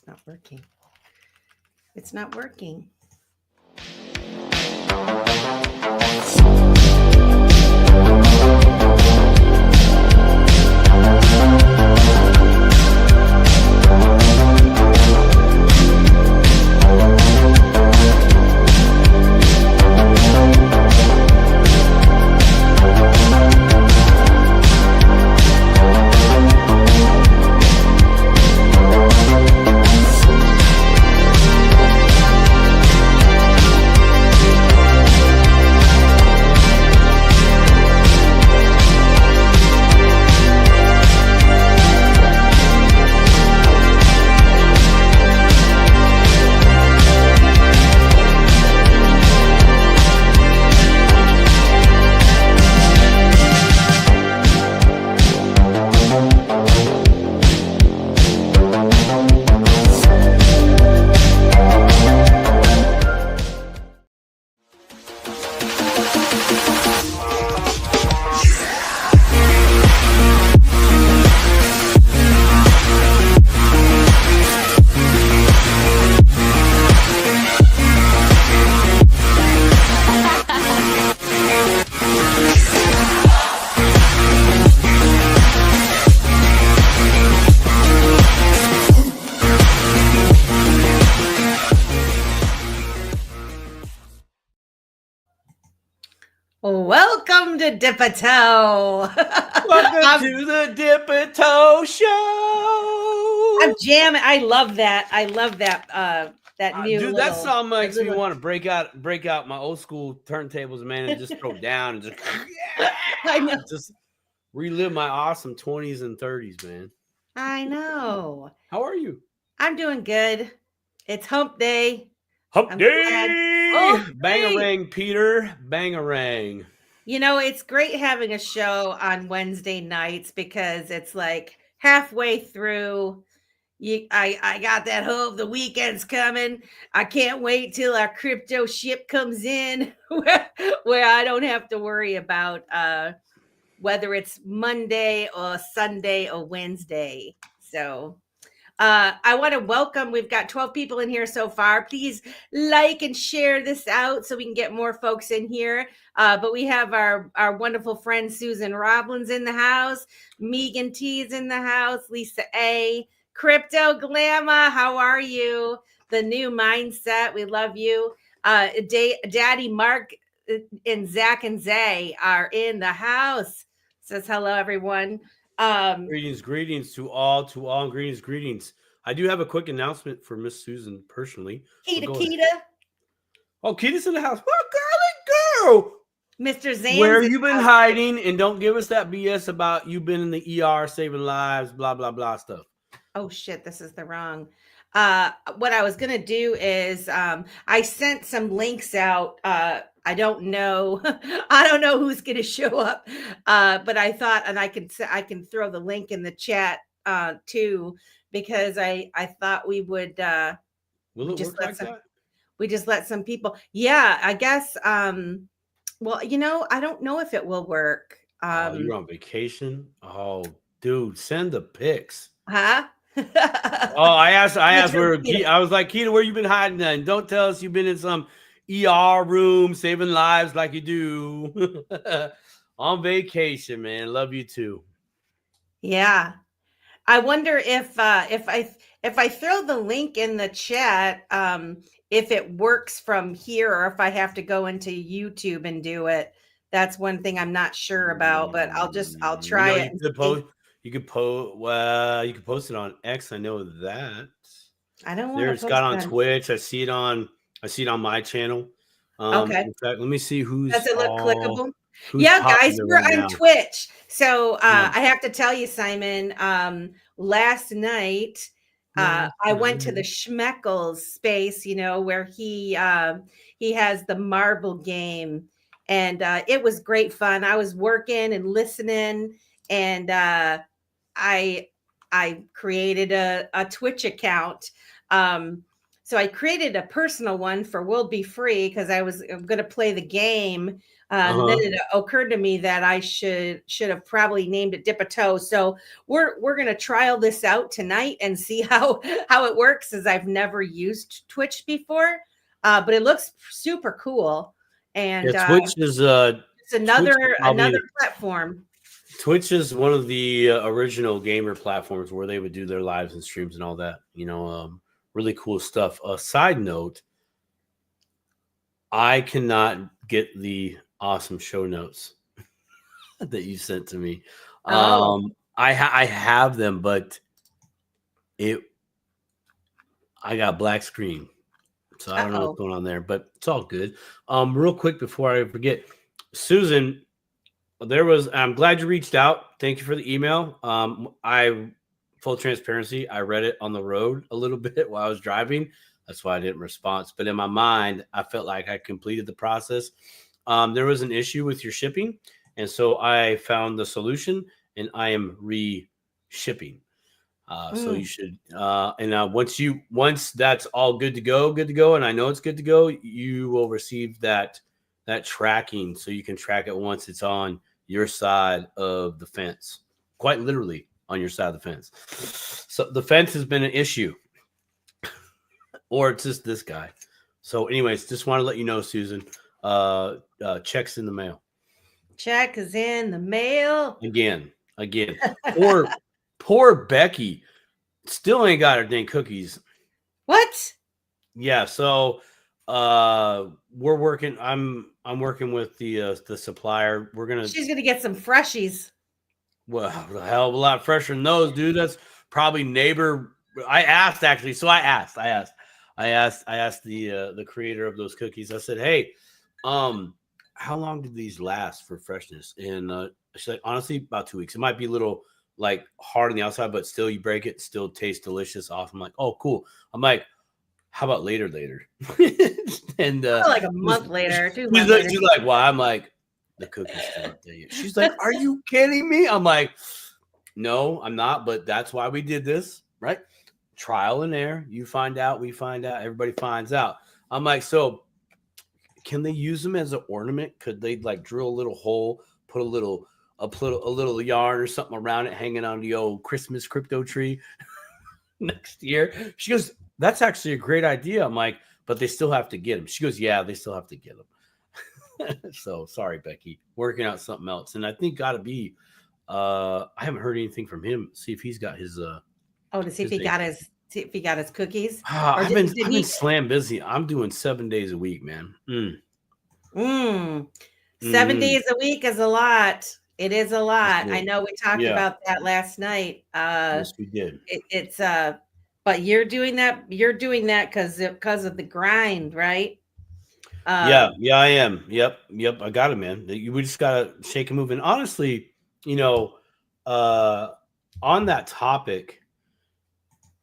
not working. It's not working. Welcome to Dip a Toe. Welcome to the Dip a Toe Show. I'm jamming. I love that. I love that. That new dude. little, That song makes me want to break out my old school turntables, man, and just throw down and just I know. Just relive my awesome 20s and 30s, man. I know. How are you? I'm doing good. It's hump day. Hump day. Bang-a-rang, Peter. Bang-a-rang. You know, it's great having a show on Wednesday nights because it's like halfway through. I got that hope the weekend's coming. I can't wait till our crypto ship comes in where I don't have to worry about whether it's Monday or Sunday or Wednesday. So I want to welcome, we've got 12 people in here so far. Please like and share this out so we can get more folks in here. But we have our wonderful friend Susan Roblins in the house. Megan T is in the house. Lisa A. Crypto Glamour, how are you? The new mindset, we love you. Daddy Mark and Zach and Zay are in the house. Says hello, everyone. Greetings to all, greetings. I do have a quick announcement for Miss Susan personally. Kita. Oh, Kita's in the house. What, girl? Mr. Zans. Where you been hiding? And don't give us that BS about you been in the ER saving lives, blah, blah, blah stuff. Oh, shit, this is the wrong. What I was going to do is I sent some links out. I don't know. I don't know who's going to show up. But I thought, and I can throw the link in the chat too, because I thought we would Will it work like that? We just let some people. Yeah, I guess. Well, you know, I don't know if it will work. You're on vacation? Oh, dude, send the pics. Huh? I asked where I was like, Kita, where you been hiding? And don't tell us you've been in some ER room saving lives like you do. On vacation, man. Love you too. Yeah. I wonder if I throw the link in the chat, if it works from here or if I have to go into YouTube and do it. That's one thing I'm not sure about, but I'll try it. You could post it on X. I know that. I don't want to post got on Twitch. I see it on my channel. Okay. In fact, let me see who's. Does it look clickable? Yeah, guys, we're on Twitch. So I have to tell you, Simon, last night I went to the Schmeckles space, you know, where he has the marble game, and it was great fun. I was working and listening, and I created a Twitch account. So I created a personal one for World Be Free because I was going to play the game. And then it occurred to me that I should have probably named it Dip a Toe. So we're going to trial this out tonight and see how it works, as I've never used Twitch before. But it looks super cool. And Twitch is it's another platform. Twitch is one of the original gamer platforms where they would do their lives and streams and all that. Really cool stuff. A side note, I cannot get the awesome show notes that you sent to me. I have them, but I got black screen, so I don't know what's going on there, but it's all good. Real quick before I forget, Susan, I'm glad you reached out. Thank you for the email. Full transparency, I read it on the road a little bit while I was driving. That's why I didn't respond. But in my mind, I felt like I completed the process. There was an issue with your shipping, and so I found the solution, and I am re-shipping. So you should, once that's all good to go, and I know it's good to go, you will receive that tracking, so you can track it once it's on your side of the fence, quite literally on your side of the fence. So the fence has been an issue, or it's just this guy. So anyways, just want to let you know, Susan, check's in the mail. Check is in the mail. Again. Poor Becky still ain't got her dang cookies. What? Yeah, so we're working. I'm working with the supplier. She's gonna get some freshies. Well, a hell of a lot fresher than those, dude. That's probably neighbor. I asked the creator of those cookies. I said, hey, how long did these last for freshness? And she's like, honestly, about 2 weeks. It might be a little like hard on the outside, but still you break it, still tastes delicious. Awesome. I'm like, oh, cool. I'm like, how about later? And like a month later, 2 months later. She's like, well, I'm like, the cookie's still up there yet. She's like, are you kidding me? I'm like, no, I'm not, but that's why we did this, right? Trial and error. You find out, we find out, everybody finds out. I'm like, so can they use them as an ornament? Could they like drill a little hole, put a little yarn or something around it, hanging on the old Christmas crypto tree next year? She goes, that's actually a great idea. I'm like, but they still have to get them. She goes, yeah, they still have to get them. So sorry, Becky, working out something else. And I think gotta be, I haven't heard anything from him. See if he's got his, to see if he got his cookies. I've been slam busy. I'm doing 7 days a week, man. 7 days a week is a lot. It is a lot. I know we talked about that last night. Yes, we did. It's but you're doing that because of the grind, right? Yeah, I am. Yep. I got it, man. We just gotta shake and move. And honestly, on that topic,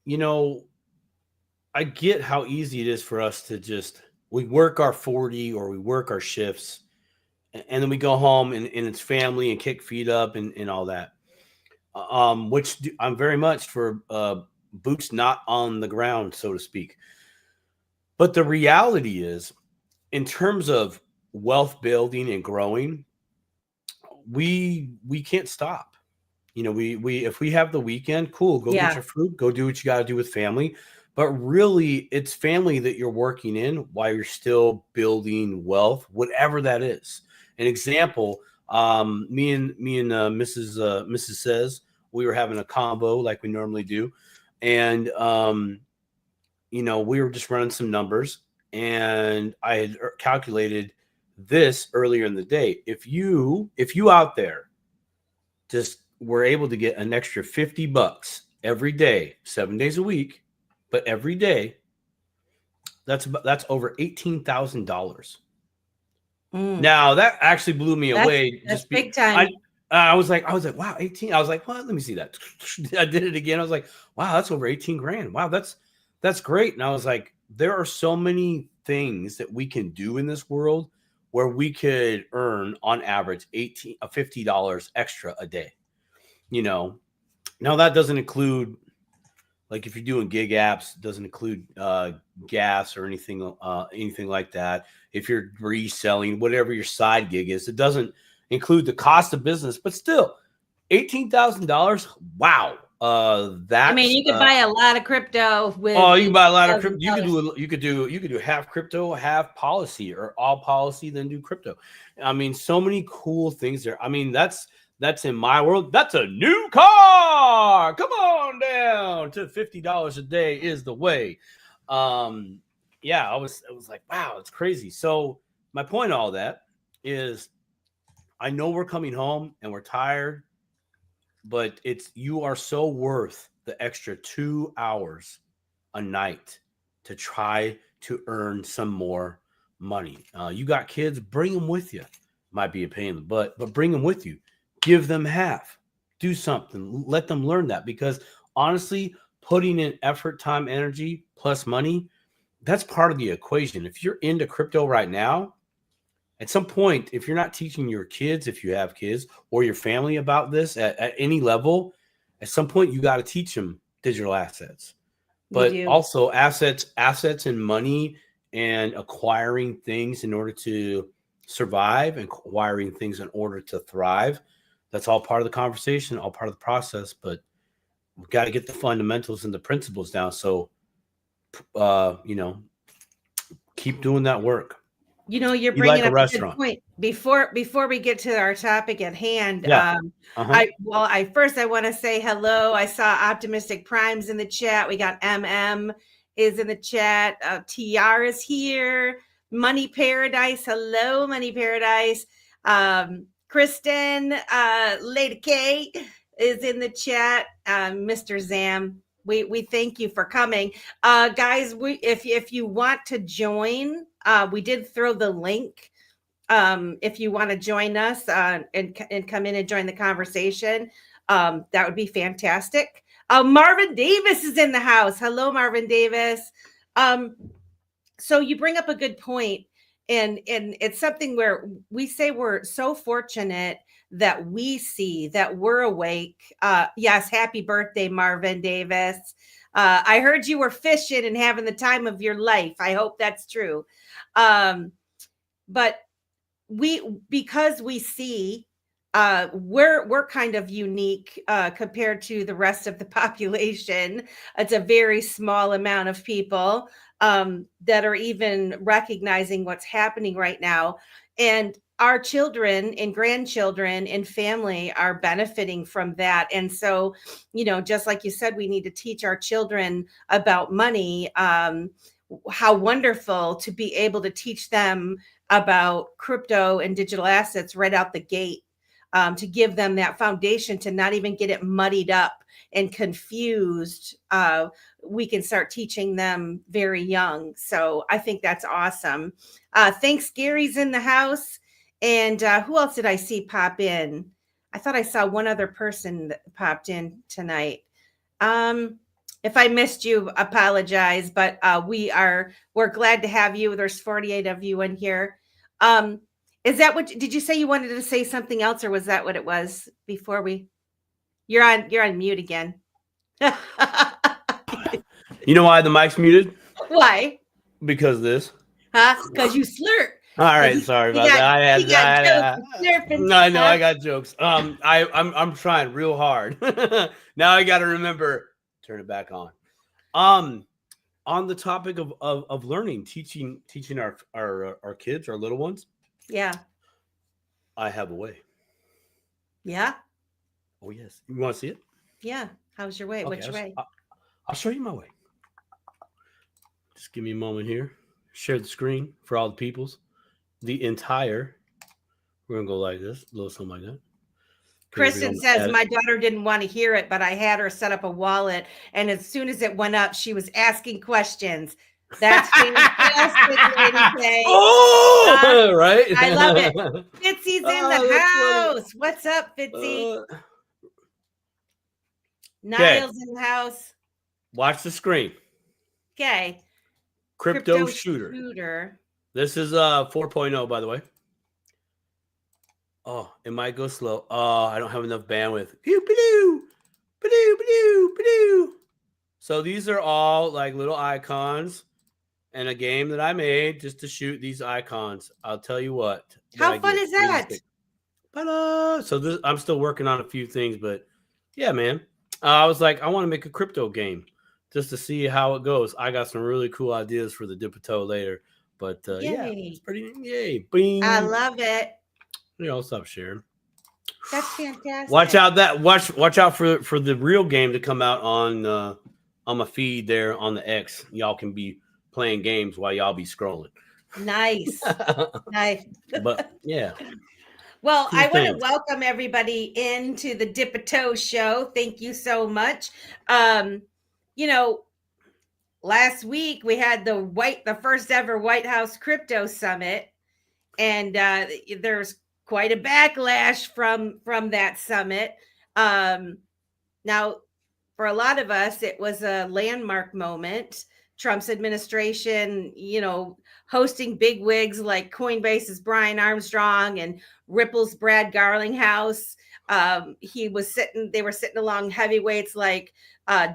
I get how easy it is for us to we work our 40 or we work our shifts, and then we go home and it's family and kick feet up and all that. Which I'm very much for boots not on the ground, so to speak. But the reality is, in terms of wealth building and growing, we can't stop. We if we have the weekend, cool, go get your fruit, go do what you got to do with family. But really, it's family that you're working in while you're still building wealth, whatever that is. An example, me and Mrs. says we were having a combo like we normally do, and we were just running some numbers. And I had calculated this earlier in the day. If you out there just were able to get an extra $50 every day, 7 days a week, but every day, that's over $18,000. Now that actually blew me away. That's big time. I was like, wow, 18. I was like, well, let me see that. I did it again. I was like, wow, that's over 18 grand. Wow, that's great. And I was like, there are so many things that we can do in this world where we could earn on average $50 extra a day. Now that doesn't include Like if you're doing gig apps, it doesn't include gas or anything like that. If you're reselling whatever your side gig is, it doesn't include the cost of business. But still, $18,000. Wow, I mean, that's you could buy a lot of crypto with oh, you can buy a lot of crypto. $18,000. You could do half crypto, half policy, or all policy, then do crypto. I mean, so many cool things there. I mean, that's in my world. That's a new car. Come on down to $50 a day is the way. Yeah, I was like, wow, it's crazy. So my point of all that is, I know we're coming home and we're tired, but you are so worth the extra 2 hours a night to try to earn some more money. You got kids, bring them with you. Might be a pain in the butt, but bring them with you. Give them half. Do something. Let them learn that, because honestly, putting in effort, time, energy, plus money, that's part of the equation. If you're into crypto right now, at some point, if you're not teaching your kids, if you have kids, or your family about this at any level, at some point you got to teach them digital assets. But also assets and money, and acquiring things in order to survive, and acquiring things in order to thrive. That's all part of the conversation, all part of the process. But we've got to get the fundamentals and the principles down. So, keep doing that work. You're bringing up a good point. Before we get to our topic at hand, yeah. I want to say hello. I saw Optimistic Primes in the chat. We got is in the chat. TR is here. Money Paradise. Hello, Money Paradise. Kristen, Lady K is in the chat. Mr. Zam, we thank you for coming. Guys, if you want to join, we did throw the link. If you want to join us and come in and join the conversation, that would be fantastic. Marvin Davis is in the house. Hello, Marvin Davis. So you bring up a good point, and it's something where we say we're so fortunate that we see that we're awake. Yes, happy birthday, Marvin Davis. I heard you were fishing and having the time of your life. I hope that's true. But because we see, we're kind of unique compared to the rest of the population. It's a very small amount of people that are even recognizing what's happening right now. And our children and grandchildren and family are benefiting from that. And so, just like you said, we need to teach our children about money. How wonderful to be able to teach them about crypto and digital assets right out the gate, to give them that foundation to not even get it muddied up and confused. We can start teaching them very young. So I think that's awesome. Thanks, Gary's in the house. And who else did I see pop in? I thought I saw one other person that popped in tonight. If I missed you, apologize, but we're glad to have you. There's 48 of you in here. Is that what, did you say you wanted to say something else, or was that what it was before you're on mute again? You know why the mic's muted? Why? Because of this. Huh? Because you slurp. All right, sorry about that. I know I got jokes. I'm trying real hard. Now I got to remember, turn it back on. On the topic of learning, teaching our kids, our little ones. Yeah. I have a way. Yeah. Oh yes. You want to see it? Yeah. How's your way? Okay, what's your way? I'll show you my way. Just give me a moment here. Share the screen for all the peoples. We're gonna go like this, a little something like that. Kristen says, my daughter didn't want to hear it, but I had her set up a wallet, and as soon as it went up, she was asking questions. That's fantastic, Lady. Oh, right. I love it. Fitzy's in the house. Funny. What's up, Fitzy? Niles in the house. Watch the screen. Okay. Crypto shooter. This is 4.0, by the way. Oh, it might go slow. Oh, I don't have enough bandwidth. So these are all like little icons and a game that I made just to shoot these icons. I'll tell you what that How I fun get. is Let me that? stick. So this, I'm still working on a few things, but yeah, man. I was like, I want to make a crypto game just to see how it goes. I got some really cool ideas for the dip toe later, but yeah, it's Yay. pretty. Yay, I bing. love it. Stop sharing. That's Watch fantastic. out that watch out for the real game to come out on my feed there on the X. Y'all can be playing games while y'all be scrolling. Nice. Nice. But yeah, Well, cool I want to things. welcome everybody into the Dip a Toe show. Thank you so much. Um, you know, last week we had the first ever White House Crypto Summit, and there's quite a backlash from that summit. Now, for a lot of us, it was a landmark moment. Trump's administration, hosting big wigs like Coinbase's Brian Armstrong and Ripple's Brad Garlinghouse. They were sitting along heavyweights like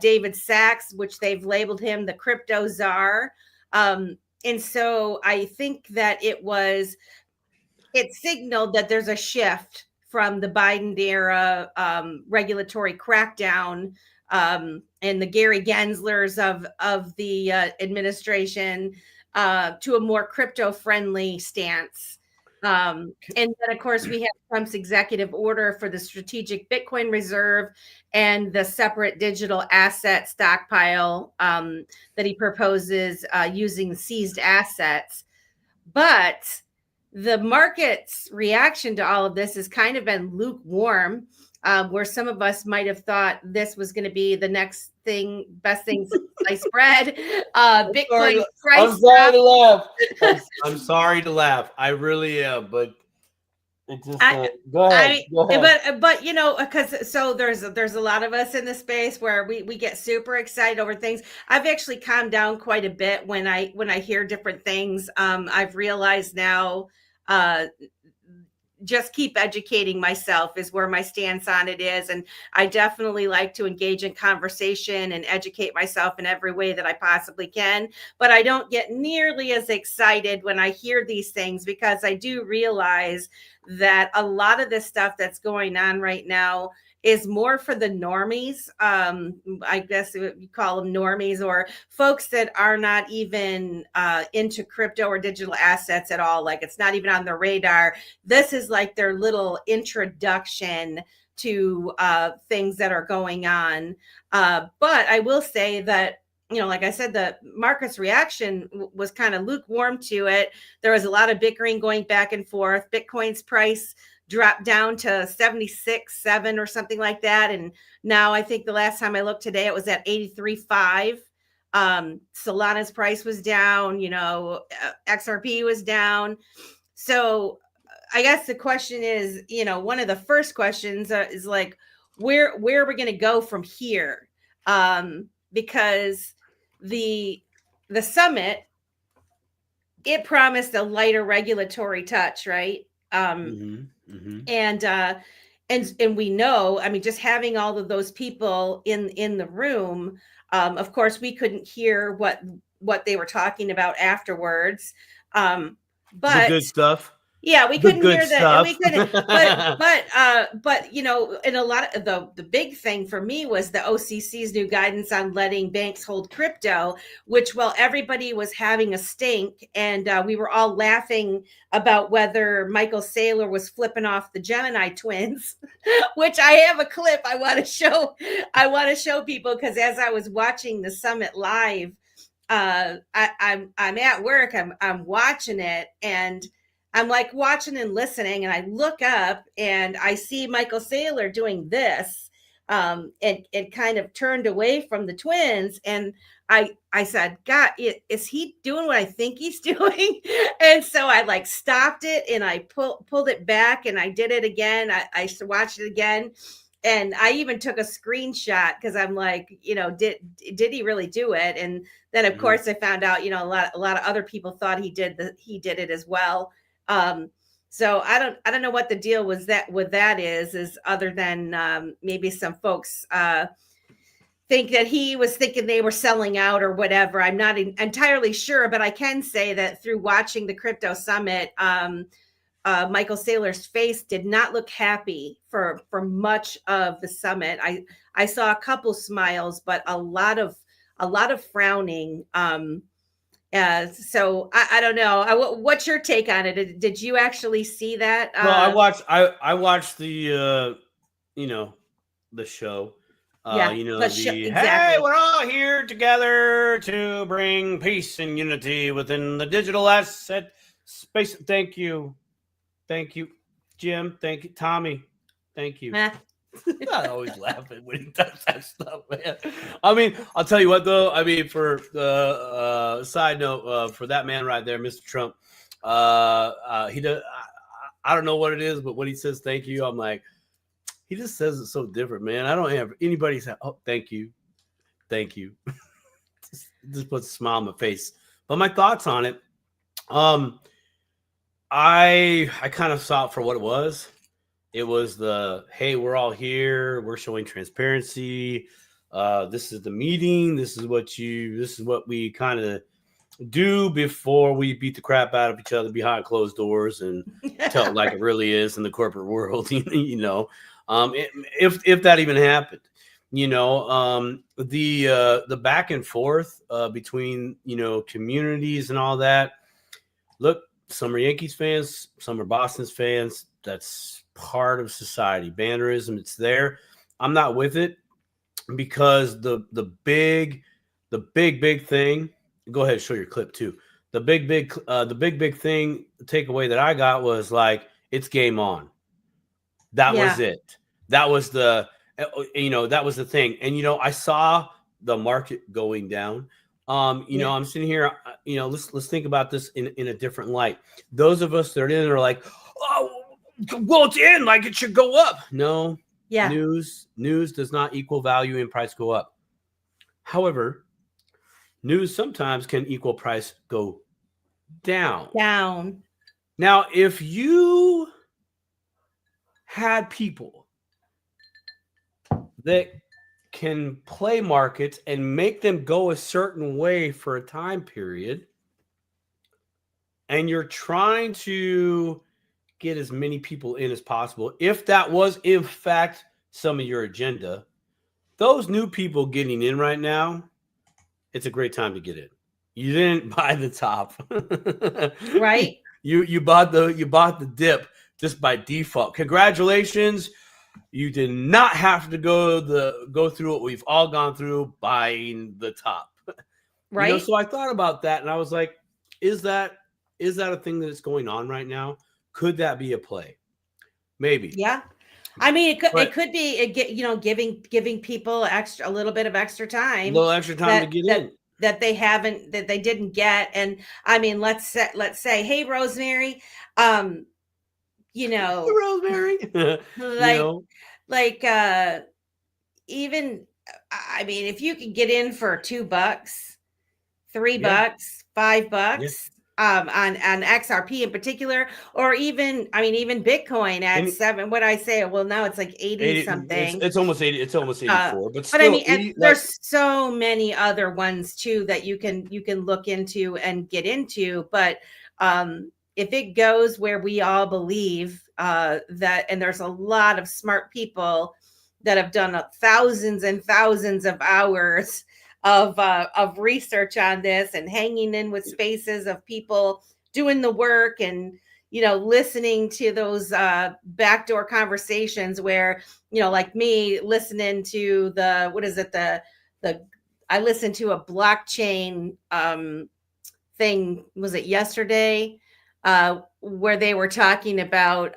David Sachs, which they've labeled him the crypto czar. And so I think that it signaled that there's a shift from the Biden era regulatory crackdown and the Gary Genslers of the administration to a more crypto friendly stance. And then, of course, we have Trump's executive order for the strategic Bitcoin reserve and the separate digital asset stockpile that he proposes using seized assets. But the market's reaction to all of this has kind of been lukewarm, where some of us might have thought this was going to be the next thing, best thing since sliced bread. Bitcoin price. I'm sorry to laugh. I'm sorry to laugh. I really am, but it just go ahead. Go ahead. But because so there's a lot of us in the space where we get super excited over things. I've actually calmed down quite a bit when I hear different things. I've realized now just keep educating myself is where my stance on it is. And I definitely like to engage in conversation and educate myself in every way that I possibly can. But I don't get nearly as excited when I hear these things, because I do realize that a lot of this stuff that's going on right now is more for the normies. I guess you call them normies, or folks that are not even into crypto or digital assets at all. Like, it's not even on their radar. This is like their little introduction to things that are going on. But I will say that, like I said, the market's reaction was kind of lukewarm to it. There was a lot of bickering going back and forth. Bitcoin's price dropped down to 76.7 or something like that. And now I think the last time I looked today, it was at 83.5. Solana's price was down, XRP was down. So I guess the question is, one of the first questions is like, where are we going to go from here? Because the summit, it promised a lighter regulatory touch, right? And we know, I mean, just having all of those people in the room, of course, we couldn't hear what they were talking about afterwards. But the good stuff. Yeah, we couldn't hear that. We couldn't, but and a lot of the big thing for me was the OCC's new guidance on letting banks hold crypto, which, while everybody was having a stink and we were all laughing about whether Michael Saylor was flipping off the Gemini twins, which I have a clip I want to show people, because as I was watching the summit live, I'm at work, I'm watching it, and I'm like watching and listening, and I look up and I see Michael Saylor doing this, and kind of turned away from the twins. And I said, God, is he doing what I think he's doing? And so I like stopped it and I pulled it back, and I did it again. I watched it again. And I even took a screenshot, because I'm like, did he really do it? And then, of course, I found out, a lot of other people thought he did it as well. So I don't know what the deal was with that is other than maybe some folks think that he was thinking they were selling out or whatever. I'm not entirely sure, but I can say that through watching the crypto summit, Michael Saylor's face did not look happy for much of the summit. I saw a couple smiles, but a lot of frowning. So I don't know. What's your take on it? Did you actually see that? Well, I watched the the show. Yeah, Hey, exactly. we're all here together to bring peace and unity within the digital asset space. Thank you, Jim. Thank you, Tommy. Thank you. I always laugh when he does that stuff, man. I mean, I'll tell you what, though. I mean, for the side note, for that man right there, Mr. Trump, he does. I don't know what it is, but when he says thank you, I'm like, he just says it so different, man. I don't have anybody say, "Oh, thank you." just puts a smile on my face. But my thoughts on it, I kind of saw it for what it was. It was the, hey, we're all here. We're showing transparency. This is the meeting. This is what we kind of do before we beat the crap out of each other behind closed doors and tell it like it really is in the corporate world. If that even happened, the back and forth between communities and all that. Look, some are Yankees fans, some are Boston's fans. That's part of society. Bannerism, it's there. I'm not with it because the big thing. Go ahead and show your clip too. The big thing takeaway that I got was like, it's game on. That was it. That was the thing. And I saw the market going down. I'm sitting here, let's think about this in a different light. Those of us that are in are like, oh, well, it's in, like it should go up. No. Yeah. News does not equal value and price go up. However, news sometimes can equal price go down. Now, if you had people that can play markets and make them go a certain way for a time period, and you're trying to get as many people in as possible, if that was in fact some of your agenda, those new people getting in right now, it's a great time to get in. You didn't buy the top, right? You bought the dip just by default. Congratulations. You did not have to go through what we've all gone through, buying the top. Right. So I thought about that and I was like, is that a thing that's going on right now? Could that be a play? Maybe. Yeah. I mean, it could be giving people a little bit of extra time. A little extra time to get in. That they didn't get. And I mean, let's say, hey, Rosemary, Rosemary, even, I mean, if you could get in for $2, $3, $5, on XRP in particular, or even Bitcoin at 7. What I say? Well, now it's like 80 something. It's almost 80. It's almost 84. But still, I mean, there's so many other ones too that you can look into and get into. But if it goes where we all believe that, and there's a lot of smart people that have done thousands and thousands of hours of research on this and hanging in with spaces of people doing the work and listening to those backdoor conversations where like me listening to I listened to a blockchain thing, was it yesterday, where they were talking about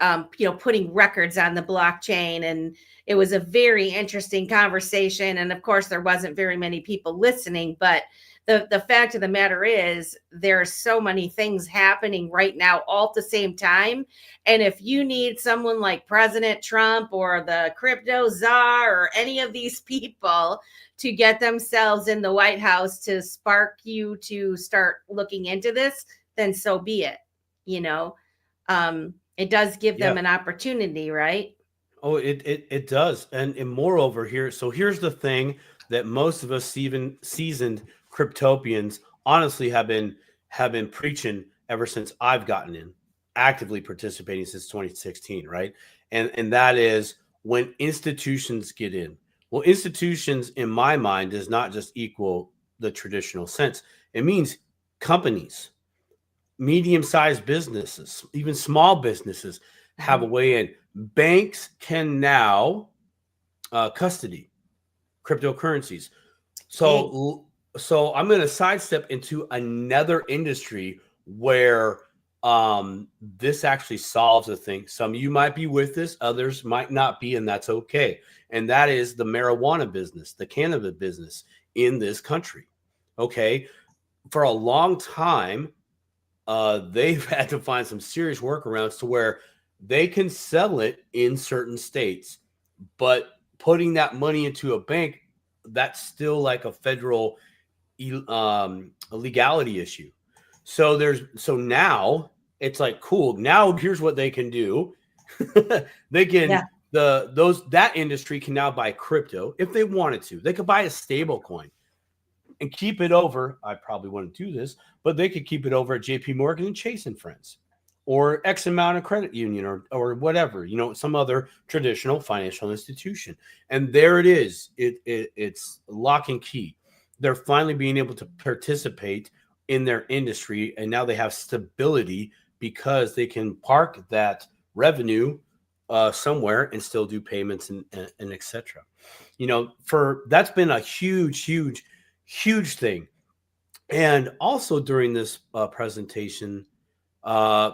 putting records on the blockchain, and it was a very interesting conversation. And of course, there wasn't very many people listening, but the fact of the matter is there are so many things happening right now all at the same time. And if you need someone like President Trump or the crypto czar or any of these people to get themselves in the White House to spark you to start looking into this, then so be it. It does give them an opportunity, right? Oh, it does. And moreover, here's the thing that most of us, even seasoned cryptopians, honestly have been preaching ever since I've gotten in, actively participating since 2016, right? And that is when institutions get in. Well, institutions in my mind does not just equal the traditional sense. It means companies, medium-sized businesses, even small businesses have a way in. Banks can now custody cryptocurrencies. So I'm going to sidestep into another industry where this actually solves a thing. Some of you might be with this, others might not be, and that's okay. And that is the marijuana business, the cannabis business in this country. Okay. For a long time, they've had to find some serious workarounds to where they can sell it in certain states, but putting that money into a bank, that's still like a federal legality issue. So now it's like, cool. Now here's what they can do. They can that industry can now buy crypto if they wanted to. They could buy a stable coin and keep it over. I probably wouldn't do this, but they could keep it over at JP Morgan and Chase and Friends, or X amount of credit union, or whatever, some other traditional financial institution. And there it is. It's lock and key. They're finally being able to participate in their industry, and now they have stability because they can park that revenue somewhere and still do payments and etc. That's been a huge thing. And also during this presentation, it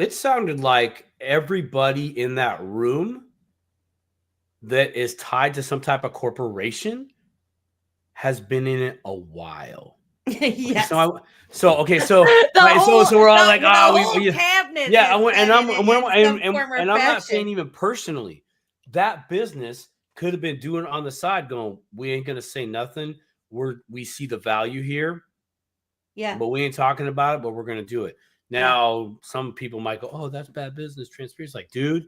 sounded like everybody in that room that is tied to some type of corporation has been in it a while. Yes. So we're all like, cabinet. Yeah, and I'm not saying even personally, that business could have been doing on the side, going, we ain't gonna say nothing. We see the value here. Yeah. But we ain't talking about it, but we're gonna do it. Now, some people might go, oh, that's bad business transparency. It's like, dude,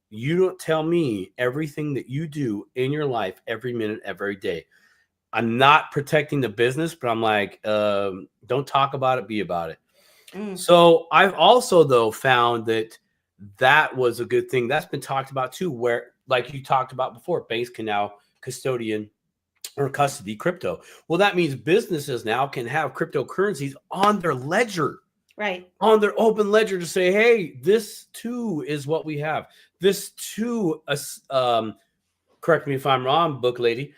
you don't tell me everything that you do in your life every minute, every day. I'm not protecting the business, but I'm like, don't talk about it, be about it. So I've also, though, found that was a good thing. That's been talked about, too, where, like you talked about before, banks can now custodian or custody crypto. Well, that means businesses now can have cryptocurrencies on their ledger. Right. On their open ledger to say, hey, this too is what we have. This too, correct me if I'm wrong, book lady,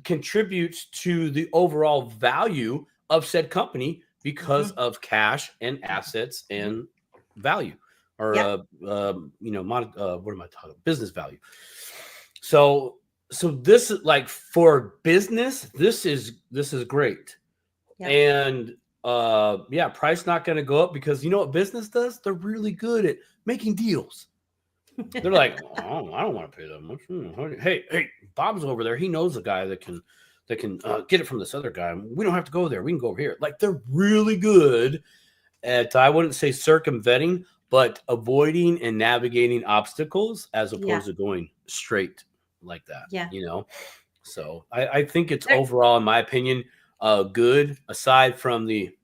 contributes to the overall value of said company because of cash and assets and value, or what am I talking? Business value. So this is like, for business, this is great. Yep. And price not going to go up, because you know what business does? They're really good at making deals. They're like, oh, I don't want to pay that much. Hey, Bob's over there. He knows a guy that can get it from this other guy. We don't have to go there. We can go over here. Like, they're really good at, I wouldn't say circumventing, but avoiding and navigating obstacles as opposed to going straight like that. Yeah. So I think it's overall, in my opinion, good, aside from the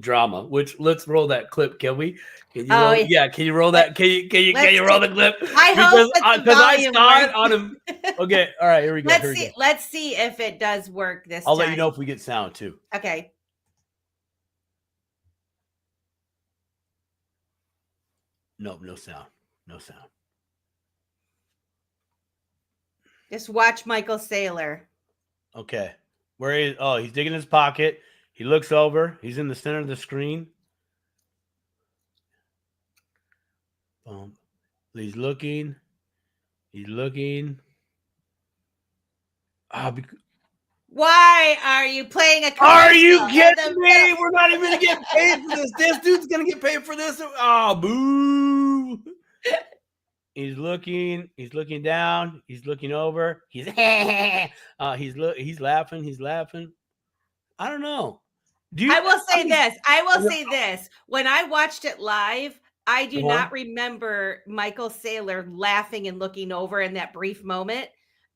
drama. Which, let's roll that clip, can we? Can you roll? Yeah, can you roll that? Can you roll the clip? Because I saw it on him. Okay, all right, here we go. Let's see if it does work this time. I'll let you know if we get sound too. Okay. No sound. No sound. Just watch Michael Saylor. Okay. Where is? Oh, he's digging his pocket. He looks over. He's in the center of the screen. He's looking. Why are you playing a commercial? Are you kidding me? We're not even going to get paid for this. This dude's going to get paid for this. Oh, boo. He's looking down. He's looking over. He's laughing. I don't know. I will say this. When I watched it live, I do not remember Michael Saylor laughing and looking over in that brief moment.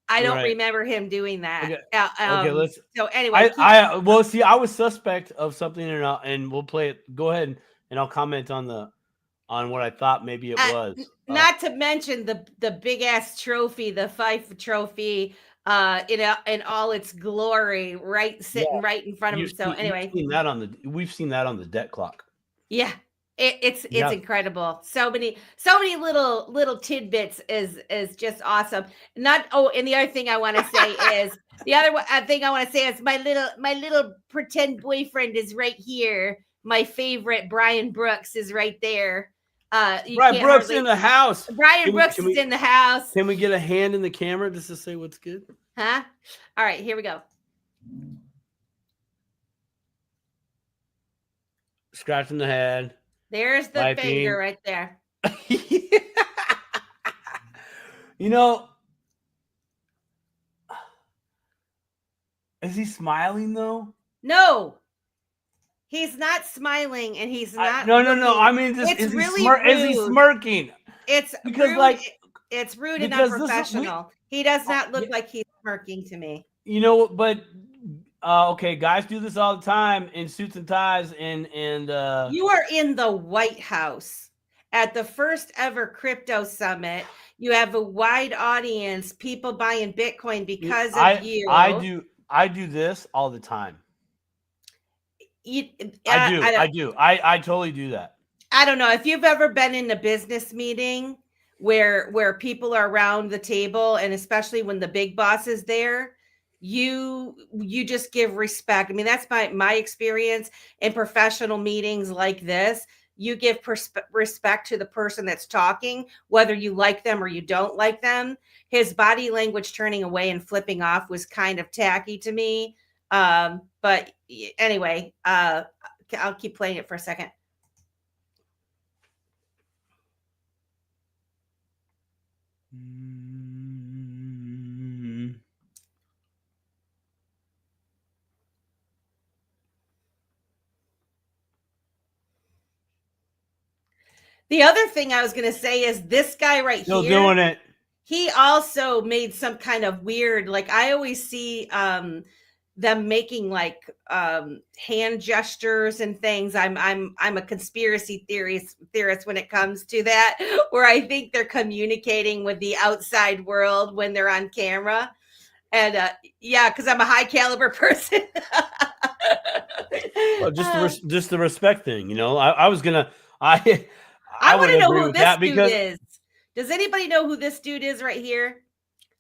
I don't Right. remember him doing that. Okay, let's. So anyway, Well, see, I was suspect of something, and we'll play it. Go ahead, and I'll comment on what I thought maybe it was. not to mention the big ass trophy, the Fife trophy, in all its glory, right, sitting right in front of him. So anyway, we've seen that on the debt clock. yeah, it's incredible. So many little tidbits is just awesome. And the other thing I want to say is my little pretend boyfriend is right here. My favorite Brian Brooks is right there. Right, Brooks in the house. Brian Brooks is in the house. Can we get a hand in the camera just to say what's good? Huh? All right, here we go. Scratching the head. There's the finger right there. You know, is he smiling though? No. He's not smiling, and he's not. No. I mean, is he smirking? It's because rude. It's rude and unprofessional. He does not look like he's smirking to me. You know, but okay, guys do this all the time in suits and ties, and you are in the White House at the first ever crypto summit. You have a wide audience, people buying Bitcoin because of you. I do this all the time. I do. I totally do that. I don't know if you've ever been in a business meeting where people are around the table, and especially when the big boss is there, you just give respect. I mean, that's my experience in professional meetings like this. You give respect to the person that's talking, whether you like them or you don't like them. His body language turning away and flipping off was kind of tacky to me. But anyway, I'll keep playing it for a second. The other thing I was going to say is this guy right Still here. Doing it. He also made some kind of weird, like I always see them making like hand gestures and things. I'm a conspiracy theorist when it comes to that, where I think they're communicating with the outside world when they're on camera. And yeah, because I'm a high caliber person. Well, just the respect thing, you know. I was gonna I want to know who this dude is. Does anybody know who this dude is right here?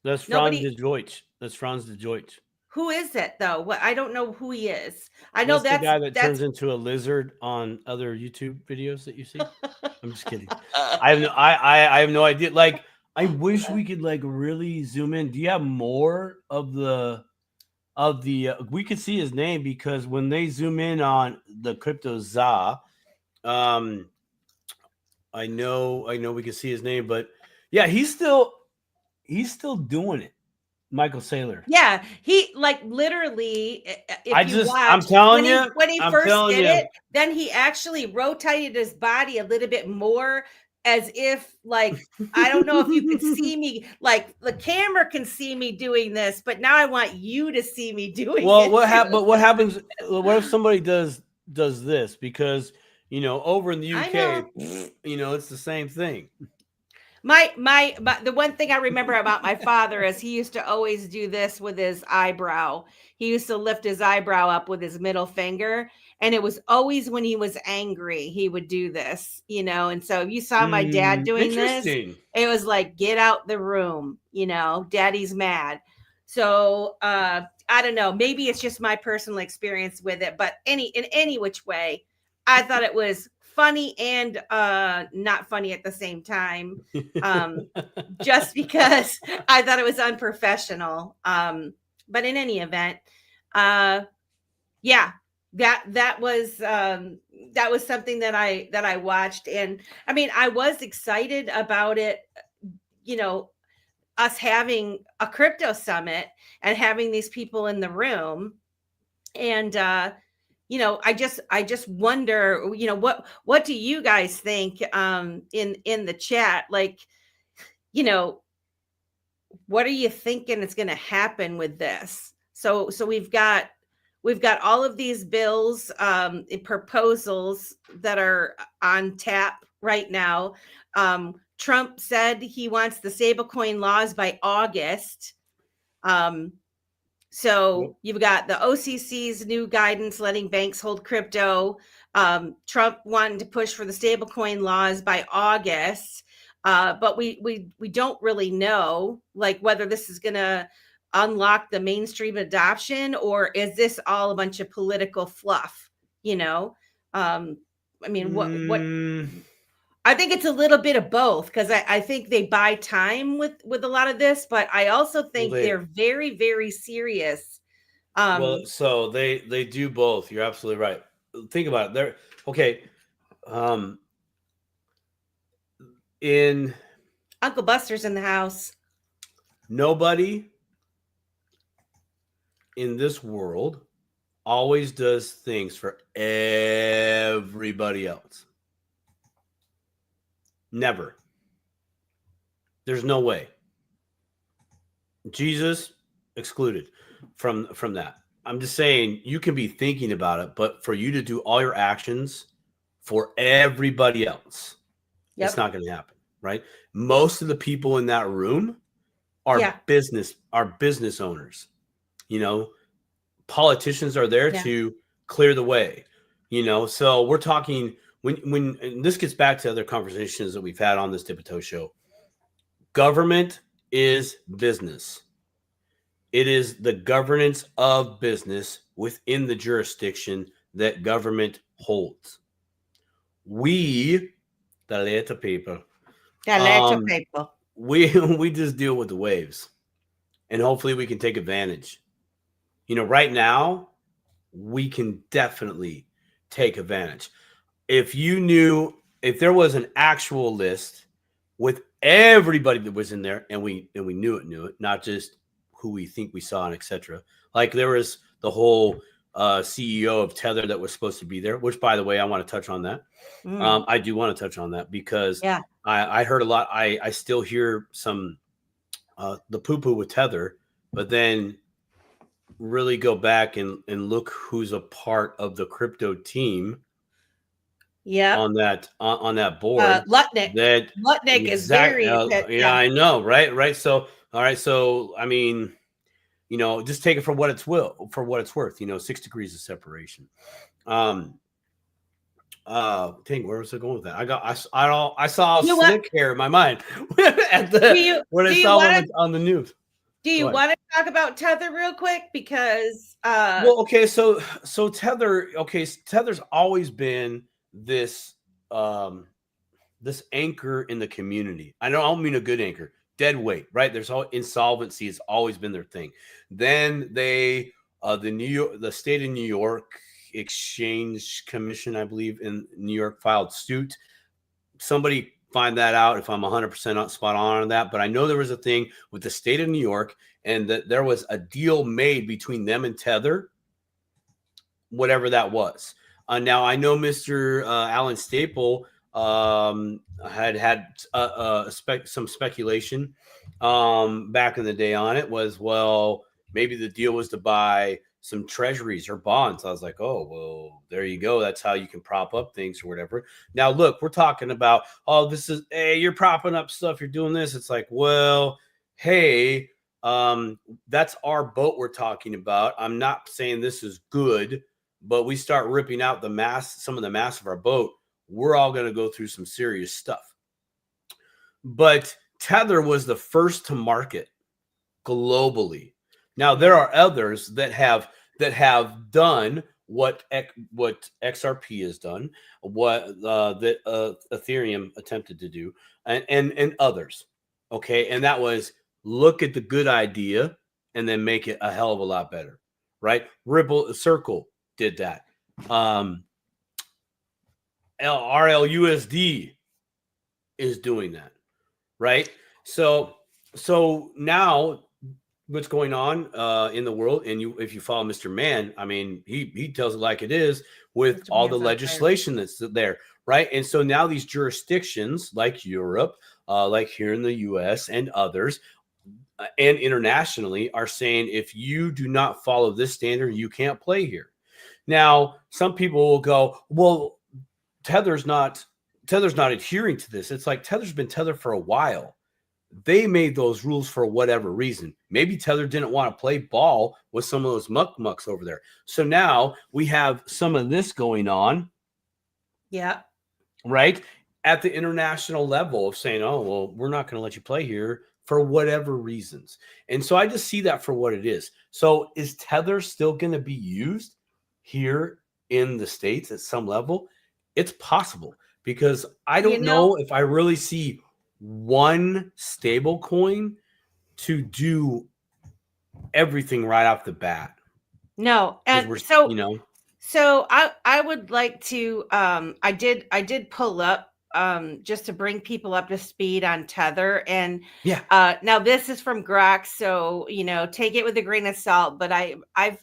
That's Franz de Deutsch. That's Franz de Deutsch. Who is it though? What, I don't know who he is. I know that's the guy that turns into a lizard on other YouTube videos that you see. I'm just kidding. I have no idea. Like, I wish we could like really zoom in. Do you have more of the we could see his name, because when they zoom in on the crypto za, I know we can see his name, but yeah, he's still doing it. Michael Saylor. Yeah, he like literally. I'm telling you, when he first did it, then he actually rotated his body a little bit more, as if like, I don't know if you could see me, like the camera can see me doing this, but now I want you to see me doing it. Well, what happens? What if somebody does this? Because, you know, over in the UK, you know, it's the same thing. The one thing I remember about my father is he used to always do this with his eyebrow. He used to lift his eyebrow up with his middle finger, and it was always when he was angry he would do this, you know. And so if you saw my dad doing this, it was like, get out the room, you know, daddy's mad. So I don't know, maybe it's just my personal experience with it, but in any which way, I thought it was funny and not funny at the same time, just because I thought it was unprofessional. But in any event, yeah, that was something that I watched, and I mean, I was excited about it, you know, us having a crypto summit and having these people in the room, and you know, I just wonder, you know, what do you guys think in the chat? Like, you know, what are you thinking is going to happen with this? So we've got all of these bills, proposals that are on tap right now. Trump said he wants the stablecoin laws by August. So you've got the OCC's new guidance letting banks hold crypto. Trump wanted to push for the stablecoin laws by August, but we don't really know like whether this is going to unlock the mainstream adoption, or is this all a bunch of political fluff? You know, I mean, what? I think it's a little bit of both, because I think they buy time with a lot of this, but I also think they're very, very serious. Well, so they do both. You're absolutely right. Think about it. They're okay. In Uncle Buster's in the house. Nobody in this world always does things for everybody else. Never. There's no way. Jesus excluded from that. I'm just saying you can be thinking about it, but for you to do all your actions for everybody else, it's not going to happen, right? Most of the people in that room are business owners. You know, politicians are there to clear the way. You know, so we're talking when and this gets back to other conversations that we've had on this Tippetoe show. Government is business. It is the governance of business within the jurisdiction that government holds. We, the little people, we just deal with the waves, and hopefully we can take advantage. You know, right now we can definitely take advantage. If there was an actual list with everybody that was in there, and we knew it, not just who we think we saw and etc. Like there was the whole CEO of Tether that was supposed to be there, which by the way, I want to touch on that. I do want to touch on that because I heard a lot. I still hear some the poo-poo with Tether, but then really go back and look who's a part of the crypto team. On that board. Lutnick. Lutnick is very I know, right. So all right, so I mean, you know, just take it for what it's worth. You know, 6 degrees of separation. Dang, where was I going with that? I saw slick hair in my mind at the when I saw on the news. Do you want to talk about Tether real quick? Because well, okay, so Tether, Tether's always been this this anchor in the community. I don't mean a good anchor, dead weight, right? There's all insolvency has always been their thing. Then they the state of New York Exchange Commission, I believe, in New York filed suit. Somebody find that out if I'm 100% spot on that, but I know there was a thing with the state of New York, and that there was a deal made between them and Tether, whatever that was. Now I know Mr. Alan Staple had some speculation back in the day on it. Was, well, maybe the deal was to buy some treasuries or bonds. I was like, oh, well, there you go. That's how you can prop up things or whatever. Now, look, we're talking about, hey, you're propping up stuff. You're doing this. It's like, well, hey, that's our boat we're talking about. I'm not saying this is good, but we start ripping out some of the mass of our boat, we're all going to go through some serious stuff. But Tether was the first to market globally. Now there are others that have done what XRP has done, what that Ethereum attempted to do, and others. Okay, and that was look at the good idea and then make it a hell of a lot better, right? Circle did that. RLUSD is doing that, right? So now what's going on in the world, and if you follow Mr. Mann, I mean, he tells it like it is with Mr. all the legislation that's there, right? And so now these jurisdictions like Europe, like here in the US and others, and internationally are saying if you do not follow this standard, you can't play here. Now, some people will go, well, Tether's not adhering to this. It's like Tether's been Tether for a while. They made those rules for whatever reason. Maybe Tether didn't want to play ball with some of those mucks over there. So now we have some of this going on. Yeah. Right? At the international level of saying, oh, well, we're not going to let you play here for whatever reasons. And so I just see that for what it is. So is Tether still going to be used here in the States at some level? It's possible, because I don't know if I really see one stable coin to do everything right off the bat. No. And so I would like to I did pull up just to bring people up to speed on Tether. And now this is from Grok, so take it with a grain of salt, but I've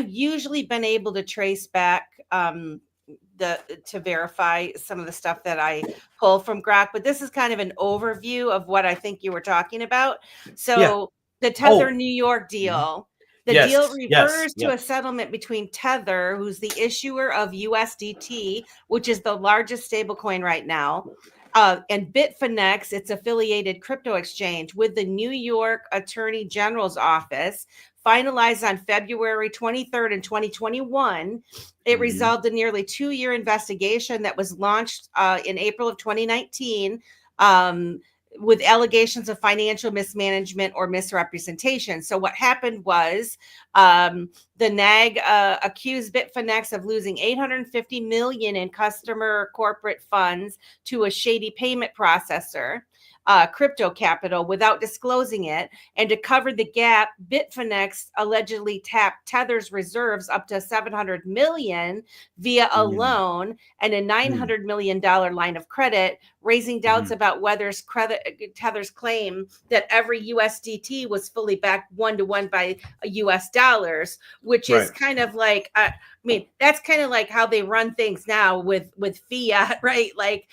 usually been able to trace back to verify some of the stuff that I pull from Grok, but this is kind of an overview of what I think you were talking about. So the Tether New York deal. The deal refers to a settlement between Tether, who's the issuer of USDT, which is the largest stablecoin right now, and Bitfinex, its affiliated crypto exchange, with the New York Attorney General's office, finalized on February 23rd in 2021. It resolved a nearly 2-year investigation that was launched in April of 2019. With allegations of financial mismanagement or misrepresentation. So what happened was the NAG accused Bitfinex of losing $850 million in customer corporate funds to a shady payment processor, Crypto Capital, without disclosing it. And to cover the gap, Bitfinex allegedly tapped Tether's reserves up to $700 million via a loan and a $900 million line of credit, raising doubts about whether Tether's claim that every USDT was fully backed 1-to-1 by US dollars, which is kind of like, that's kind of like how they run things now with fiat, right? Like,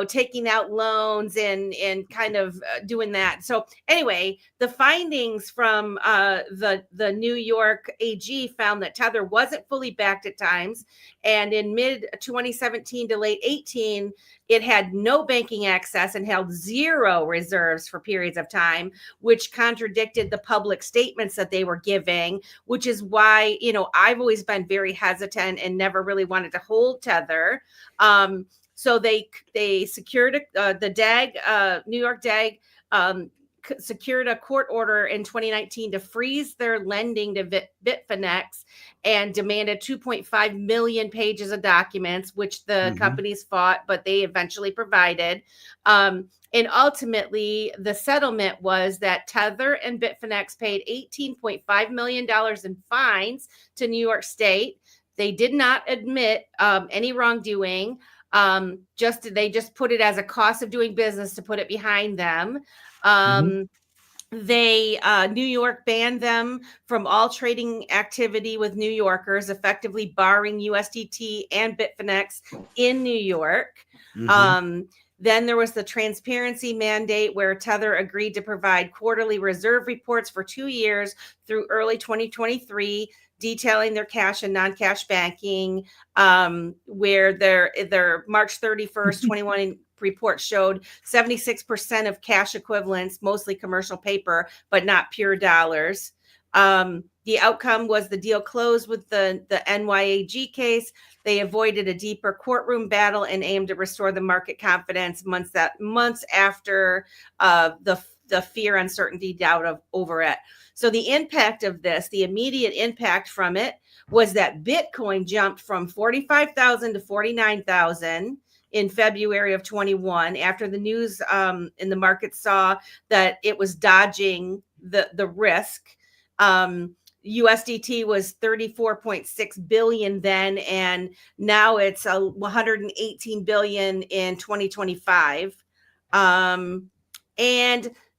taking out loans and kind of doing that. So anyway, the findings from the New York AG found that Tether wasn't fully backed at times. And in mid 2017 to late 18, it had no banking access and held zero reserves for periods of time, which contradicted the public statements that they were giving, which is why, I've always been very hesitant and never really wanted to hold Tether. So they secured the DAG, New York DAG, secured a court order in 2019 to freeze their lending to Bitfinex and demanded 2.5 million pages of documents, which the companies fought, but they eventually provided. And ultimately, the settlement was that Tether and Bitfinex paid $18.5 million in fines to New York State. They did not admit any wrongdoing. They just put it as a cost of doing business to put it behind them. New York banned them from all trading activity with New Yorkers, effectively barring USDT and Bitfinex in New York. Then there was the transparency mandate, where Tether agreed to provide quarterly reserve reports for 2 years through early 2023, detailing their cash and non-cash banking, where their March 31st, 21 report showed 76% of cash equivalents, mostly commercial paper, but not pure dollars. The outcome was the deal closed with the NYAG case. They avoided a deeper courtroom battle and aimed to restore the market confidence months after the fear, uncertainty, doubt over it. So the impact of this, the immediate impact from it, was that Bitcoin jumped from 45,000 to 49,000 in February of 21, after the news in the market saw that it was dodging the risk. USDT was 34.6 billion then, and now it's 118 billion in 2025. And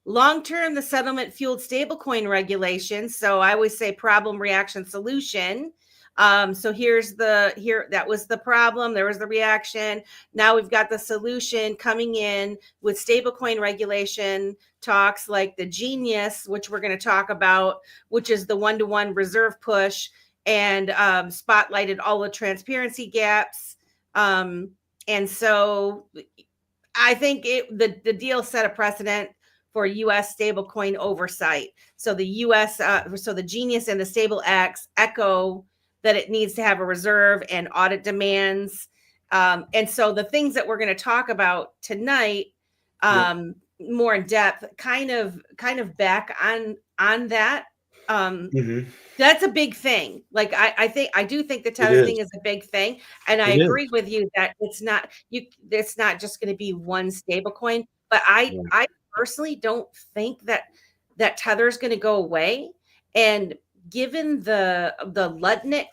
Long-term, the settlement fueled stablecoin regulation. So I always say problem, reaction, solution. So that was the problem. There was the reaction. Now we've got the solution coming in with stablecoin regulation talks like the Genius, which we're going to talk about, which is the one-to-one reserve push, and spotlighted all the transparency gaps. And so I think the deal set a precedent for U.S. stablecoin oversight. So the U.S. So the Genius and the Stable X echo that it needs to have a reserve and audit demands. And so the things that we're going to talk about tonight, more in depth, kind of back on that. That's a big thing. Like I do think the tether thing is a big thing, and I agree with you that it's not just going to be one stable coin. But I personally don't think that tether is going to go away. And given the Lutnick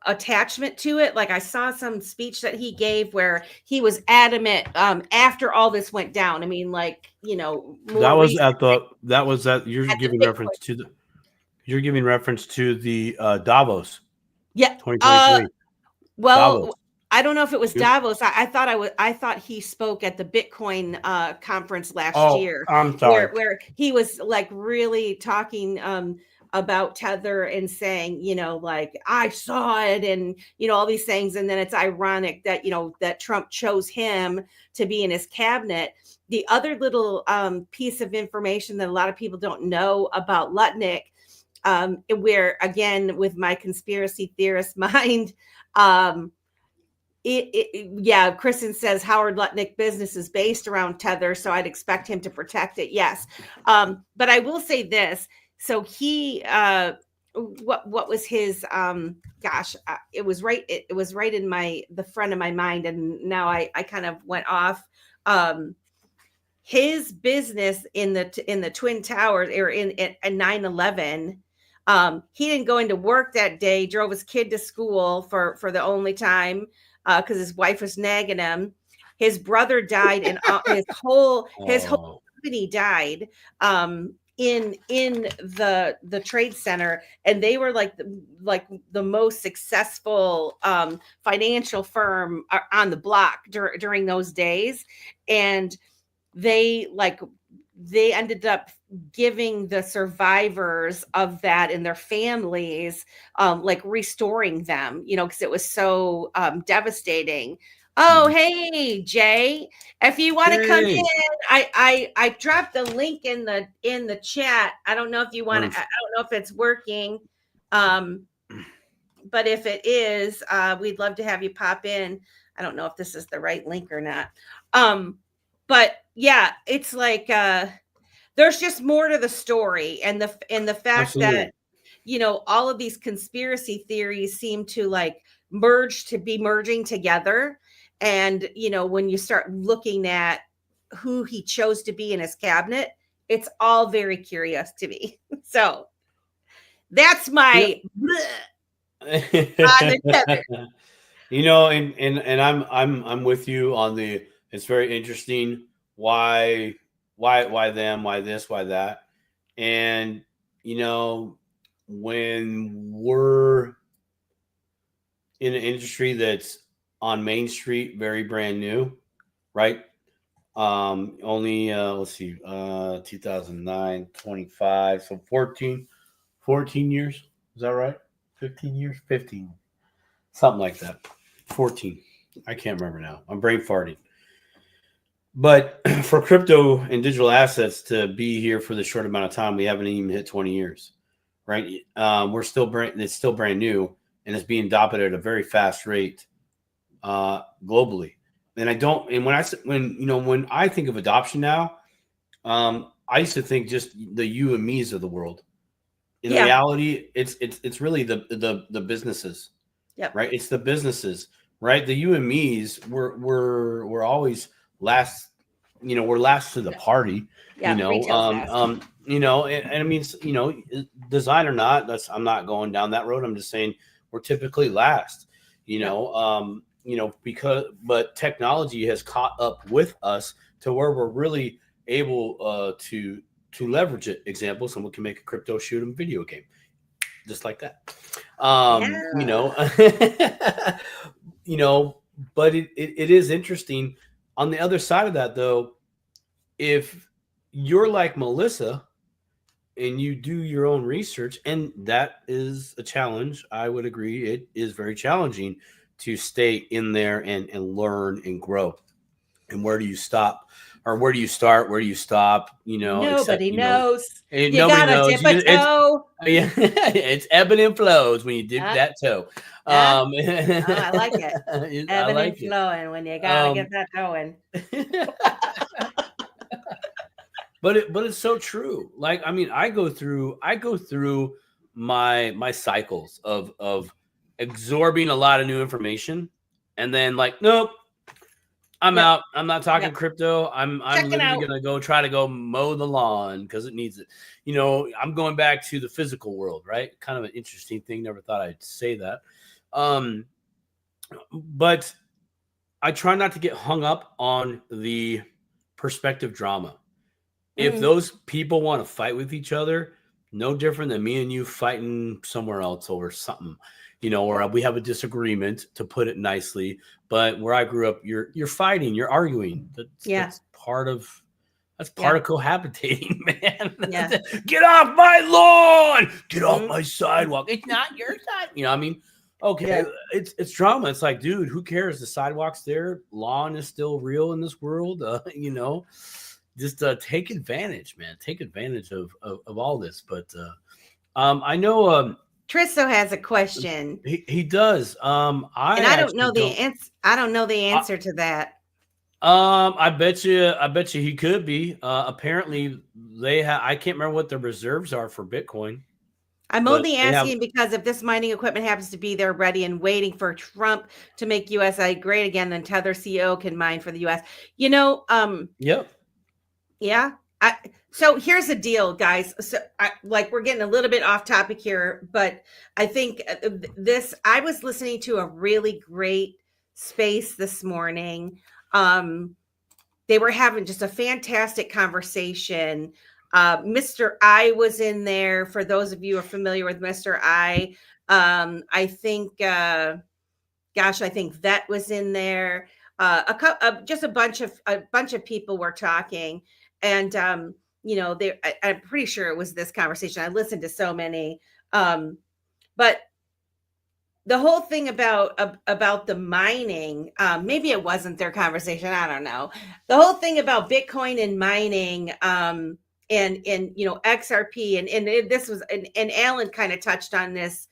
attachment to it, like I saw some speech that he gave where he was adamant after all this went down. I mean, like, you know, you're giving reference to the Davos. Yeah. 2023. Well, Davos. I don't know if it was Davos. I thought he spoke at the Bitcoin conference last year. I'm sorry. Where he was like really talking about Tether and saying, you know, like, I saw it, and, you know, all these things. And then it's ironic that, you know, that Trump chose him to be in his cabinet. The other little piece of information that a lot of people don't know about Lutnick, where, again, with my conspiracy theorist mind, Kristen says Howard Lutnick business is based around Tether, so I'd expect him to protect it. Yes. But I will say this. So he, what was his, it was right. It was right in the front of my mind. And now I kind of went off. His business in the Twin Towers, or in 9/11, he didn't go into work that day, drove his kid to school for the only time, because his wife was nagging him. His brother died, and his whole company died in the Trade Center, and they were like the most successful financial firm on the block during those days, and they ended up giving the survivors of that and their families, like restoring them, you know, because it was so devastating. Oh, hey, Jay, if you want to come in, I dropped the link in the chat. I don't know if you want to, I don't know if it's working. But if it is, we'd love to have you pop in. I don't know if this is the right link or not. But yeah, it's like there's just more to the story, and the fact Absolutely. that, you know, all of these conspiracy theories seem to like merging together. And, you know, when you start looking at who he chose to be in his cabinet, it's all very curious to me. So that's my you know, and I'm with you on the, it's very interesting why them, why this, why that. And, you know, when we're in an industry that's on Main Street, very brand new, right? Only let's see, 2009, 25, so 14 years. Is that right? 15 years? 15. Something like that. 14. I can't remember now. I'm brain farting. But for crypto and digital assets to be here for the short amount of time, we haven't even hit 20 years, right? It's still brand new, and it's being adopted at a very fast rate globally. And when I think of adoption now, I used to think just the you and me's of the world. In reality, it's really the businesses, right? It's the businesses, right? The you and me's we're always last, you know, we're last to the party, you know, you know, and I mean, you know, design or not, I'm not going down that road. I'm just saying we're typically last, you know, but technology has caught up with us to where we're really able to leverage it. Example, someone can make a crypto shoot 'em video game, just like that. You know, you know, but it is interesting. On the other side of that, though, if you're like Melissa and you do your own research, and that is a challenge, I would agree. It is very challenging to stay in there and learn and grow. And where do you stop? Or where do you start? Where do you stop? You know, except, Nobody you know, knows. and You nobody gotta knows. dip You a just, toe. yeah, it's ebbing and flows when you dip Uh, that toe. uh, oh, I like it. I Ebbing and like it. flowing when you gotta get that going. But it's so true. Like, I mean, I go through my cycles of absorbing a lot of new information, and then like, nope, I'm Yep. out. I'm not talking Yep. crypto. I'm Checking literally out. gonna go try to go mow the lawn because it needs it. You know, I'm going back to the physical world, right? Kind of an interesting thing. Never thought I'd say that. But I try not to get hung up on the perspective drama. If those people want to fight with each other, no different than me and you fighting somewhere else over something, you know, or we have a disagreement, to put it nicely. But where I grew up, you're fighting, you're arguing. That's part of cohabitating, man. Yeah. Get off my lawn, get off my sidewalk. It's not your side. You know, I mean, okay, it's drama. It's like, dude, who cares? The sidewalk's there. Lawn is still real in this world. You know, just take advantage, man. Take advantage of all this. But I know Tristo has a question. He does. I don't know the answer. I don't know the answer to that. I bet you he could be. Apparently they have, I can't remember what the reserves are for Bitcoin. I'm only asking because if this mining equipment happens to be there ready and waiting for Trump to make USA great again, then Tether CEO can mine for the US. You know, yep. Yeah. So here's the deal, guys. So we're getting a little bit off topic here, but I think I was listening to a really great space this morning. They were having just a fantastic conversation. Mr. I was in there. For those of you who are familiar with Mr. I think, I think Vet was in there. Just a bunch of people were talking, and you know, I'm pretty sure it was this conversation. I listened to so many, but the whole thing about the mining, maybe it wasn't their conversation. I don't know. The whole thing about Bitcoin and mining, and you know, XRP, and this was, and Alan kind of touched on this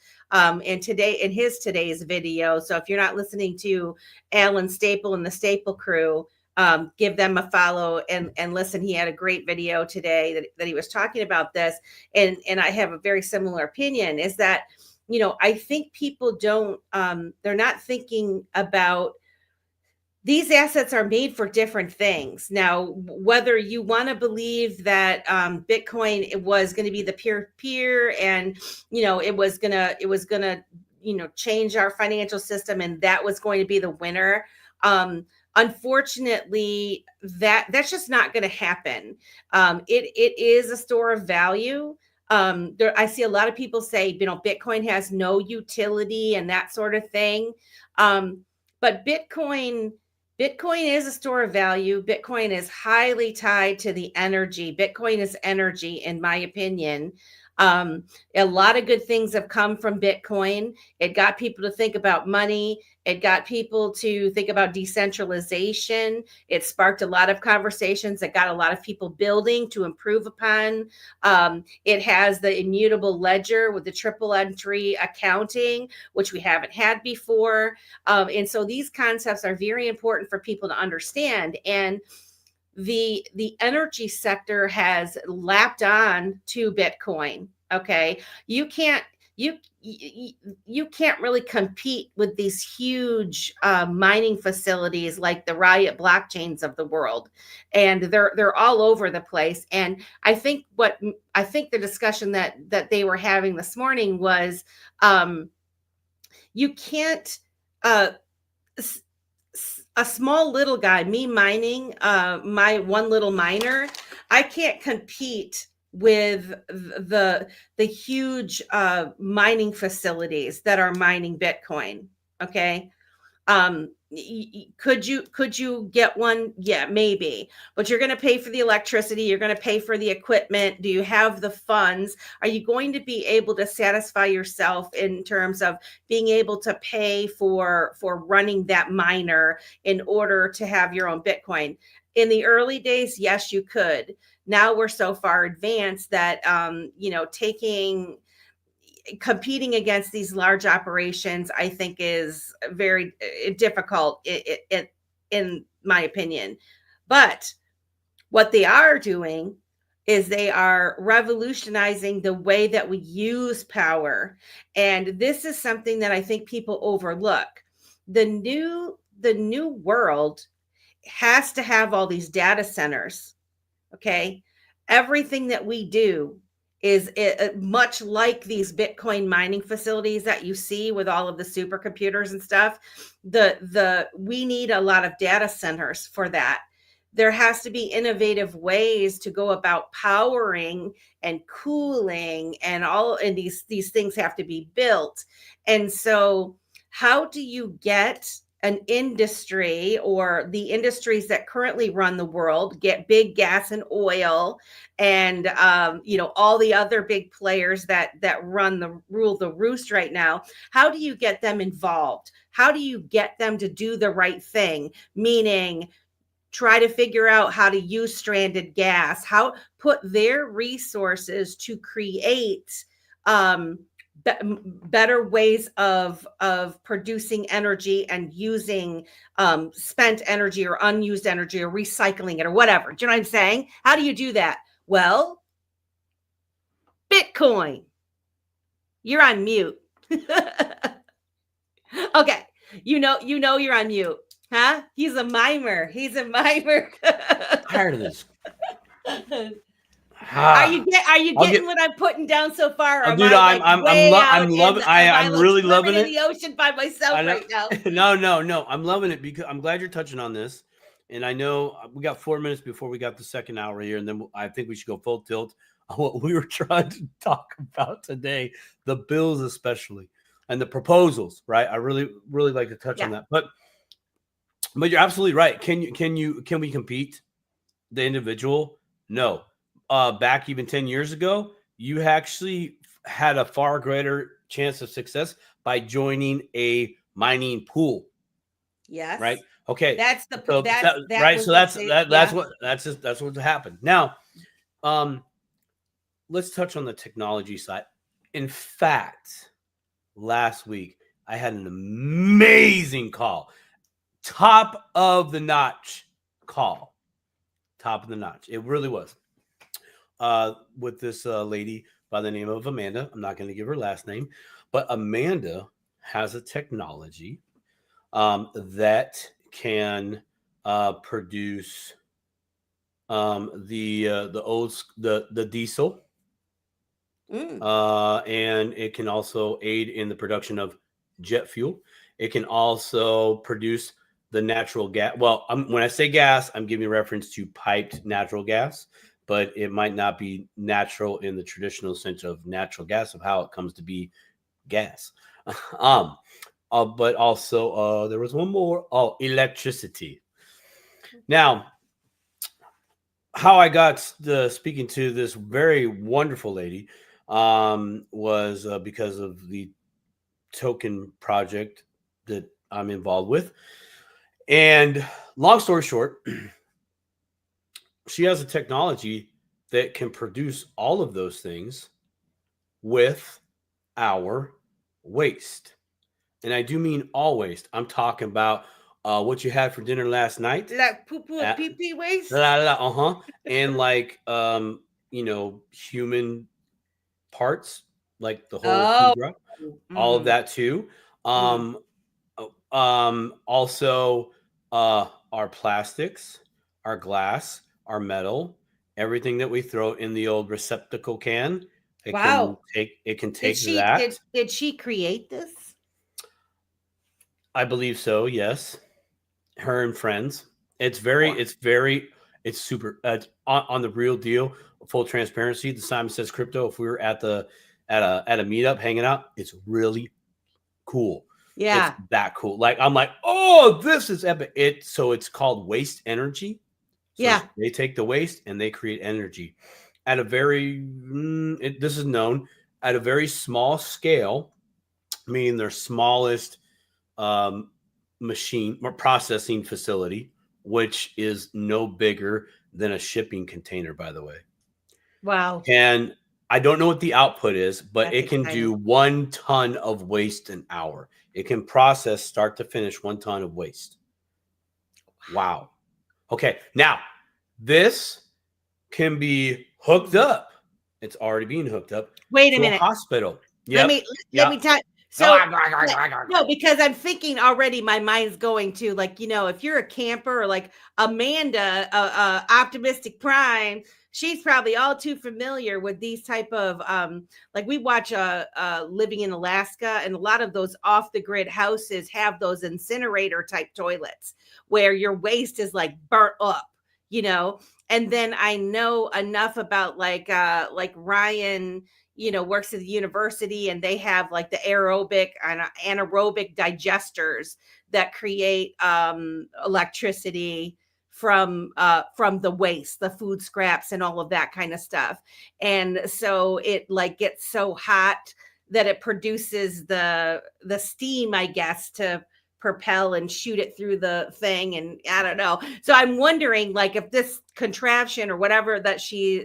in today's video. So if you're not listening to Alan Staple and the Staple Crew, give them a follow and listen. He had a great video today that he was talking about this, and I have a very similar opinion. Is that, you know, I think people don't, they're not thinking about these assets are made for different things. Now, whether you want to believe that Bitcoin, it was going to be the peer-to-peer, and, you know, it was gonna, you know, change our financial system, and that was going to be the winner. Unfortunately, that's just not going to happen. It is a store of value. I see a lot of people say, you know, Bitcoin has no utility and that sort of thing. But Bitcoin is a store of value. Bitcoin is highly tied to the energy. Bitcoin is energy, in my opinion. A lot of good things have come from Bitcoin. It got people to think about money. It got people to think about decentralization. It sparked a lot of conversations that got a lot of people building to improve upon. It has the immutable ledger with the triple entry accounting, which we haven't had before. And so these concepts are very important for people to understand. And the energy sector has lapped on to Bitcoin. Okay. You can't really compete with these huge mining facilities like the Riot blockchains of the world, and they're all over the place. And I think the discussion that they were having this morning was, you can't a small little guy, me mining, my one little miner, I can't compete with the huge mining facilities that are mining Bitcoin. Okay. Could you get one? Yeah, maybe, but you're going to pay for the electricity, you're going to pay for the equipment. Do you have the funds? Are you going to be able to satisfy yourself in terms of being able to pay for running that miner in order to have your own Bitcoin? In the early days, yes, you could. Now we're so far advanced that taking competing against these large operations, I think, is very difficult, in my opinion. But what they are doing is they are revolutionizing the way that we use power. And this is something that I think people overlook. The new world has to have all these data centers. Okay. Everything that we do is much like these Bitcoin mining facilities that you see with all of the supercomputers and stuff. We need a lot of data centers for that. There has to be innovative ways to go about powering and cooling, and these things have to be built. And so how do you get an industry, or the industries that currently run the world, get big gas and oil, and all the other big players that rule the roost right now? How do you get them involved? How do you get them to do the right thing? Meaning, try to figure out how to use stranded gas, how put their resources to create better ways of producing energy and using spent energy or unused energy, or recycling it, or whatever. Do you know what I'm saying? How do you do that? Well, Bitcoin. You're on mute. Okay. You're on mute. Huh? He's a mimer. Tired of this. Are you getting what I'm putting down so far? Or dude, I'm loving. I'm really loving it. In the ocean by myself right now. No. I'm loving it because I'm glad you're touching on this. And I know we got 4 minutes before we got the second hour here, and then I think we should go full tilt on what we were trying to talk about today, the bills especially, and the proposals. Right? I really like to touch on that. But you're absolutely right. Can we compete? The individual? No. Back even 10 years ago, you actually had a far greater chance of success by joining a mining pool. Yes. Right. Okay. That's the right. So that's what happened. Now, let's touch on the technology side. In fact, last week I had an amazing call, top of the notch call, top of the notch. It really was. With this lady by the name of Amanda. I'm not going to give her last name, but Amanda has a technology that can produce the diesel, and it can also aid in the production of jet fuel. It can also produce the natural gas. Well, when I say gas, I'm giving reference to piped natural gas, but it might not be natural in the traditional sense of natural gas, of how it comes to be gas. But also there was one more. Oh, electricity. Now, how I got speaking to this very wonderful lady was because of the token project that I'm involved with. And long story short, she has a technology that can produce all of those things with our waste. And I do mean all waste. I'm talking about what you had for dinner last night. Like poo-poo and pee-pee waste? And like, human parts, like the whole food, all of that too. Also, our plastics, our glass, our metal, everything that we throw in the old receptacle can. It can take that. Did she create this? I believe so, yes. her and friends. It's super. On the real deal, full transparency. The Simon Says Crypto. If we were at a meetup hanging out, it's really cool. It's Yeah. that cool. Like I'm like, oh, this is epic. It's called waste energy. So Yeah. they take the waste and they create energy at a very. This is known at a very small scale, meaning their smallest um, machine or processing facility, which is no bigger than a shipping container, by the way. Wow. And I don't know what the output is, but That's it can exciting. do 1 ton of waste an hour. It can process start to finish 1 ton of waste. Wow. Okay. Now, this can be hooked up. It's already being hooked up Wait a to a minute. hospital. Let me tell. So Yep. no, because I'm thinking already, my mind's going to, like, if you're a camper, or like Amanda, Optimistic Prime, she's probably all too familiar with these type of like, we watch Living in Alaska, and a lot of those off the grid houses have those incinerator type toilets where your waste is like burnt up, and then I know enough about like Ryan, works at the university, and they have like the aerobic and anaerobic digesters that create electricity from the waste, the food scraps, and all of that kind of stuff. And so it like gets so hot that it produces the steam, I guess, to propel and shoot it through the thing. And I don't know. So I'm wondering, like, if this contraption or whatever that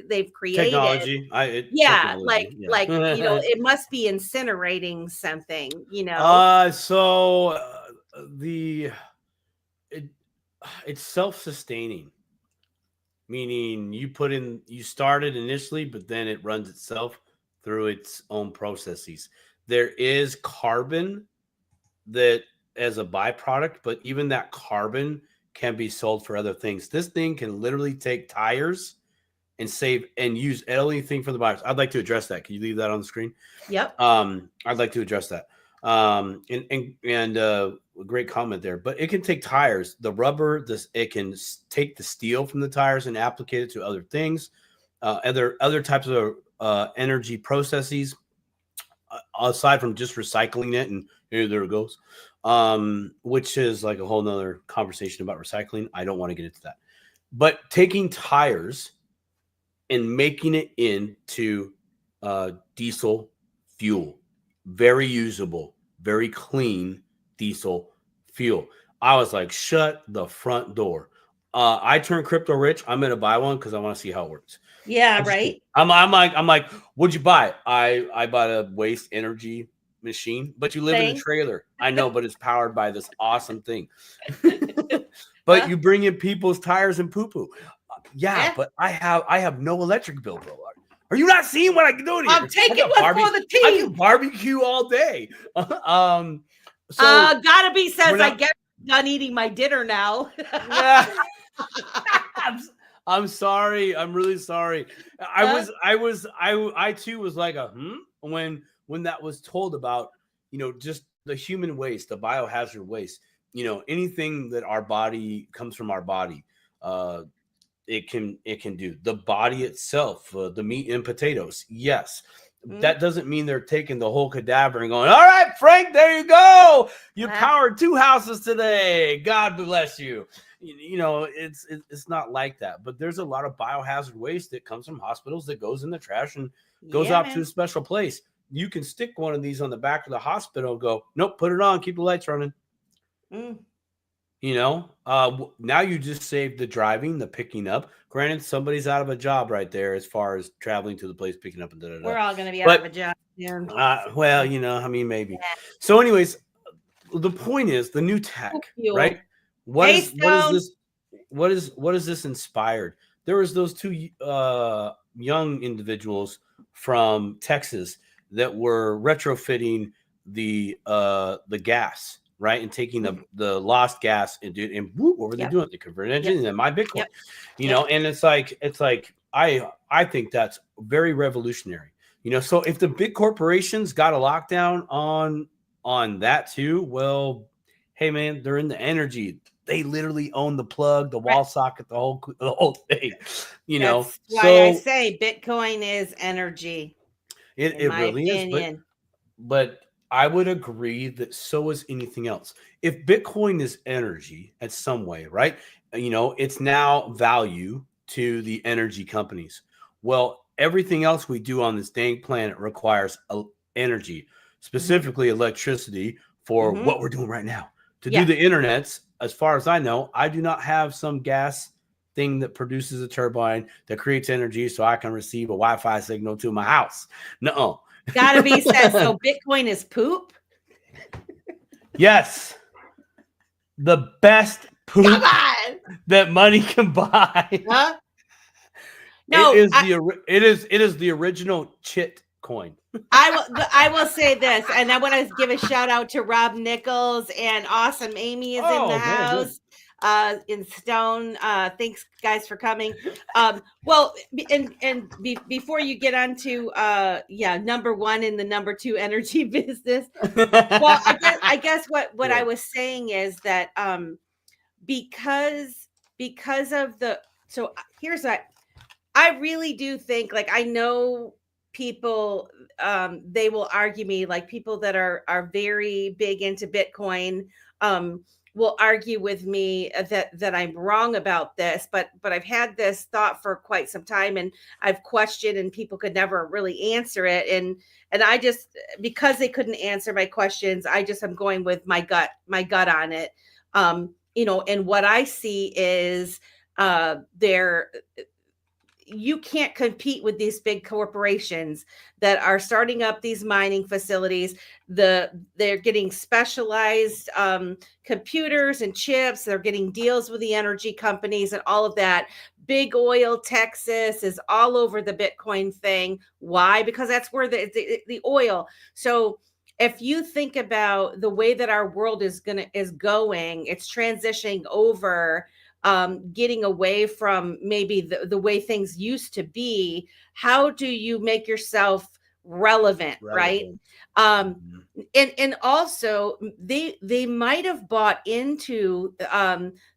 they've created, Technology. yeah, Technology. Yeah. it must be incinerating something, So it's self-sustaining, meaning you started initially, but then it runs itself through its own processes. There is carbon that as a byproduct, but even that carbon can be sold for other things. This thing can literally take tires and save and use anything for the buyers. I'd like to address that. Can you leave that on the screen? Yep. I'd like to address that. And a great comment there. But it can take tires, the rubber. It can take the steel from the tires and applicate it to other things, other types of energy processes, aside from just recycling it. And here, there it goes. Which is like a whole nother conversation about recycling. I don't want to get into that. But taking tires and making it into diesel fuel, very usable, very clean diesel fuel. I was like, shut the front door. I turned crypto rich. I'm gonna buy one because I want to see how it works. Yeah, right. I'm like, what'd you buy? I bought a waste energy machine, but you live in a trailer. I know, but it's powered by this awesome thing. But you bring in people's tires and poo-poo. Yeah, but I have no electric bill, bro. Are you not seeing what I can do here? I'm taking one for the team. I can barbecue all day. Gotta be says I get done eating my dinner now. I'm sorry. I'm really sorry. I too was like when that was told about, just the human waste, the biohazard waste, anything that our body comes from our body, it can do. The body itself, the meat and potatoes. Yes. That doesn't mean they're taking the whole cadaver and going, all right, Frank, there you go. You powered 2 houses today. God bless you. It's not like that. But there's a lot of biohazard waste that comes from hospitals that goes in the trash and goes out to a special place. You can stick one of these on the back of the hospital and go, nope, put it on, keep the lights running. Now you just saved the driving, the picking up. Granted, somebody's out of a job right there as far as traveling to the place, picking up, and da-da-da. We're all going to be out of a job. Maybe. So anyways, the point is the new tech, right? What is this inspired? There was those 2 young individuals from Texas that were retrofitting the gas, right, and taking the lost gas and what were they doing? They converted engine and my Bitcoin, and it's like I think that's very revolutionary. So if the big corporations got a lockdown on that too, well, hey man, they're in the energy they literally own the plug, the Right. wall socket, the whole thing. That's why I So say Bitcoin is energy, in it my really is, opinion. but I would agree that so is anything else. If Bitcoin is energy at some way, right? It's now value to the energy companies. Well, everything else we do on this dang planet requires energy, Mm-hmm. specifically electricity for Mm-hmm. what we're doing right now. To do Yeah. the internets, as far as I know, I do not have some gas thing that produces a turbine that creates energy so I can receive a Wi-Fi signal to my house. No. Gotta be said. So Bitcoin is poop? Yes. The best Come poop on. that money can buy. Huh? It No, is the original chit coin. I will say this, and I want to give a shout out to Rob Nichols, and Awesome Amy is in the Oh man, good. house. In Stone. Thanks guys for coming. Well, before you get on to number one in the number two energy business. Well, I guess what I was saying is that because of the so here's what I really do think, like, I know people, they will argue me, like people that are very big into Bitcoin, um, will argue with me that I'm wrong about this, but I've had this thought for quite some time, and I've questioned, and people could never really answer it, and I just, because they couldn't answer my questions, I'm going with my gut on it, and what I see is there you can't compete with these big corporations that are starting up these mining facilities. They're getting specialized computers and chips. They're getting deals with the energy companies and all of that. Big oil, Texas is all over the Bitcoin thing. Why? Because that's where the oil. So if you think about the way that our world is going, it's transitioning over, getting away from maybe the way things used to be. How do you make yourself relevant, right? And also they might have bought into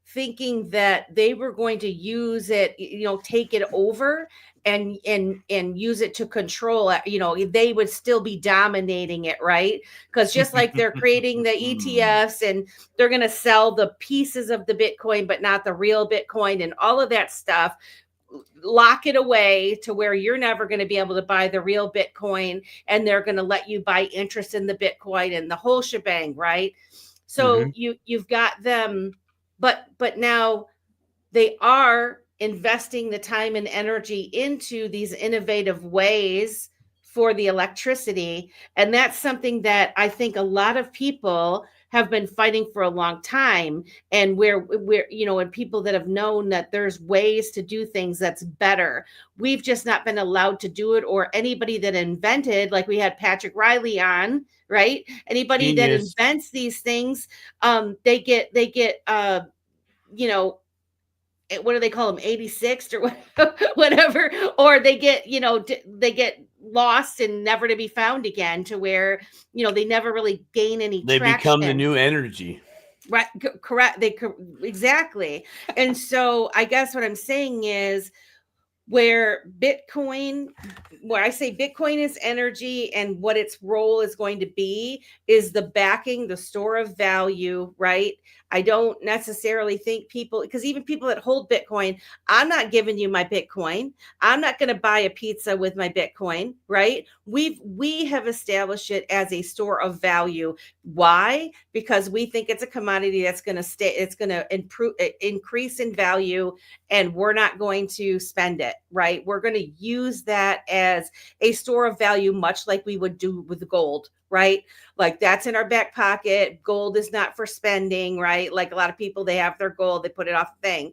thinking that they were going to use it, take it over and use it to control it. They would still be dominating it, right? Because just like they're creating the ETFs, and they're going to sell the pieces of the Bitcoin but not the real Bitcoin and all of that stuff, lock it away to where you're never going to be able to buy the real Bitcoin, and they're going to let you buy interest in the Bitcoin and the whole shebang, right? So you've got them, but now they are investing the time and energy into these innovative ways for the electricity. And that's something that I think a lot of people have been fighting for a long time. And where and people that have known that there's ways to do things that's better. We've just not been allowed to do it, or anybody that invented, like we had Patrick Riley on, right? Anybody that invents these things, they get what do they call them, 86th or whatever, or they get lost and never to be found again, to where they never really gain any They traction. become the new energy, right? Correct. Exactly. And so I guess what I'm saying is, where I say Bitcoin is energy, and what its role is going to be is the backing, the store of value, right? I don't necessarily think people, because even people that hold Bitcoin, I'm not giving you my Bitcoin. I'm not going to buy a pizza with my Bitcoin, right? We have established it as a store of value. Why? Because we think it's a commodity that's going to stay, it's going to increase in value, and we're not going to spend it, right? We're going to use that as a store of value, much like we would do with gold, right? Like that's in our back pocket. Gold is not for spending, right? Like a lot of people, they have their gold, they put it off the thing.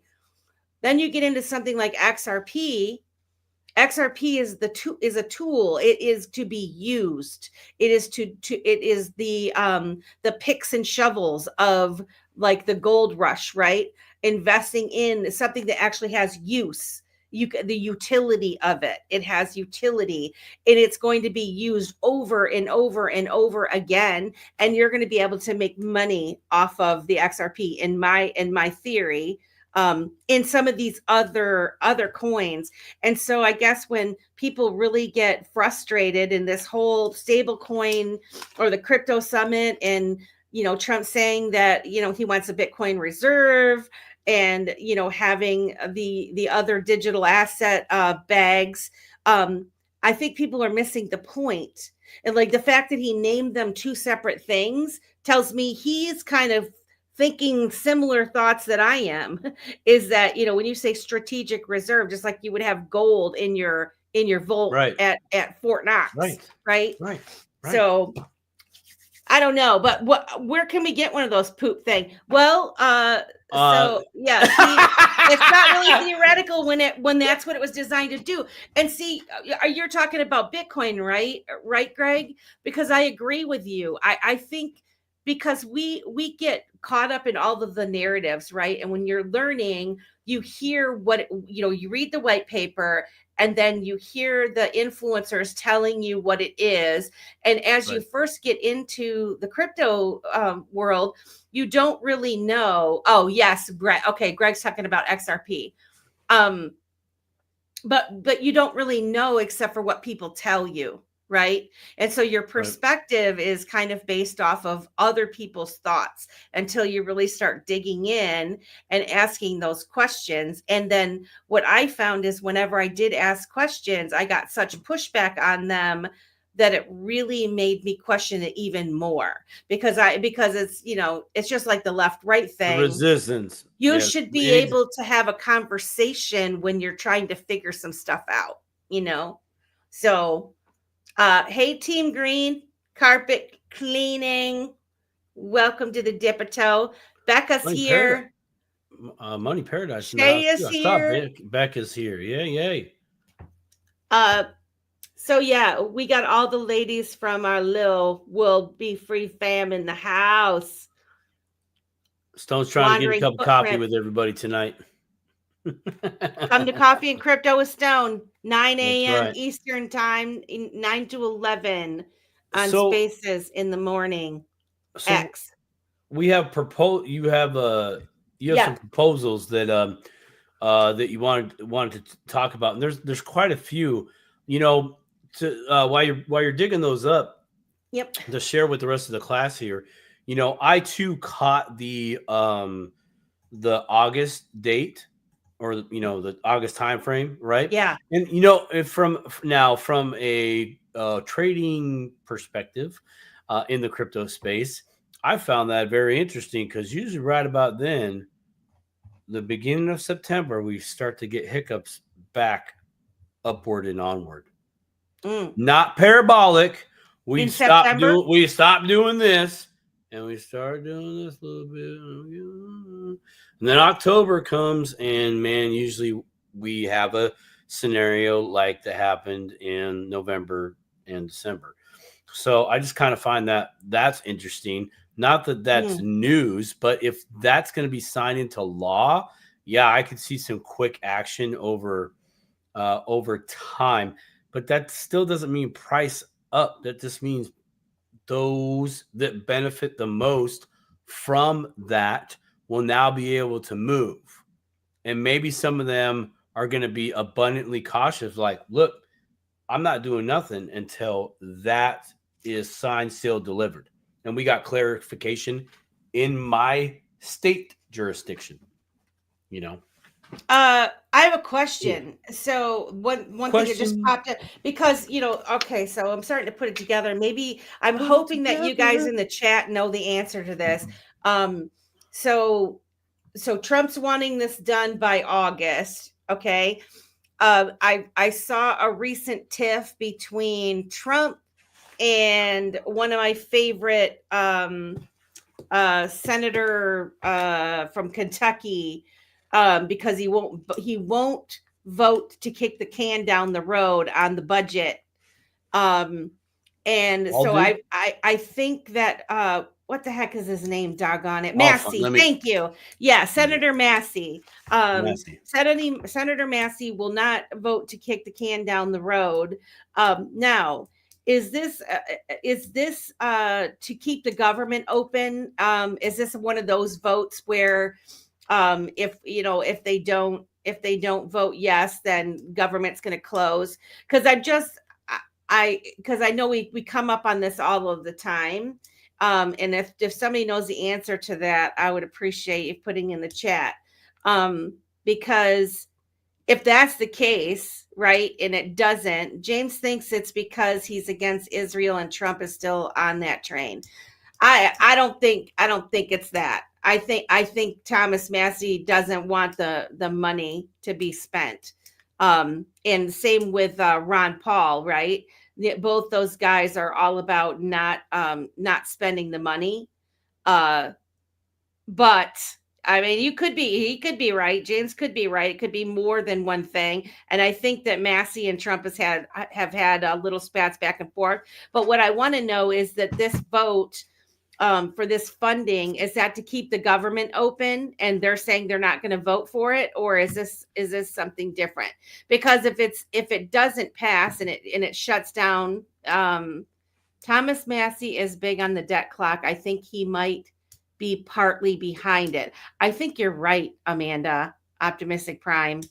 Then you get into something like XRP. XRP is a tool. It is to be used. It is it is the picks and shovels of, like, the gold rush, right? Investing in something that actually has use. the utility of it. It has utility, and it's going to be used over and over and over again, and you're going to be able to make money off of the XRP in my theory, in some of these other coins. And so I guess when people really get frustrated in this whole stable coin or the crypto summit, and Trump saying that he wants a Bitcoin reserve, and having the other digital asset bags, I think people are missing the point. And like the fact that he named them two separate things tells me he's kind of thinking similar thoughts that I am. Is that when you say strategic reserve, just like you would have gold in your vault at Fort Knox, right? So I don't know, but where can we get one of those poop thing? Well, so yeah, see, it's not really theoretical when that's what it was designed to do. And see, you're talking about Bitcoin, right? Right, Greg? Because I agree with you. I think because we get caught up in all of the narratives, right? And when you're learning, you hear what you read the white paper, and then you hear the influencers telling you what it is. And as you first get into the crypto world, you don't really know. Oh, yes, Greg. Okay, Greg's talking about XRP. But you don't really know except for what people tell you, right? And so your perspective is kind of based off of other people's thoughts until you really start digging in and asking those questions. And then what I found is whenever I did ask questions, I got such pushback on them that it really made me question it even more, because it's it's just like the left right thing. The resistance. You should be able to have a conversation when you're trying to figure some stuff out, So hey, Team Green, carpet cleaning. Welcome to the Dipito. Becca's here. Money Paradise. Shay is here. Becca's here. Yay. So yeah, we got all the ladies from our little World Be Free fam in the house. Stone's trying to get a cup of coffee with everybody tonight. Come to Coffee and Crypto with Stone, 9 a.m. Eastern time, 9 to 11 on Spaces in the morning. X. We have you have some proposals that that you wanted to talk about, and there's quite a few. While you're digging those up, to share with the rest of the class here. I too caught the August date, or the August time frame, right? Yeah. And from a trading perspective in the crypto space, I found that very interesting, because usually right about then, the beginning of September, we start to get hiccups back upward and onward. Not parabolic. We stopped doing this, and we start doing this a little bit. And then October comes, and man, usually we have a scenario like that happened in November and December. So I just kind of find that that's interesting. Not that that's news, but if that's going to be signed into law, I could see some quick action over time. But that still doesn't mean price up. That just means those that benefit the most from that will now be able to move. And maybe some of them are going to be abundantly cautious, like, look, I'm not doing nothing until that is signed, sealed, delivered. And we got clarification in my state jurisdiction, I have a question. So one thing that just popped up, because okay, so I'm starting to put it together. Maybe I'm hoping that you guys in the chat know the answer to this. So Trump's wanting this done by August. Okay. I saw a recent tiff between Trump and one of my favorite senator from Kentucky, because he won't vote to kick the can down the road on the budget. And so Alden? I think that what the heck is his name? Doggone it. Also, Massey. Thank you. Yeah, Senator Massey. Massey. Senator Massey will not vote to kick the can down the road. Now, is this to keep the government open? Is this one of those votes where if they don't vote yes, then government's going to close? Because because I know we come up on this all of the time. And if somebody knows the answer to that, I would appreciate you putting in the chat. Because if that's the case, right, and it doesn't, James thinks it's because he's against Israel and Trump is still on that train. I don't think it's that. I think Thomas Massey doesn't want the money to be spent. And same with Ron Paul, right? Both those guys are all about not spending the money. But I mean, he could be right. James could be right. It could be more than one thing. And I think that Massey and Trump have had little spats back and forth. But what I want to know is that this vote for this funding, is that to keep the government open, and they're saying they're not going to vote for it, or is this something different? Because if it doesn't pass and it shuts down, Thomas Massey is big on the debt clock. I think he might be partly behind it. I think you're right, Amanda. Optimistic Prime.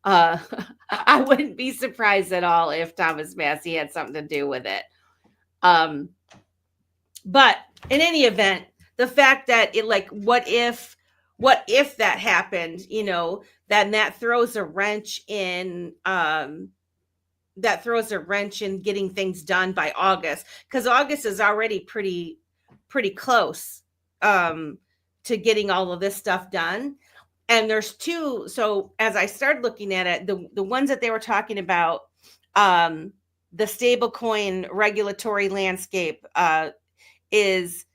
I wouldn't be surprised at all if Thomas Massey had something to do with it. But in any event, the fact that what if that happened, then that throws a wrench in getting things done by August, because August is already pretty close to getting all of this stuff done. And there's two. So as I started looking at it, the ones that they were talking about, the stablecoin regulatory landscape is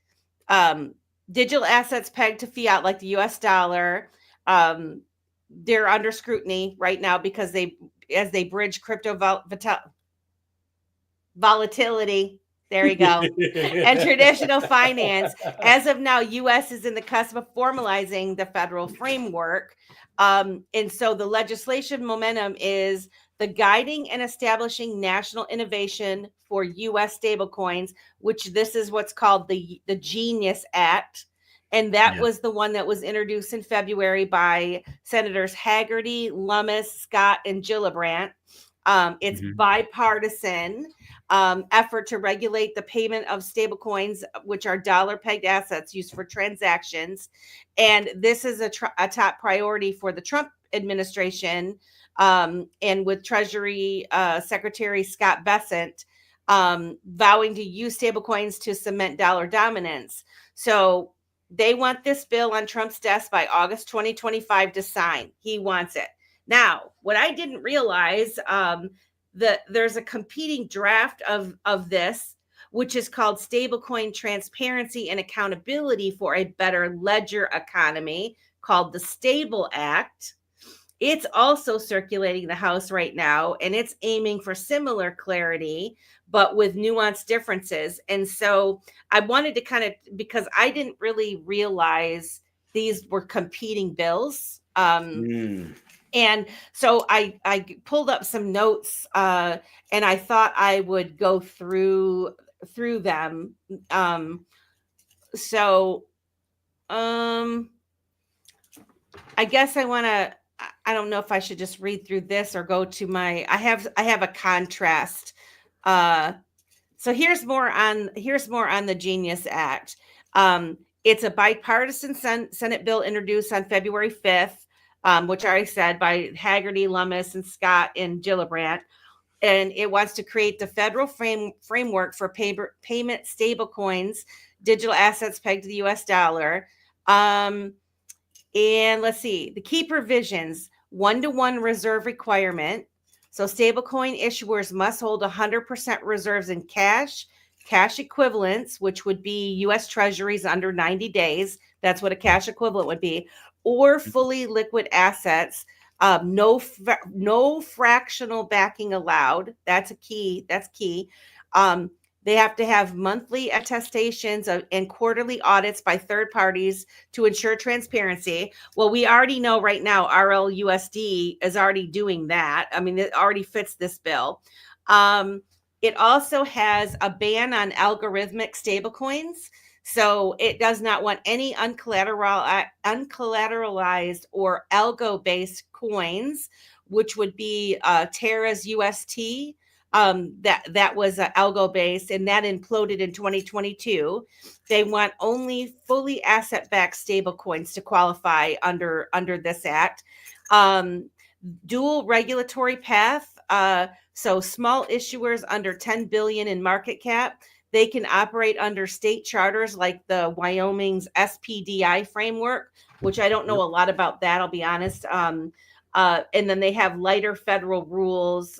digital assets pegged to fiat like the US dollar. They're under scrutiny right now because as they bridge crypto volatility. There you go. And traditional finance. As of now, U.S. is in the cusp of formalizing the federal framework. And so the legislation momentum is the guiding and establishing national innovation for U.S. stablecoins, which this is what's called the Genius Act. And that was the one that was introduced in February by Senators Hagerty, Lummis, Scott, and Gillibrand. It's bipartisan effort to regulate the payment of stablecoins, which are dollar-pegged assets used for transactions. And this is a top priority for the Trump administration, and with Treasury Secretary Scott Bessent vowing to use stablecoins to cement dollar dominance. So they want this bill on Trump's desk by August 2025 to sign. He wants it. Now, what I didn't realize, that there's a competing draft of this, which is called Stablecoin Transparency and Accountability for a Better Ledger Economy, called the Stable Act. It's also circulating the House right now, and it's aiming for similar clarity, but with nuanced differences. And so I wanted to because I didn't really realize these were competing bills. And so I pulled up some notes, and I thought I would go through them. I guess I don't know if I should just read through this or go to I have a contrast. So here's more on the Genius Act. It's a bipartisan Senate bill introduced on February 5th. Which I already said, by Hagerty, Lummis, and Scott and Gillibrand. And it wants to create the federal framework for payment stablecoins, digital assets pegged to the US dollar. And let's see, the key provisions: 1-to-1 reserve requirement. So stablecoin issuers must hold 100% reserves in cash equivalents, which would be US treasuries under 90 days. That's what a cash equivalent would be. Or fully liquid assets, no fractional backing allowed. That's key. They have to have monthly attestations and quarterly audits by third parties to ensure transparency. Well, we already know right now RLUSD is already doing that. I mean, it already fits this bill. It also has a ban on algorithmic stablecoins. So it does not want any uncollateralized or algo-based coins, which would be Terra's UST. That was algo based, and that imploded in 2022. They want only fully asset-backed stable coins to qualify under this act. Dual regulatory path. So small issuers under 10 billion in market cap, they can operate under state charters like the Wyoming's SPDI framework, which I don't know a lot about that, I'll be honest. And then they have lighter federal rules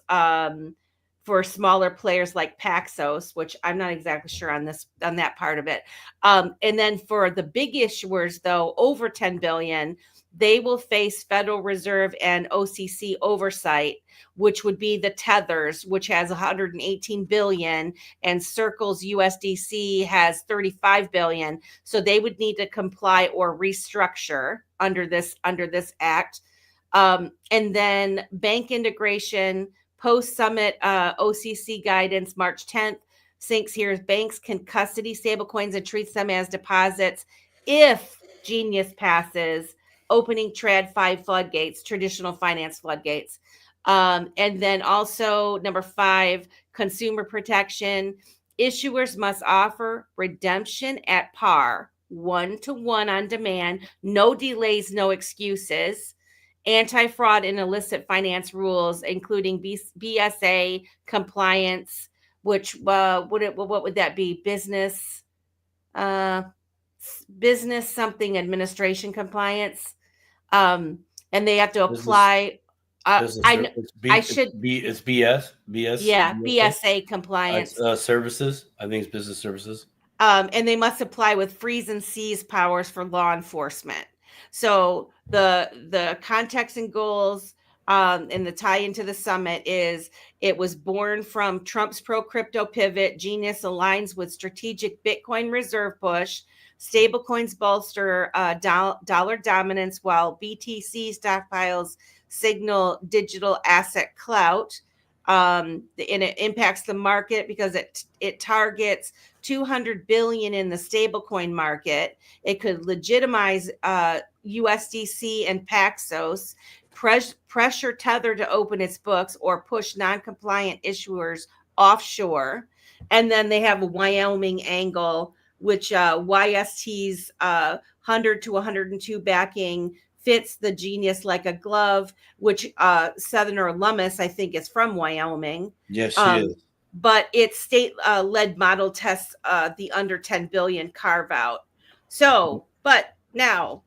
for smaller players like Paxos, which I'm not exactly sure on that part of it. And then for the big issuers, though, over 10 billion, they will face Federal Reserve and OCC oversight, which would be the Tethers, which has 118 billion, and Circle's USDC has 35 billion. So they would need to comply or restructure under this act. And then bank integration, post-summit OCC guidance, March 10th, sinks here. Banks can custody stablecoins and treats them as deposits if Genius passes, opening TradFi floodgates, traditional finance floodgates. And then also number 5, consumer protection. Issuers must offer redemption at par, 1-to-1 on demand, no delays, no excuses. Anti-fraud and illicit finance rules, including BSA compliance, which what would that be? Business something administration compliance. And they have to apply. It's BS. Yeah, BSA compliance. Services. I think it's business services. And they must apply with freeze and seize powers for law enforcement. So the context and goals and the tie into the summit is it was born from Trump's pro-crypto pivot. Genius aligns with strategic Bitcoin reserve push. Stablecoins bolster dollar dominance, while BTC stockpiles signal digital asset clout. And it impacts the market because it targets 200 billion in the stablecoin market. It could legitimize USDC and Paxos, pressure Tether to open its books, or push non-compliant issuers offshore. And then they have a Wyoming angle, which WYST's 100 to 102 backing fits the Genius like a glove, which Southerner Lummis, I think, is from Wyoming. Yes, she is. But its state-led model tests the under 10 billion carve out. So, but now,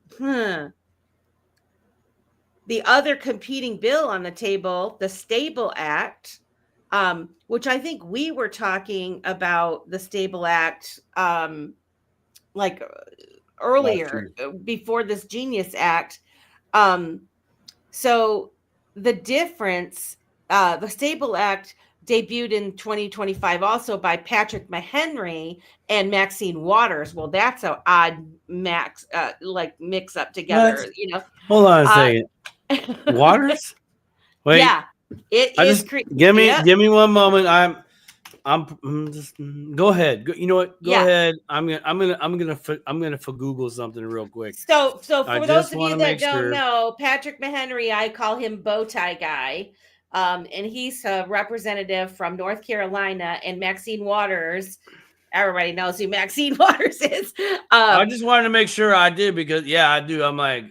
the other competing bill on the table, the Stable Act, which I think we were talking about the Stable Act like earlier before this Genius Act. So the difference, the Stable Act debuted in 2025 also by Patrick Mahenry and Maxine Waters. Well, that's an odd mix up together, you know. Hold on a second. Waters? Wait. Yeah. Give me one moment. I'm just go ahead. You know what? Go ahead. I'm gonna for Google something real quick. So for those of you that don't know, Patrick Mahenry, I call him Bowtie Guy, and he's a representative from North Carolina. And Maxine Waters, everybody knows who Maxine Waters is. I just wanted to make sure I did because I do. I'm like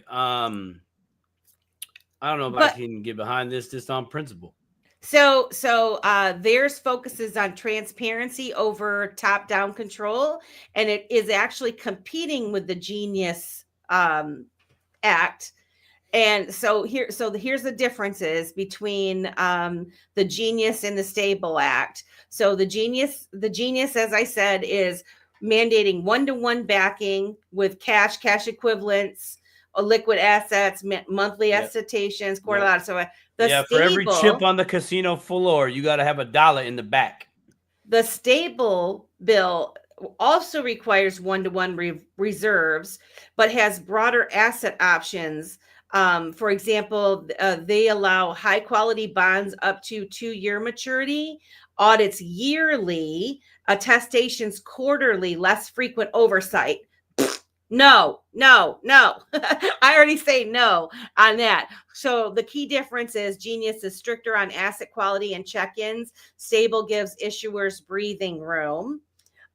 I don't know if I can get behind this just on principle. So theirs focuses on transparency over top-down control, and it is actually competing with the Genius Act. And so here's the differences between the Genius and the Stable Act. So the Genius, as I said, is mandating 1-to-1 backing with cash equivalents, liquid assets, monthly attestations, quarterly. So for every chip on the casino floor, you got to have $1 in the back. The stable bill also requires one-to-one reserves, but has broader asset options. For example, they allow high quality bonds up to 2-year maturity, audits yearly, attestations quarterly, less frequent oversight. No, no, no. I already say no on that. So the key difference is Genius is stricter on asset quality and check-ins. Stable gives issuers breathing room.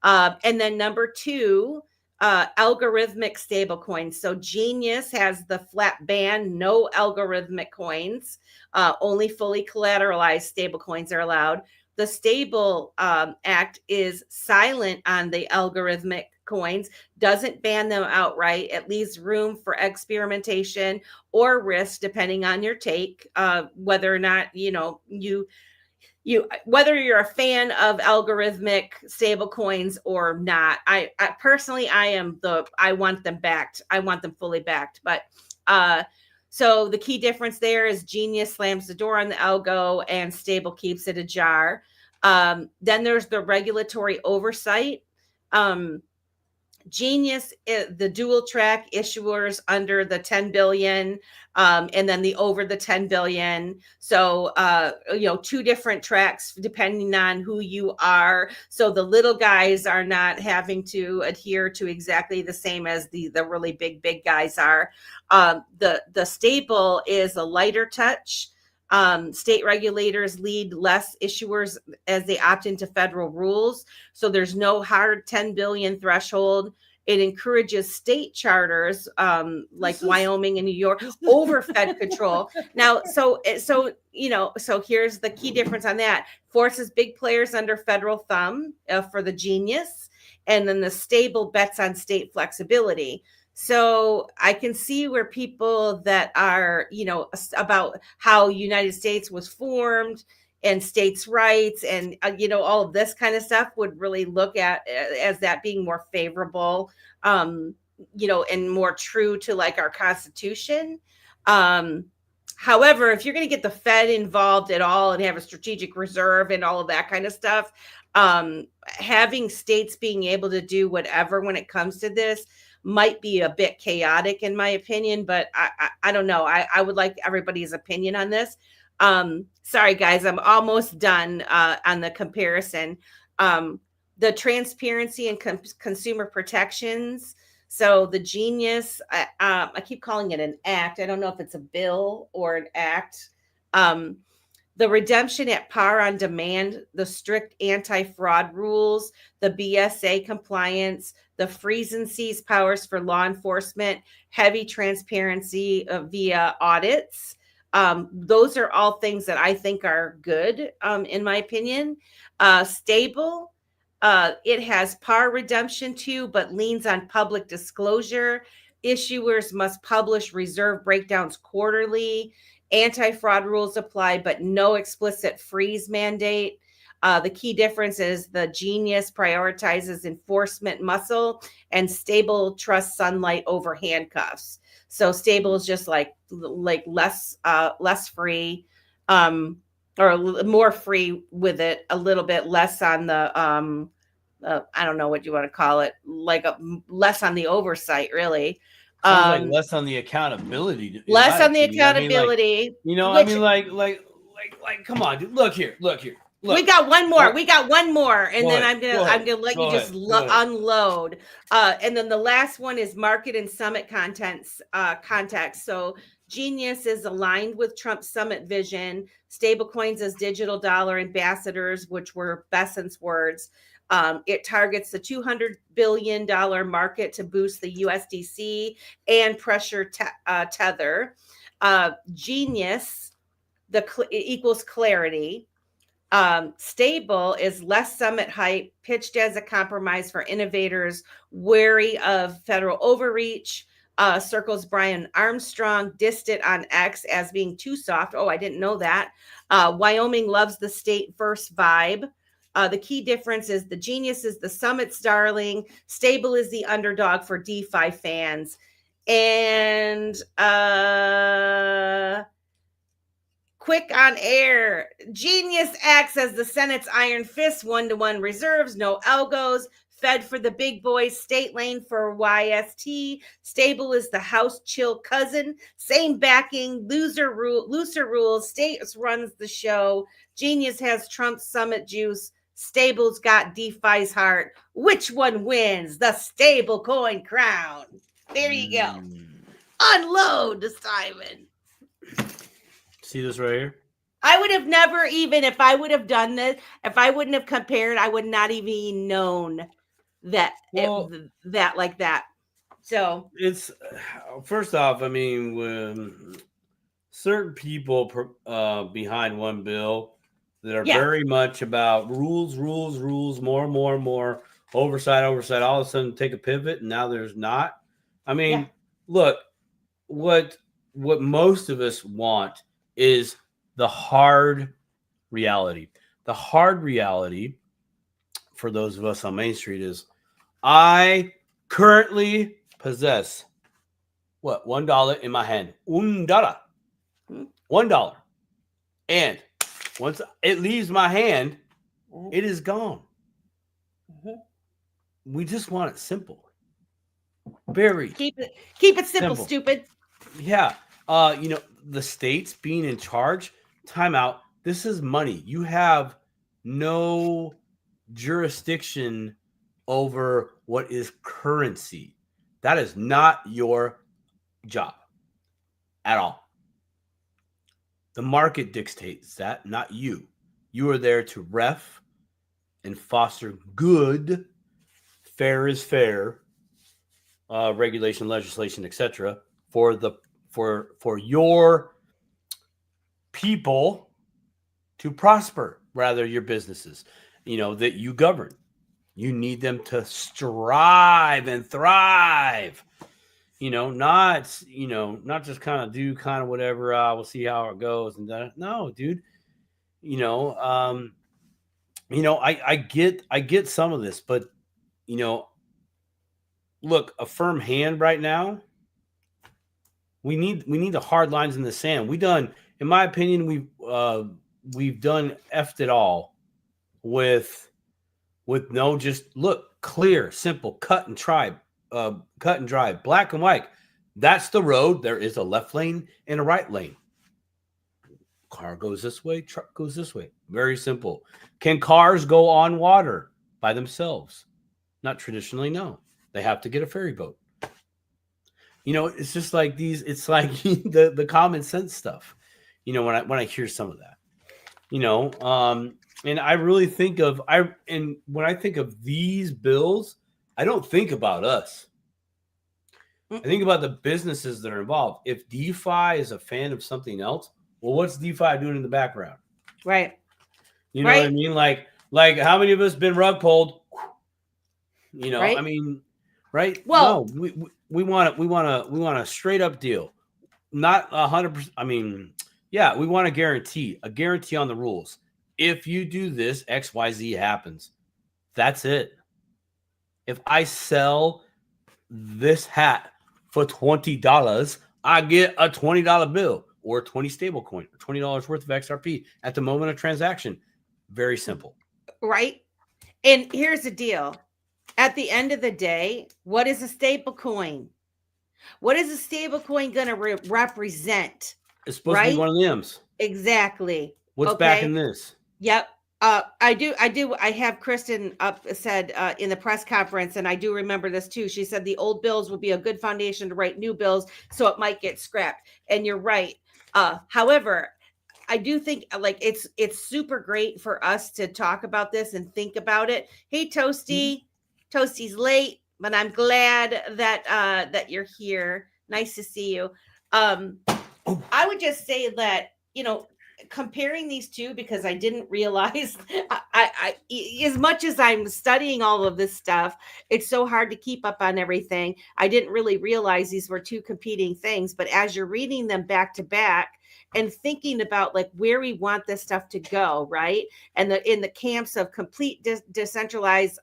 And then number 2, algorithmic stablecoins. So Genius has the flat ban, no algorithmic coins. Only fully collateralized stablecoins are allowed. The Stable Act is silent on the algorithmic coins, doesn't ban them outright. It leaves room for experimentation or risk depending on your take, whether or not you whether you're a fan of algorithmic stable coins or not. I personally, I want them backed. I want them fully backed. But so the key difference there is Genius slams the door on the algo and Stable keeps it ajar. Then there's the regulatory oversight. Genius, the dual track issuers under the 10 billion, and then the over the 10 billion. So, 2 different tracks depending on who you are. So the little guys are not having to adhere to exactly the same as the really big guys are. The stable is a lighter touch. State regulators lead less issuers as they opt into federal rules. So there's no hard 10 billion threshold. It encourages state charters like Wyoming and New York over Fed control. Now, so here's the key difference on that. Forces big players under federal thumb for the Genius, and then the stable bets on state flexibility. So I can see where people that are, about how United States was formed and states' rights and, all of this kind of stuff would really look at as that being more favorable, and more true to like our Constitution. However, if you're going to get the Fed involved at all and have a strategic reserve and all of that kind of stuff, having states being able to do whatever when it comes to this might be a bit chaotic in my opinion, but I don't know. I would like everybody's opinion on this. Sorry guys, I'm almost done on the comparison. The transparency and consumer protections. So the Genius, I keep calling it an act. I don't know if it's a bill or an act. The redemption at par on demand, the strict anti-fraud rules, the BSA compliance, the freeze and seize powers for law enforcement, heavy transparency via audits. Those are all things that I think are good, in my opinion. Stable, it has par redemption too, but leans on public disclosure. Issuers must publish reserve breakdowns quarterly. Anti-fraud rules apply, but no explicit freeze mandate. The key difference is the Genius prioritizes enforcement muscle and Stable trusts sunlight over handcuffs. So Stable is just like less free, or more free with it, a little bit less on the I don't know what you want to call it, less on the oversight, really. Sounds like less on the accountability. Less on the accountability. Come on, dude. Look here. Look. We got one more. And then I'm gonna let you just unload. And then the last one is market and summit context. So Genius is aligned with Trump's summit vision. Stablecoins as digital dollar ambassadors, which were Besant's words. It targets the $200 billion market to boost the USDC and pressure tether. Genius, equals clarity. Stable is less summit hype, pitched as a compromise for innovators wary of federal overreach. Circles Brian Armstrong, dissed it on X as being too soft. Oh, I didn't know that. Wyoming loves the state first vibe. The key difference is the Genius is the summit's darling. Stable is the underdog for DeFi fans. And Quick on air. Genius acts as the Senate's iron fist, 1-to-1 reserves, no algos. Fed for the big boys, state lane for WYST. Stable is the house chill cousin. Same backing, looser rules. States runs the show. Genius has Trump's summit juice. Stable's got DeFi's heart. Which one wins? The stablecoin crown. There you go. Unload, Simon. See this right here? I would have never even, if I would have done this, if I wouldn't have compared, I would not even known that that like that. So it's first off, I mean, when certain people behind one bill that are very much about rules, more, oversight, all of a sudden take a pivot, and now there's not. I mean, look, what most of us want is the hard reality. The hard reality for those of us on Main Street is I currently possess what? $1 in my hand. $1. $1. And once it leaves my hand, it is gone. We just want it simple. Very keep it simple, stupid. Yeah. The states being in charge, timeout. This is money. You have no jurisdiction over what is currency. That is not your job at all. The market dictates that, not you. You are there to ref and foster good, fair is fair, regulation, legislation, etc. for your people to prosper, rather your businesses, that you govern. You need them to strive and thrive. Not just kind of do kind of whatever. We'll see how it goes. And no, dude. I get some of this, but look, a firm hand right now. We need the hard lines in the sand. In my opinion, we've done effed it all with no, just look, clear, simple, cut and dry, black and white. That's the road. There is a left lane and a right lane. Car goes this way, truck goes this way. Very simple. Can cars go on water by themselves? Not traditionally, no. They have to get a ferry boat. It's just like these. It's like the common sense stuff. When I hear some of that, and I really think of when I think of these bills, I don't think about us. I think about the businesses that are involved. If DeFi is a fan of something else, well, what's DeFi doing in the background? Right. You know what I mean? Like how many of us been rug pulled? Right? I mean, right? Well, no, we want a straight up deal, not 100%. I mean, yeah, we want a guarantee on the rules. If you do this, XYZ happens. That's it. If I sell this hat for $20, I get a $20 bill or 20 stablecoin or $20 worth of XRP at the moment of transaction. Very simple. Right. And here's the deal. At the end of the day, what is a stablecoin? What is a stablecoin going to represent? It's supposed to be one of them's. Exactly. What's backing this? Yep. I do. I have Kristen said in the press conference, and I do remember this too. She said the old bills will be a good foundation to write new bills, so it might get scrapped. And you're right. However, I do think it's super great for us to talk about this and think about it. Hey, Toasty. Toasty's late, but I'm glad that you're here. Nice to see you. I would just say that, comparing these two, because I didn't realize I as much as I'm studying all of this stuff, it's so hard to keep up on everything. I didn't really realize these were two competing things, but as you're reading them back to back and thinking about where we want this stuff to go, right? And in the camps of complete decentralized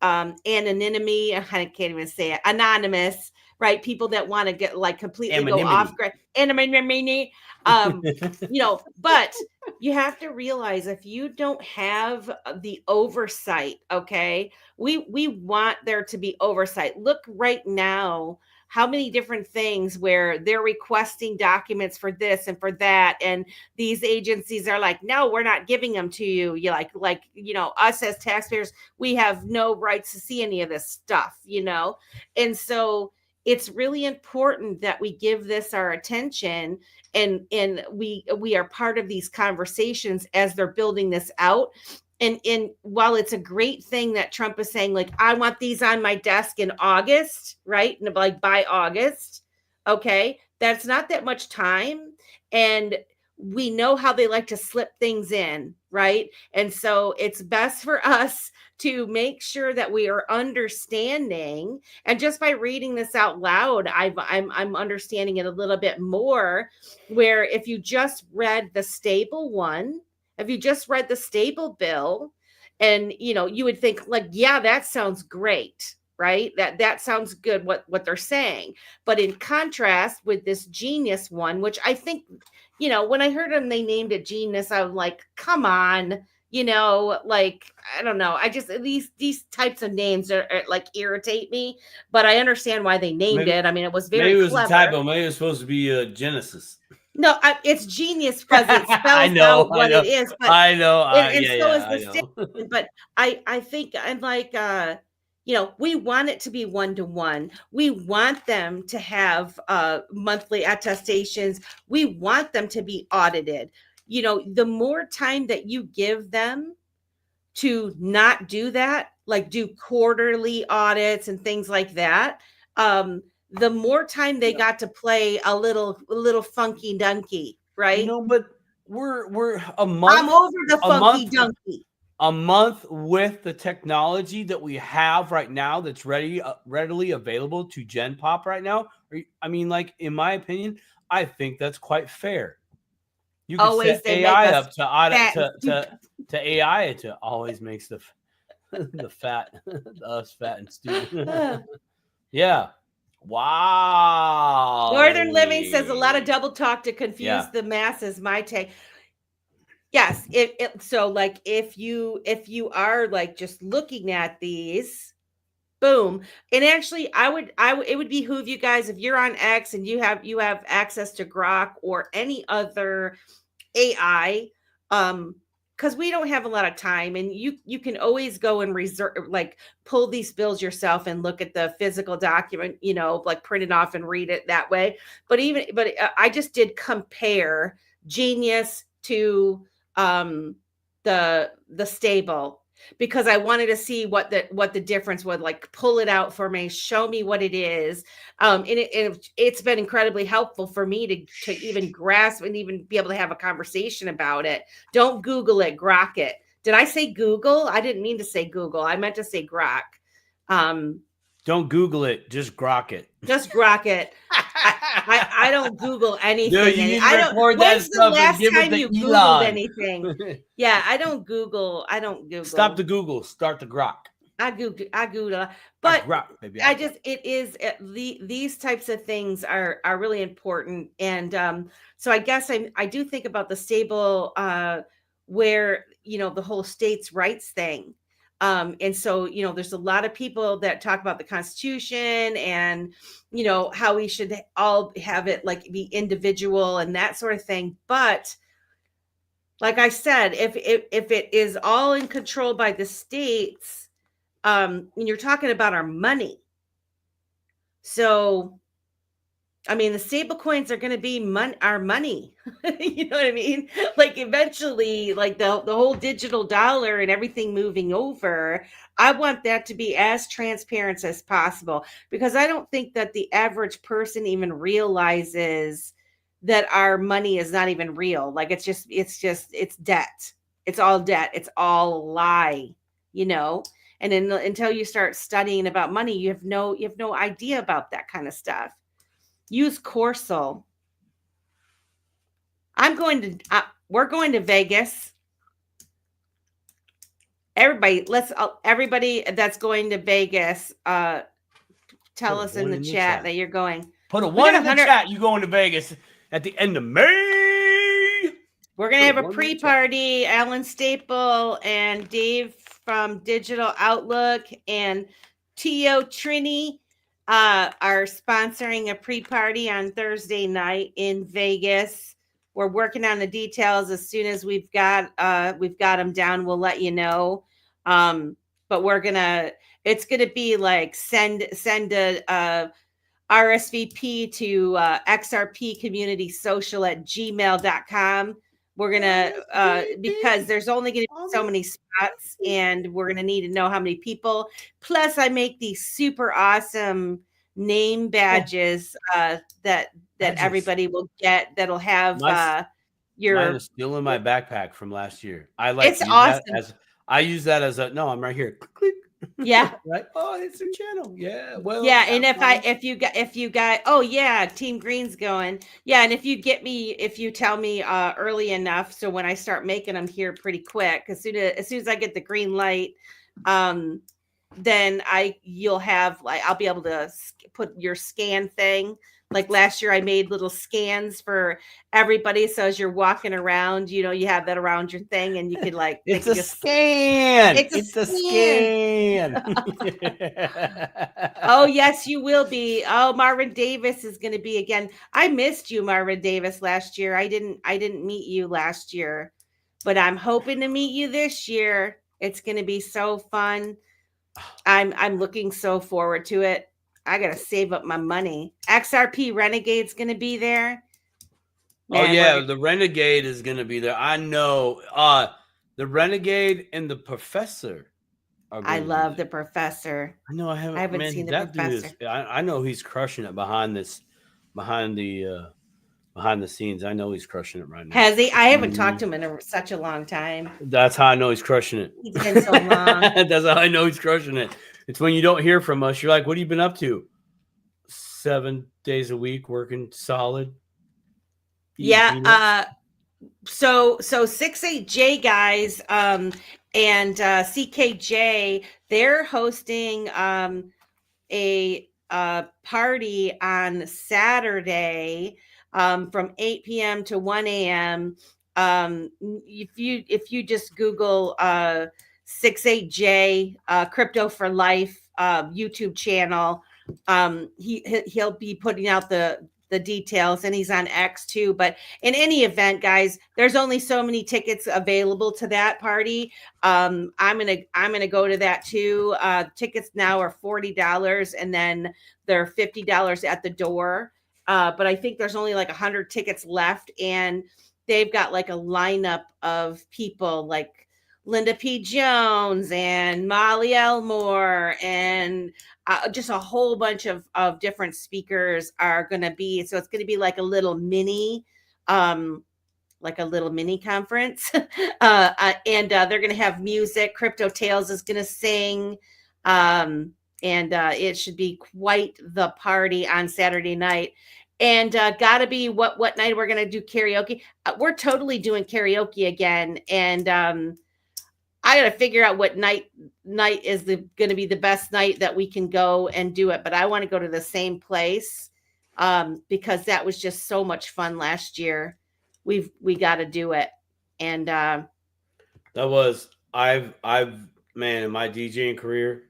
anonymity. I can't even say it. Anonymous, right? People that want to get like completely go off Anonymity. grid. Anonymity. But you have to realize if you don't have the oversight, okay, we want there to be oversight. Look right now how many different things where they're requesting documents for this and for that, and these agencies are like, no, we're not giving them to you. You like us as taxpayers, we have no rights to see any of this stuff, and so it's really important that we give this our attention, and we are part of these conversations as they're building this out. And while it's a great thing that Trump is saying, like, I want these on my desk in August, right? And like by August, okay, that's not that much time. And we know how they like to slip things in, right? And so it's best for us to make sure that we are understanding. And just by reading this out loud, I'm understanding it a little bit more. Where if you just read the stable one, if you just read the stable bill, and you would think like, yeah, that sounds great, right? That sounds good, what they're saying. But in contrast with this genius one, which I think, when I heard them, they named it genius, I was like, come on, like, I don't know. I just, these types of names are like irritate me, but I understand why they named Maybe, it. I mean, it was very maybe it was a clever. typo. Maybe it was supposed to be Genesis. No, it's genius because it I spells know, out what it is, but I know. and Yeah, so is yeah, the I know. statement. But I think I'm like, we want it to be 1-to-1. We want them to have monthly attestations. We want them to be audited. The more time that you give them to not do that, like do quarterly audits and things like that, the more time they got to play a little funky donkey, right? But we're a I'm month, over the a funky month, donkey. a month with the technology that we have right now that's readily available to Gen Pop right now. I mean, like, in my opinion, I think that's quite fair. You could Always set they make AI us up to audit fat and stupid. to AI to always makes the fat us fat and stupid. Yeah. Wow. Northern Living says a lot of double talk to confuse Yeah. the masses. My take. Yes. So like if you are like just looking at these, boom. And actually, it would behoove you guys, if you're on X and you have access to Grok or any other AI, because we don't have a lot of time, and you can always go and reserve, like, pull these bills yourself and look at the physical document, like print it off and read it that way. But I just did compare Genius to the stable, because I wanted to see what the difference would, like, pull it out for me, show me what it is. And it's been incredibly helpful for me to even grasp and even be able to have a conversation about it. Don't Google it, Grok it. Did I say Google? I didn't mean to say Google. I meant to say Grok. Don't Google it, just Grok it. Just Grok it. I don't Google anything. Dude, you need to I don't. record that When's the stuff and last give it time to you Googled Elon. anything? Yeah, I don't Google. Stop the Google. Start the Grok. I Google, but Grok, baby. These types of things are really important. And so I guess I do think about the stable, where, the whole states' rights thing. And so, there's a lot of people that talk about the Constitution and, how we should all have it like be individual and that sort of thing. But like I said, if it is all in control by the states, and you're talking about our money. So, I mean, the stable coins are going to be our money. You know what I mean? Like, eventually, like the whole digital dollar and everything moving over, I want that to be as transparent as possible, because I don't think that the average person even realizes that our money is not even real. Like, it's debt. It's all debt. It's all a lie, And until you start studying about money, you have no idea about that kind of stuff. Use Corso. We're going to Vegas. everybody that's going to Vegas, tell us in the chat that you're going. Put a 1 in the chat. You going to Vegas at the end of May. We're going to have a pre-party. Alan Staple and Dave from Digital Outlook and T.O. Trini are sponsoring a pre-party on Thursday night in Vegas. We're working on the details. As soon as we've got them down, we'll let you know. But it's gonna be like send a RSVP to XRP Community Social at gmail.com. We're gonna because there's only gonna be so many spots, and we're gonna need to know how many people. Plus, I make these super awesome name badges that everybody will get. That'll have your. Mine is still in my backpack from last year. I like it's awesome. I use that as no, I'm right here. Click. Yeah. Right. Oh, it's a channel. Yeah. Well. Yeah, and if you got oh yeah, Team Green's going. Yeah, and if you tell me early enough, so when I start making them here pretty quick, as soon as I get the green light, then you'll have I'll be able to put your scan thing. Like last year, I made little scans for everybody. So as you're walking around, you have that around your thing, and you could it's a scan. It's a scan. Oh yes, you will be. Oh, Marvin Davis is going to be again. I missed you, Marvin Davis, last year. I didn't meet you last year, but I'm hoping to meet you this year. It's going to be so fun. I'm looking so forward to it. I got to save up my money. XRP Renegade's going to be there. Man, oh, yeah. The Renegade is going to be there. I know. The Renegade and the Professor. I love the Professor. I know. I haven't seen the Professor. I know he's crushing it behind the scenes. I know he's crushing it right now. Has he? I haven't talked to him in such a long time. That's how I know he's crushing it. It's been so long. That's how I know he's crushing it. It's when you don't hear from us. You're like, what have you been up to? 7 days a week working solid. Yeah. So 68J guys and CKJ, they're hosting a party on Saturday from 8 p.m. to 1 a.m. If you just Google 68J Crypto for Life YouTube channel, he'll be putting out the details, and he's on X too. But in any event, guys, there's only so many tickets available to that party. I'm gonna go to that too. Tickets now are $40, and then they're $50 at the door. But I think there's only like 100 tickets left, and they've got like a lineup of people like Linda P. Jones and Molly Elmore and just a whole bunch of different speakers are going to be. So it's going to be like a little mini conference. And they're going to have music. Crypto Tales is going to sing. And it should be quite the party on Saturday night. And gotta be what night we're going to do karaoke. We're totally doing karaoke again. And I got to figure out what night is going to be the best night that we can go and do it. But I want to go to the same place because that was just so much fun last year. We got to do it. And that was in my DJing career,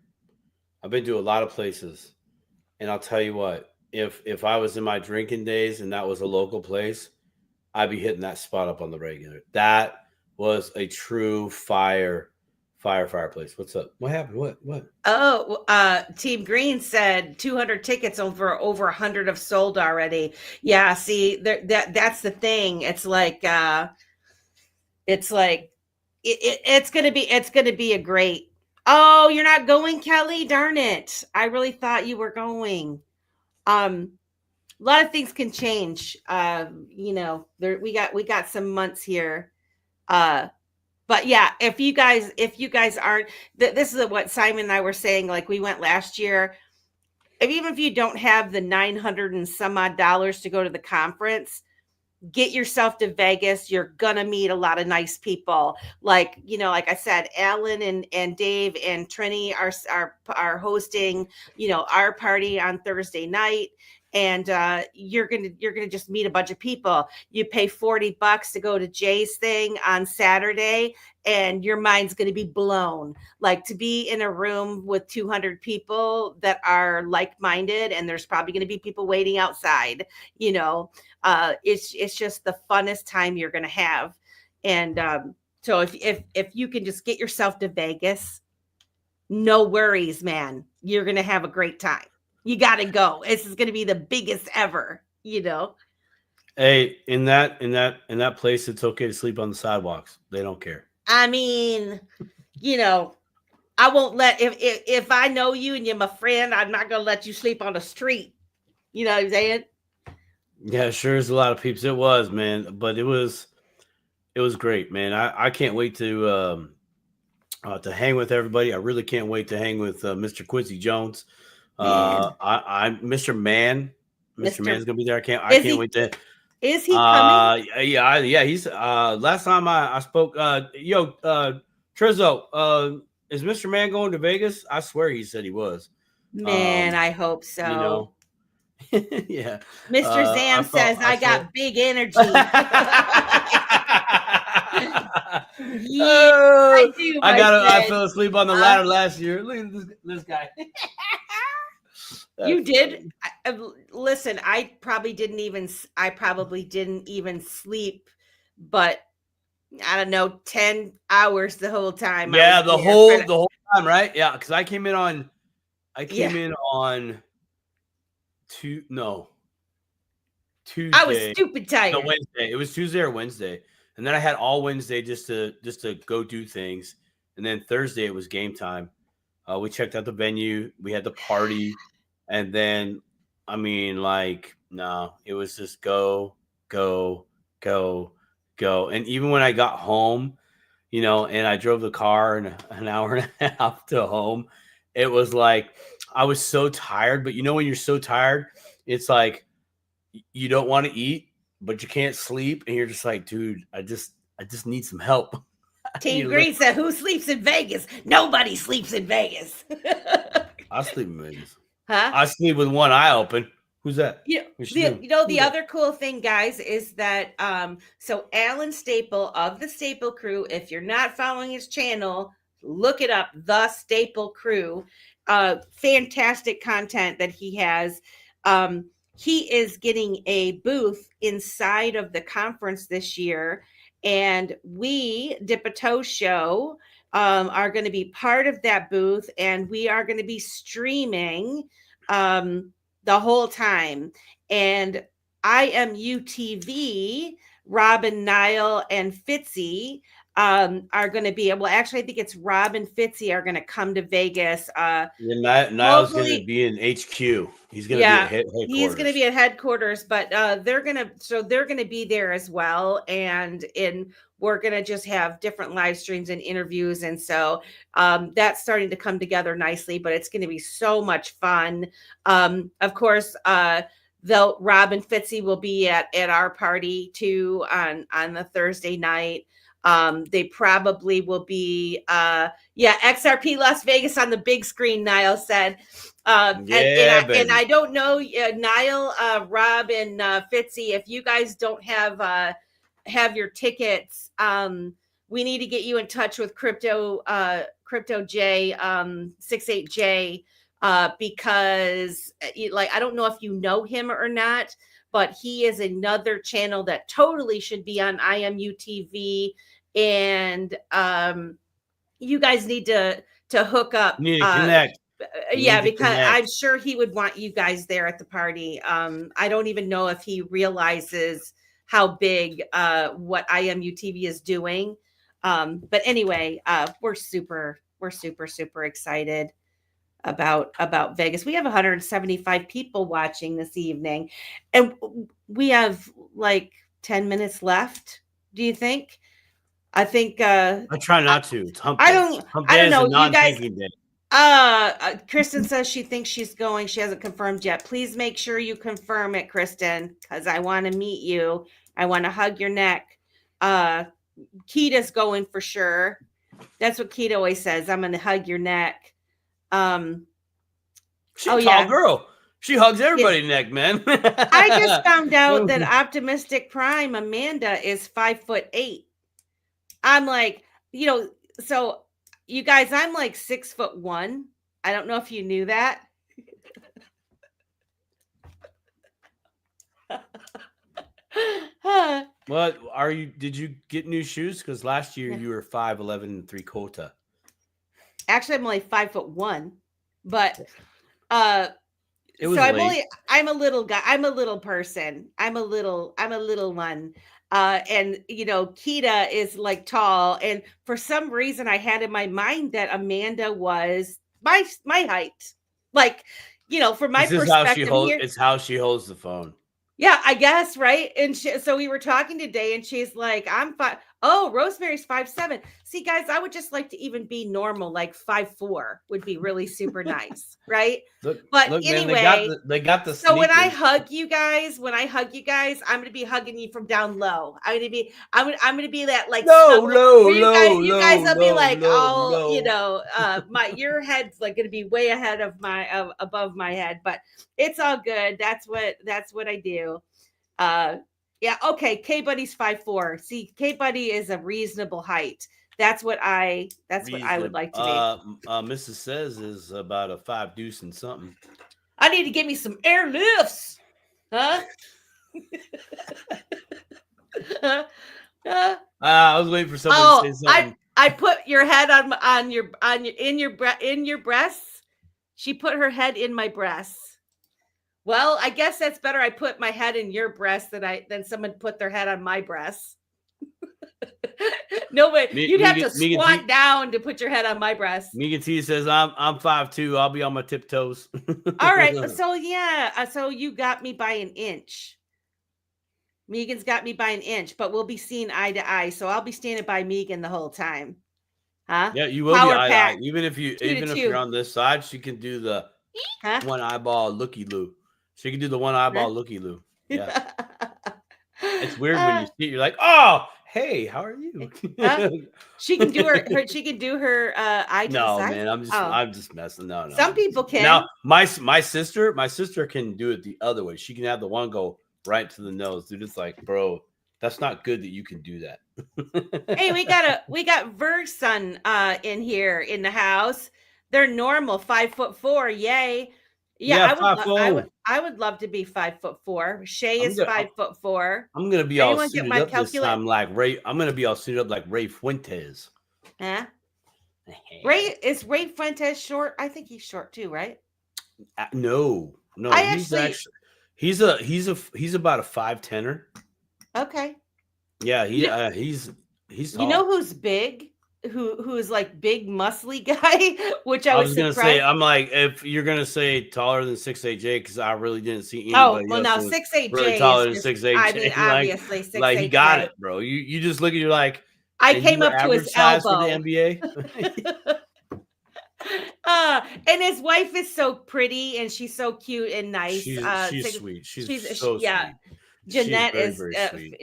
I've been to a lot of places, and I'll tell you what, if I was in my drinking days and that was a local place, I'd be hitting that spot up on the regular. That was a true fireplace. What's up? What happened? What? Oh, Team Green said 200 tickets over 100 have sold already. Yeah, see, that's the thing. It's like it's gonna be a great. Oh, you're not going, Kelly? Darn it! I really thought you were going. A lot of things can change. We got some months here. But yeah, if you guys aren't, this is what Simon and I were saying, like we went last year. Even if you don't have the $900 and some odd to go to the conference, get yourself to Vegas. You're gonna meet a lot of nice people. Like, like I said, Alan and Dave and Trini are hosting, our party on Thursday night. And you're gonna just meet a bunch of people. You pay $40 to go to Jay's thing on Saturday, and your mind's gonna be blown. Like, to be in a room with 200 people that are like-minded, and there's probably gonna be people waiting outside. It's just the funnest time you're gonna have. And so if you can just get yourself to Vegas, no worries, man. You're gonna have a great time. You got to go. This is going to be the biggest ever, Hey, in that place, it's okay to sleep on the sidewalks. They don't care. I mean, I won't let, if I know you and you're my friend, I'm not going to let you sleep on the street. You know what I'm saying? Yeah, sure is a lot of peeps. It was, man, but it was great, man. I can't wait to hang with everybody. I really can't wait to hang with Mr. Quincy Jones. I'm Mr. Man. Mr. Man's gonna be there. I can't wait to. Is he coming? Yeah. He's last time I spoke. Trizzo, is Mr. Man going to Vegas? I swear he said he was. Man, I hope so. Yeah. Mr. Zam says I got big energy. Yeah, I do. I fell asleep on the ladder last year. Look at this guy. You did? Listen, I probably didn't even sleep, but I don't know, 10 hours the whole time. Yeah, the whole time, right? Yeah, because I came in on Tuesday. I was stupid tired. No, Wednesday. It was Tuesday or Wednesday. And then I had all Wednesday just to go do things. And then Thursday it was game time. We checked out the venue. We had the party. And then, I mean, it was just go. And even when I got home, and I drove the car an hour and a half to home, it was like I was so tired. But when you're so tired, it's like you don't want to eat, but you can't sleep. And you're just like, dude, I just need some help. Team Green said, who sleeps in Vegas? Nobody sleeps in Vegas. I sleep in Vegas. Huh? I sleep with one eye open. Who's that? The other cool thing, guys, is that so Alan Staple of the Staple Crew, if you're not following his channel, look it up, The Staple Crew. Fantastic content that he has. He is getting a booth inside of the conference this year, and we, Dip a Toe Show, are going to be part of that booth, and we are going to be streaming the whole time. And IMUTV, Robin, Niall, and Fitzy are going to be able. Actually, I think it's Rob and Fitzy are going to come to Vegas. Niall's going to be in HQ. He's going to be at headquarters. He's going to be at headquarters, but they're going to be there as well, and we're going to just have different live streams and interviews, and so that's starting to come together nicely. But it's going to be so much fun. Of course, Rob and Fitzy will be at our party too on the Thursday night. They probably will be, XRP Las Vegas on the big screen, Niall said. And I don't know, Niall, Rob, and Fitzy, if you guys don't have your tickets, we need to get you in touch with Crypto J, 68J, because I don't know if you know him or not, but he is another channel that totally should be on IMUTV. And you guys need to hook up. You need to connect. Because I'm sure he would want you guys there at the party. I don't even know if he realizes how big what IMUTV is doing. But anyway, we're super excited about Vegas. We have 175 people watching this evening, and we have 10 minutes left. Do you think? I think I try not to. It's hump day. I don't know. You guys. Kristen says she thinks she's going. She hasn't confirmed yet. Please make sure you confirm it, Kristen, because I want to meet you I want to hug your neck. Kita's going for sure. That's what Kita always says. I'm going to hug your neck. She's a tall girl. She hugs everybody neck, man. I just found out that Optimistic Prime Amanda is 5'8". I'm like, so you guys, I'm like 6'1". I don't know if you knew that. What are you? Did you get new shoes? Because last year you were 5'11" ¾ Actually, I'm only 5'1", but it was so late. I'm a little guy. I'm a little person. I'm a little one. And Kita is like tall, and for some reason I had in my mind that Amanda was my height. Like, from my perspective here, it's how she holds the phone. Yeah, I guess, right? And so we were talking today, and she's like, "I'm 5." Oh, Rosemary's 5'7". See, guys, I would just like to even be normal, like 5'4" would be really super nice, right? Look, Anyway, man, they got the. So when I hug you guys, I'm gonna be hugging you from down low. I'm gonna be that like low. You guys will be like, low. your head's like gonna be way ahead of above my head, but it's all good. That's what I do. Yeah, okay. K Buddy's 5'4". See, K Buddy is a reasonable height. That's what I would like to be. Mrs. Says is about a 5 deuce and something. I need to get me some airlifts. Huh? I was waiting for somebody to say something. I put your head in your breasts. She put her head in my breasts. Well, I guess that's better. I put my head in your breast than someone put their head on my breast. No way. You'd have to squat down to put your head on my breast. Megan T says I'm 5'2". I'll be on my tiptoes. All right. So yeah. So you got me by an inch. Megan's got me by an inch, but we'll be seeing eye to eye. So I'll be standing by Megan the whole time. Huh? Yeah, you will be eye to eye. Even if you're on this side, she can do the one eyeball looky loo. She can do the one eyeball looky loo. Yeah. It's weird when you see it, you're like, oh, hey, how are you? She can do her eye to the side. No, man, I'm just messing. No. Some people can. Now, my sister can do it the other way. She can have the one go right to the nose. Dude, it's like, bro, that's not good that you can do that. Hey, we got Verson in here in the house. They're normal, 5'4". Yay. Yeah, I would love to be 5'4". Shay is 5'4". I'm gonna be all suited up this time, like Ray. I'm gonna be all suited up like Ray Fuentes. Huh? Is Ray Fuentes short? I think he's short too, right? No. He's about a 5'10". Okay. Yeah, he's tall. You know who's big? Who's like big muscly guy, which I was gonna say, I'm like, if you're gonna say taller than 6'8" Jay, because I really didn't see anybody. Oh well, now 6'8" really Jay taller than 6'8" Jay. I mean, obviously 6'8". Like he got it, bro. You just look at you like I came up to his elbow for the NBA. And his wife is so pretty and she's so cute and nice. She's sweet. She's so sweet. Jeanette is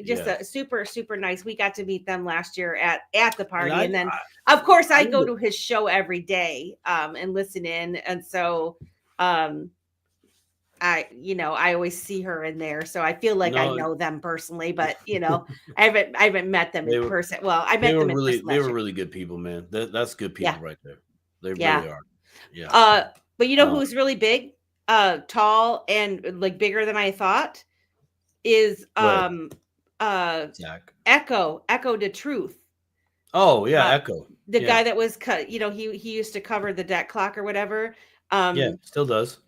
just a super, super nice. We got to meet them last year at the party. And then, of course, I go to his show every day and listen in. And so I always see her in there. So I feel like I know them personally, but, I haven't met them in person. Well, I met them in person. They were really good people, man. That's good people right there. They really are. Yeah. But who's really big, tall, and like bigger than I thought? Is Zach. Echo the Truth. Oh yeah, Echo. The guy that was cut, he used to cover the debt clock or whatever. Still does.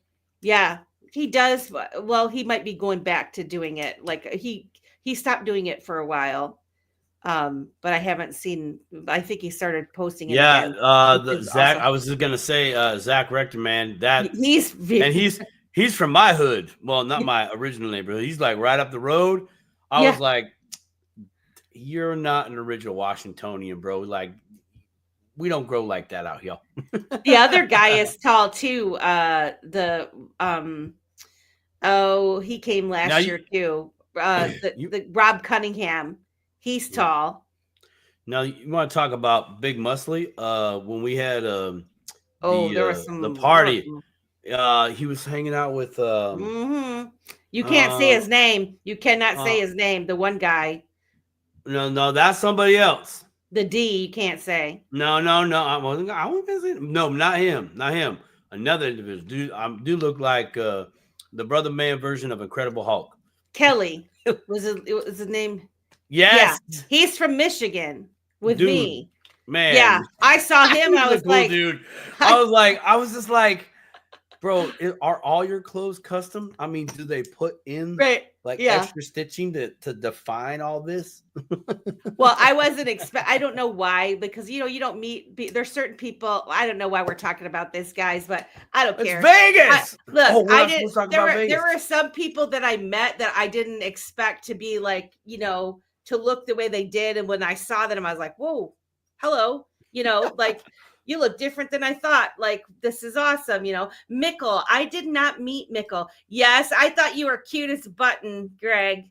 Yeah, he does. Well, he might be going back to doing it. Like he stopped doing it for a while. But I haven't seen. I think he started posting it. Yeah, again, Zach. Awesome. I was just gonna say, Zach Rector, man. He's from my hood. Well, not my original neighborhood. He's like right up the road. I was like, you're not an original Washingtonian, bro. Like, we don't grow like that out here. The other guy is tall too. He came last year too. the Rob Cunningham. He's tall. Now you want to talk about big muscly? When we had there was the some party, he was hanging out with You can't say his name. You cannot say his name. The one guy. No, that's somebody else. The D you can't say. No. I wasn't gonna say no, not him. Another individual. Dude look like the brother man version of Incredible Hulk. Kelly was his name. Yes. Yeah. He's from Michigan with dude, me. Man. Yeah. I saw him. I was cool like, dude. I was just like, bro, are all your clothes custom? I mean, do they put in extra stitching to define all this? Well, I wasn't I don't know why, because you don't meet. There's certain people. I don't know why we're talking about this, guys, but I don't care. Vegas. I did. There were some people that I met that I didn't expect to be like, to look the way they did, and when I saw them, I was like, whoa, hello, like. You look different than I thought. Like, this is awesome. Mickle. I did not meet Mickle. Yes, I thought you were cute as a button, Greg.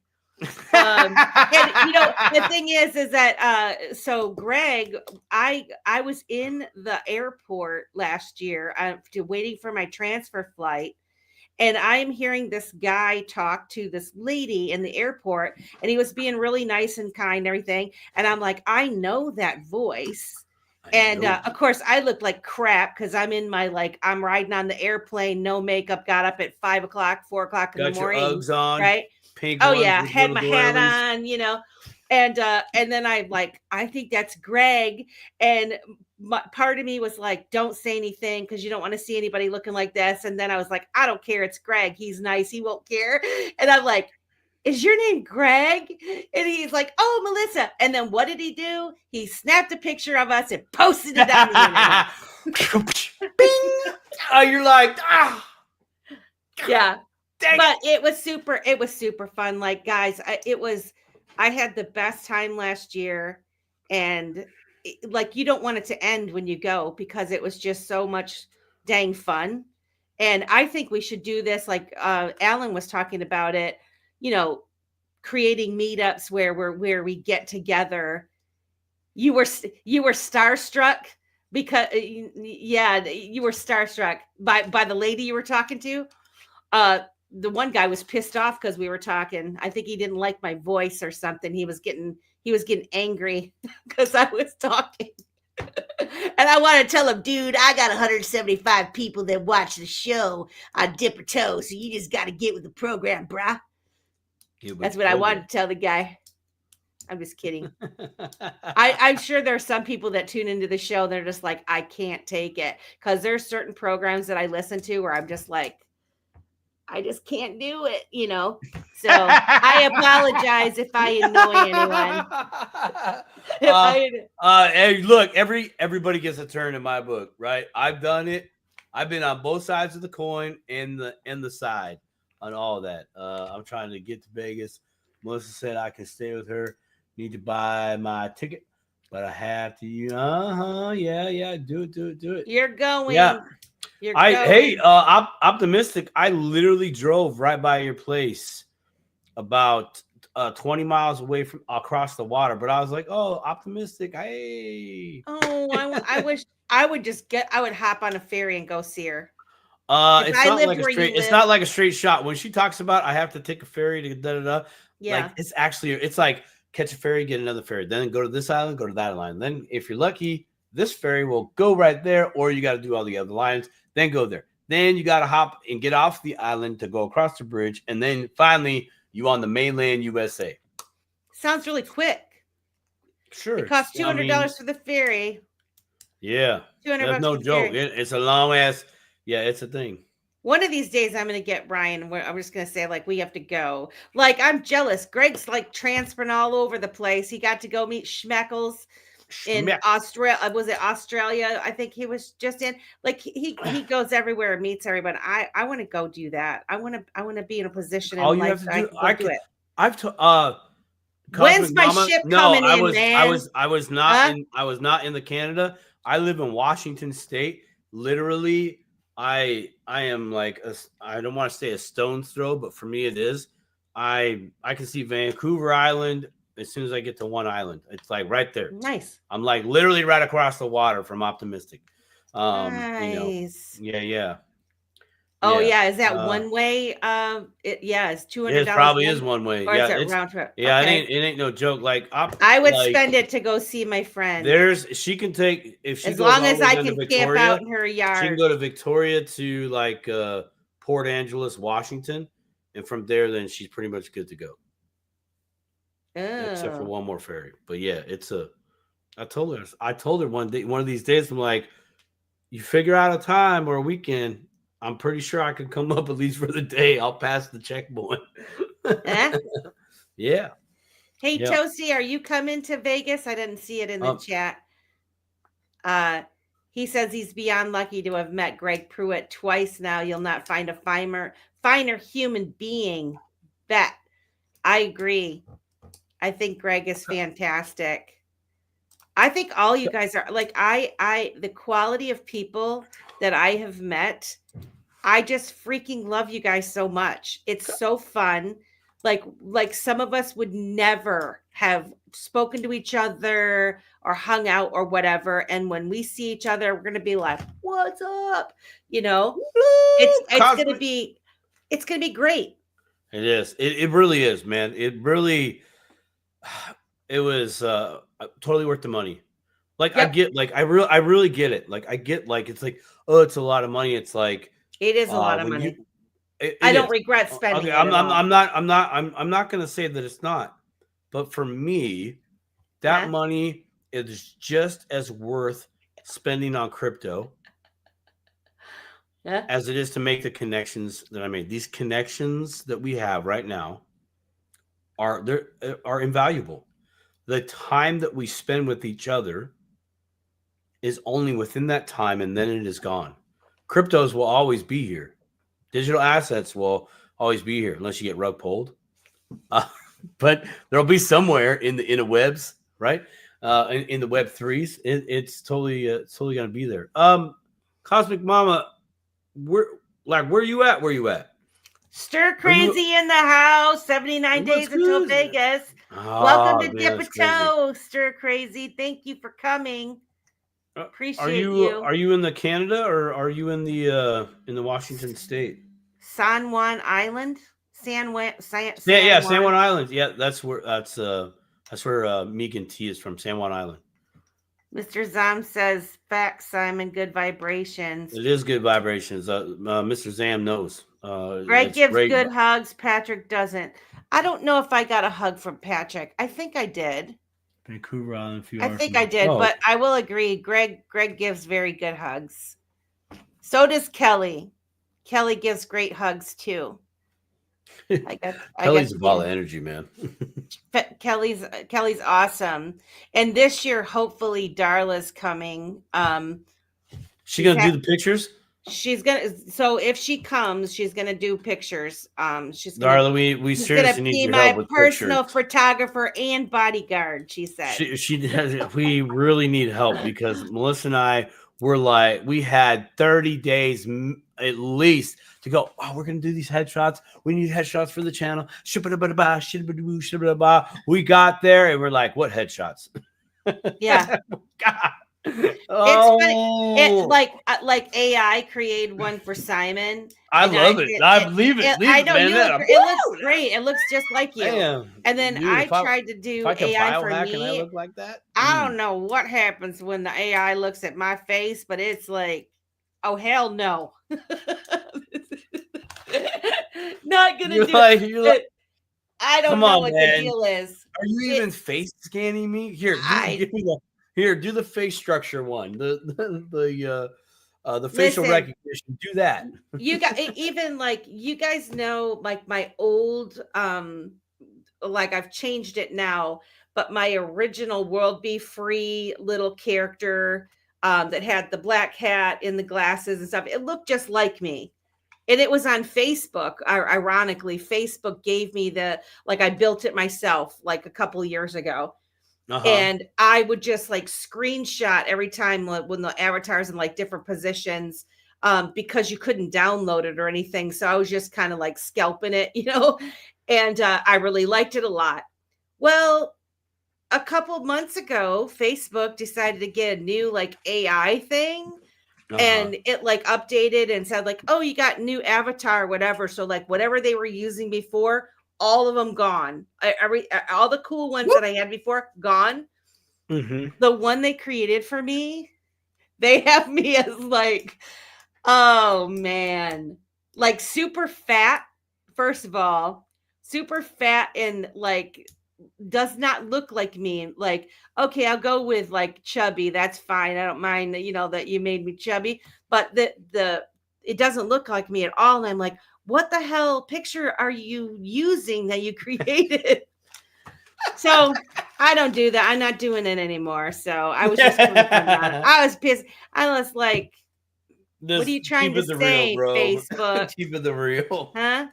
And the thing is that so Greg, I was in the airport last year waiting for my transfer flight, and I'm hearing this guy talk to this lady in the airport, and he was being really nice and kind and everything, and I'm like, I know that voice. And of course, I look like crap because I'm in my I'm riding on the airplane, no makeup, got up at 5 o'clock, 4 o'clock in the morning. Got your Uggs on, right? Pink Had my hat on, and then I'm like, I think that's Greg. And part of me was like, don't say anything because you don't want to see anybody looking like this. And then I was like, I don't care. It's Greg. He's nice. He won't care. And I'm like, is your name Greg? And he's like, oh, Melissa. And then what did he do? He snapped a picture of us and posted it on the internet. Bing! You're like, yeah. But it was super fun. Like, guys, I had the best time last year, and you don't want it to end when you go because it was just so much dang fun. And I think we should do this. Like Alan was talking about it, creating meetups where we get together. You were starstruck because you were starstruck by the lady you were talking to. The one guy was pissed off because we were talking. I think he didn't like my voice or something. He was getting angry because I was talking. And I want to tell him, dude, I got 175 people that watch the show on Dipper Toe, so you just got to get with the program, brah. That's what I wanted to tell the guy. I'm just kidding. I'm sure there's some people that tune into the show. They're just like, I can't take it. Because there's certain programs that I listen to where I'm just like, I just can't do it, So I apologize if I annoy anyone. Hey, look, everybody gets a turn in my book, right? I've done it. I've been on both sides of the coin and the side on all that. I'm trying to get to Vegas. Melissa said I can stay with her. Need to buy my ticket, but I have to. Yeah. Do it. You're going. Yeah. Optimistic. I literally drove right by your place, about 20 miles away from across the water. But I was like, oh, optimistic. Hey. Oh, I wish I would hop on a ferry and go see her. It's not like a straight shot. When she talks about I have to take a ferry to da-da-da. Yeah. It's like catch a ferry, get another ferry, then go to this island, go to that island. Then if you're lucky, this ferry will go right there, or you got to do all the other lines, then go there. Then you got to hop and get off the island to go across the bridge, and then finally you on the mainland USA. Sounds really quick. Sure. It costs $200 for the ferry. Yeah. $200. That's no joke. It's a long ass. Yeah, it's a thing. One of these days, I'm going to get Ryan. I'm just going to say, we have to go. I'm jealous. Greg's transferring all over the place. He got to go meet Schmeckles in Australia. Was it Australia? I think he was just in. He goes everywhere and meets everybody. I want to go do that. I want to be in a position in life that I can do it. When's my ship coming in, man? I was not in the Canada. I live in Washington State. Literally, I am I don't want to say a stone's throw, but for me it is. I can see Vancouver Island as soon as I get to one island. It's like right there. Nice. I'm like literally right across the water from Optimistic. Nice. Yeah. Oh yeah, is that one way? It's $200. It probably is one way. Or Yeah, is it it's round trip? yeah. Okay. It ain't no joke. Like I would spend it to go see my friends. She can take if she as goes long all as the way I down to can camp Victoria. out in her yard. She can go to Victoria to like Port Angeles, Washington, and from there, then she's pretty much good to go. Except for one more ferry. But yeah, I told her one of these days, I'm like, you figure out a time or a weekend, I'm pretty sure I can come up at least for the day. I'll pass the checkpoint. Yeah. Hey, Toasty, are you coming to Vegas? I didn't see it in the chat. He says he's beyond lucky to have met Greg Pruitt twice now. You'll not find a finer human being. Bet. I agree. I think Greg is fantastic. I think all you guys are like, the quality of people that I have met, I just freaking love you guys so much. It's so fun. Like some of us would never have spoken to each other or hung out or whatever. And when we see each other, we're going to be like, what's up? It's going to be great. It is. It really is, man. It was totally worth the money. Like, yep. I really get it. Like, I get, like, it's like, oh, it's a lot of money. It's like, it is a lot of money. I don't regret spending it. I'm not going to say that it's not, but for me, that money is just as worth spending on crypto as it is to make the connections that I made. These connections that we have right now are invaluable. The time that we spend with each other is only within that time, and then it is gone. Cryptos will always be here. Digital assets will always be here unless you get rug pulled. But there'll be somewhere in the webs, right? In the Web 3s, it's totally going to be there. Cosmic Mama, where you at? Where you at? Stir Crazy in the house. 79 days until Vegas. Welcome to Dip a Toe, Stir Crazy. Thank you for coming. Appreciate you. Are you in the Canada or are you in the Washington State? San Juan Island. San Juan Island. Yeah, that's where Megan T is from. San Juan Island. Mr. Zam says, "Facts, Simon. Good vibrations." It is good vibrations. Mr. Zam knows. Greg gives good hugs. Patrick doesn't. I don't know if I got a hug from Patrick. I think I did. Vancouver Island. I think I did, but I will agree. Greg gives very good hugs. So does Kelly. Kelly gives great hugs too. Kelly's a ball of energy, man. Kelly's awesome. And this year, hopefully, Darla's coming. She gonna do the pictures? So if she comes, she's gonna do pictures. Darla, we seriously need your help with personal photographer and bodyguard. She said we really need help because Melissa and I were like, we had 30 days at least to go. Oh, we're gonna do these headshots. We need headshots for the channel. We got there and we're like, what headshots? Yeah. God. It's funny. It like AI created one for Simon. I love it. I believe it. I know it looks great. It looks just like you. Damn. And then I tried to do AI for me. Can I look like that? I don't know what happens when the AI looks at my face, but it's like, oh hell no. Not gonna do it. I don't know what the deal is. Are you even face scanning me? Here, do the face structure one. The facial recognition. Do that. You got even like you guys know like my old like I've changed it now, but my original World Be Free little character that had the black hat and the glasses and stuff. It looked just like me. And it was on Facebook. Ironically, Facebook gave me I built it myself like a couple years ago. And I would just like screenshot every time when the avatars in like different positions because you couldn't download it or anything. So I was just kind of like scalping it, And I really liked it a lot. Well, a couple months ago, Facebook decided to get a new like AI thing. And it like updated and said like, oh, you got new avatar, whatever. So like whatever they were using before, all of them gone. All the cool ones that I had before gone. The one they created for me, they have me as like, oh man, like super fat. First of all, super fat and like does not look like me. Like, okay, I'll go with like chubby. That's fine. I don't mind that, you know, that you made me chubby, but it doesn't look like me at all. And I'm like, what the hell picture are you using that you created? So I don't do that. I'm not doing it anymore. So I was just I was pissed. I was like, what are you trying to say, real, Facebook? Keep it the real. Huh?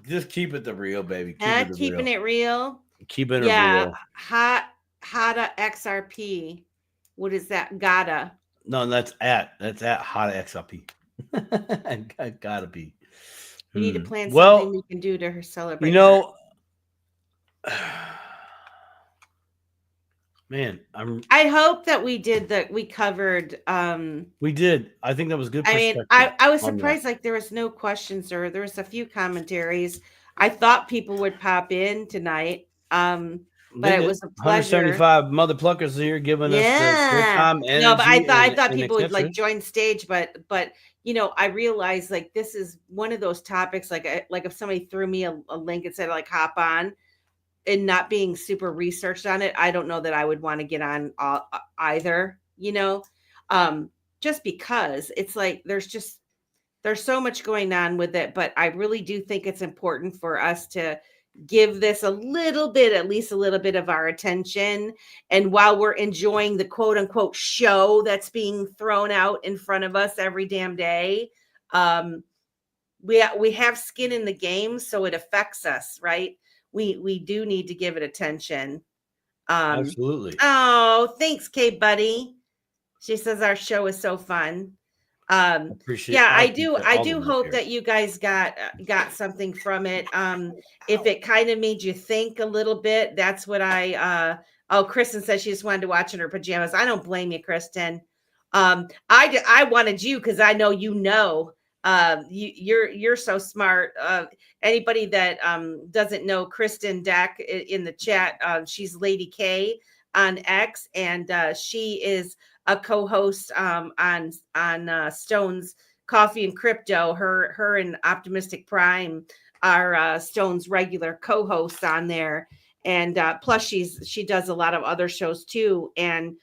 Just keep it the real, baby. Keeping it real. Keeping it real. Hada XRP. What is that? Gotta. No, that's at Hada XRP. Gotta be. We need to plan something we can do to her celebrate. You know, man, I hope that we covered. We did. I think that was good. I mean, I was surprised like there was no questions or there was a few commentaries. I thought people would pop in tonight. But it was a pleasure. 175 mother pluckers here giving us their time, energy. No, but I thought people would like join stage, but you know, I realized like this is one of those topics like if somebody threw me a link and said like hop on, and not being super researched on it, I don't know that I would want to get on either, you know, just because it's like there's so much going on with it. But I really do think it's important for us to give this at least a little bit of our attention. And while we're enjoying the quote unquote show that's being thrown out in front of us every damn day, we have skin in the game, so it affects us, right? We do need to give it attention. Absolutely. Oh, thanks, Kay Buddy. She says our show is so fun. Appreciate. Yeah, I do hope that you guys got something from it. If it kind of made you think a little bit, that's what Kristen says she just wanted to watch in her pajamas. I don't blame you, Kristen. I wanted you because I know you're so smart. Anybody that doesn't know Kristen Deck in the chat, she's Lady K on X, and she is a co-host on Stone's Coffee and Crypto. Her and Optimistic Prime are Stone's regular co-hosts on there, and plus she does a lot of other shows too, and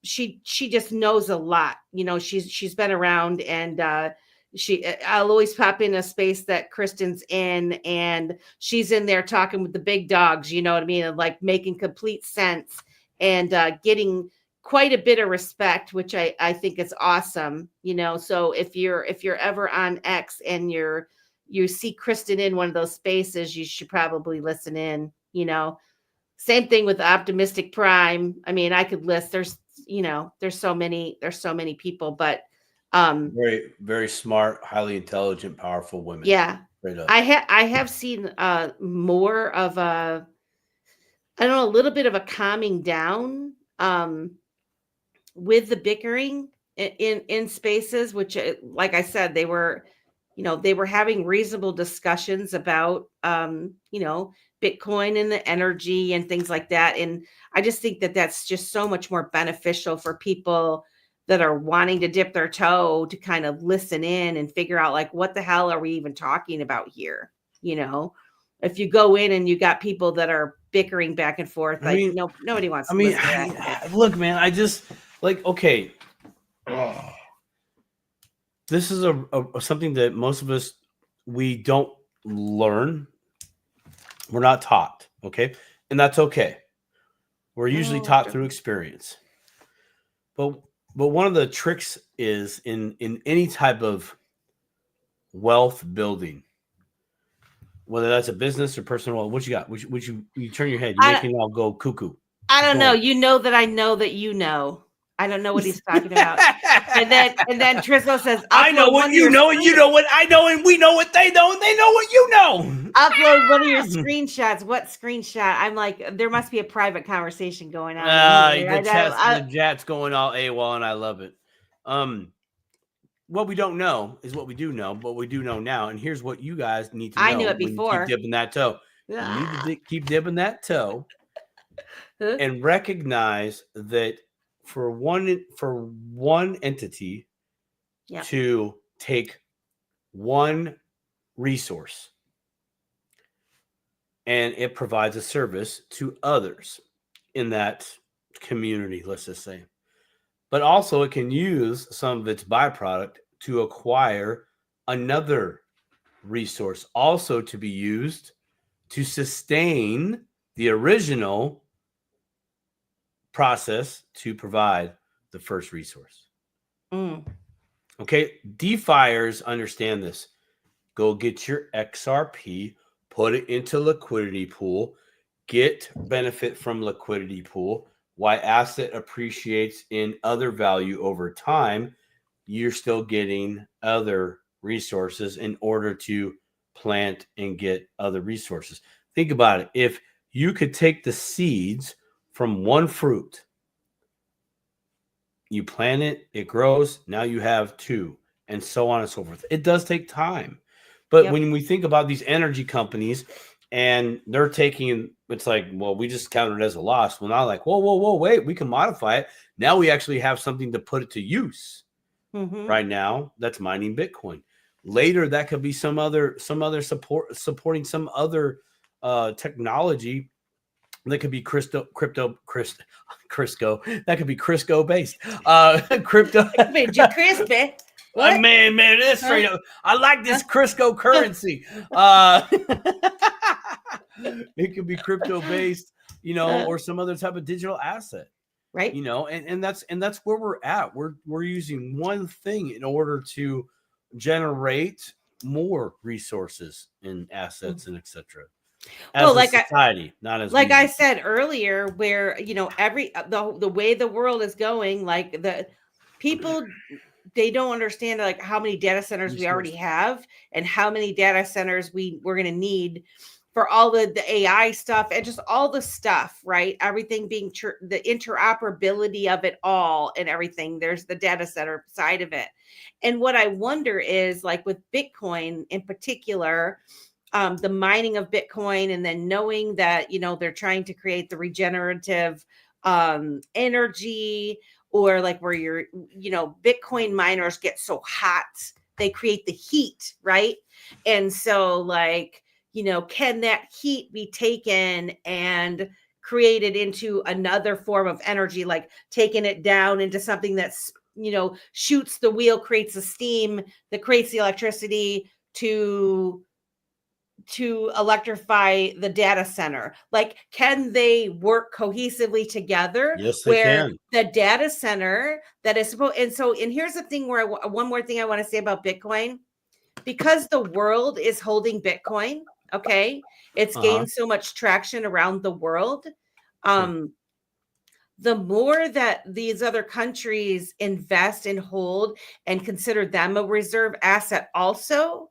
she just knows a lot. You know, she's been around, and I'll always pop in a space that Kristen's in, and she's in there talking with the big dogs, you know what I mean? And like making complete sense and getting quite a bit of respect, which I think is awesome, you know? So if you're ever on X and you see Kristen in one of those spaces, you should probably listen in, you know? Same thing with Optimistic Prime. I mean, I could list, there's so many people, but very, very smart, highly intelligent, powerful women. Yeah. I have seen more of a little bit of a calming down with the bickering in spaces, which, like I said, they were having reasonable discussions about Bitcoin and the energy and things like that. And I just think that that's just so much more beneficial for people that are wanting to dip their toe to kind of listen in and figure out like, what the hell are we even talking about here? You know, if you go in and you got people that are bickering back and forth, like nobody wants to listen to that. Look, man, I just like, okay. This is something that most of us, we don't learn. We're not taught. Okay. And that's okay. We're usually taught through experience. But one of the tricks is in any type of wealth building, whether that's a business or personal wealth, what you got? Which you turn your head, you make me all go cuckoo. I don't know. You know that I know that you know. I don't know what he's talking about. and then Trisco says, I know what you know, and you know what I know, and we know what they know, and they know what you know. Upload one of your screenshots. What screenshot? I'm like, there must be a private conversation going on in here. The chat's going all AWOL, and I love it. What we don't know is what we do know, but we do know now. And here's what you guys need to know. I knew it when before. you keep dipping that toe. You need to keep dipping that toe and recognize that for one entity to take one resource and it provides a service to others in that community, let's just say. But also it can use some of its byproduct to acquire another resource, also to be used to sustain the original process to provide the first resource. Okay, DeFiers understand this. Go get your XRP, put it into liquidity pool, get benefit from liquidity pool. Why asset appreciates in other value over time, you're still getting other resources in order to plant and get other resources. Think about it. If you could take the seeds from one fruit, you plant it, it grows, now you have two, and so on and so forth. It does take time. But when we think about these energy companies and they're taking, it's like, well, we just counted it as a loss. Well, now like, whoa, wait, we can modify it. Now we actually have something to put it to use. Right now, that's mining Bitcoin. Later, that could be some other supporting some other technology that could be Crisco. That could be Crisco based. Crypto. Crispy. What? Man, that's straight up. I like this Crisco currency. It could be crypto based, or some other type of digital asset. Right. And that's where we're at. We're using one thing in order to generate more resources and assets and etc. As a society, not as like I said earlier, where the way the world is going, like the people, they don't understand like how many data centers we already have and how many data centers we're going to need for all the AI stuff and just all the stuff, right? Everything being the interoperability of it all and everything. There's the data center side of it. And what I wonder is, like with Bitcoin in particular, the mining of Bitcoin, and then knowing that, they're trying to create the regenerative energy, or like where Bitcoin miners get so hot, they create the heat, right? And so like, can that heat be taken and created into another form of energy, like taking it down into something that's, shoots the wheel, creates the steam that creates the electricity to electrify the data center? Like, can they work cohesively together? Yes, they can. The data center that is supposed, and here's the thing where one more thing I want to say about Bitcoin, because the world is holding Bitcoin. Okay. It's gained so much traction around the world. The more that these other countries invest and hold and consider them a reserve asset also,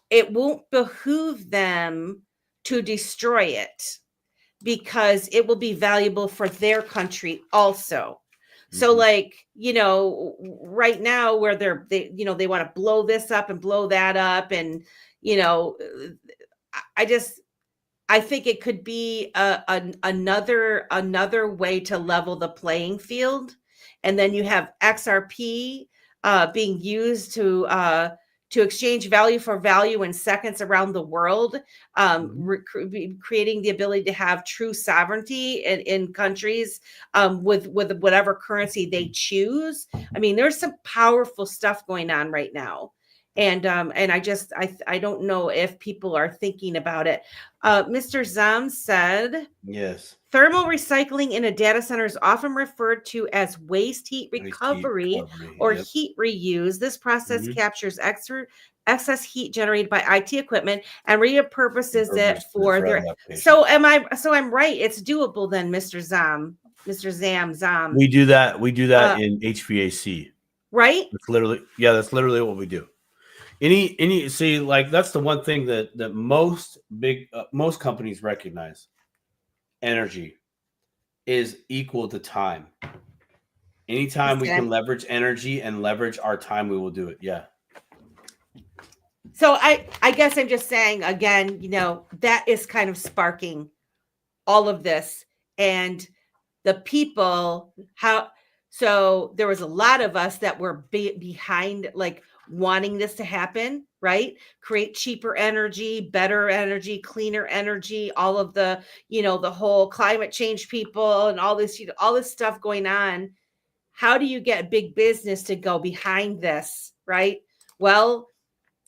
it won't behoove them to destroy it, because it will be valuable for their country also. So like, right now where they want to blow this up and blow that up. And, I think it could be another way to level the playing field. And then you have XRP being used to exchange value for value in seconds around the world, creating the ability to have true sovereignty in countries with whatever currency they choose. I mean, there's some powerful stuff going on right now. And I don't know if people are thinking about it. Mr. Zam said, yes. Thermal recycling in a data center is often referred to as waste heat recovery or heat reuse. This process captures excess heat generated by IT equipment and repurposes it for their. So I'm right. It's doable then, Mr. Zam. We do that. We do that in HVAC. Right? That's literally what we do. Any see, like that's the one thing that most companies recognize. Energy is equal to time. Anytime we can leverage energy and leverage our time, we will do it. Yeah. So I guess I'm just saying again, that is kind of sparking all of this, and the people, so there was a lot of us that were behind, like wanting this to happen, right? Create cheaper energy, better energy, cleaner energy, all of the, the whole climate change people and all this stuff going on. How do you get big business to go behind this, right? Well,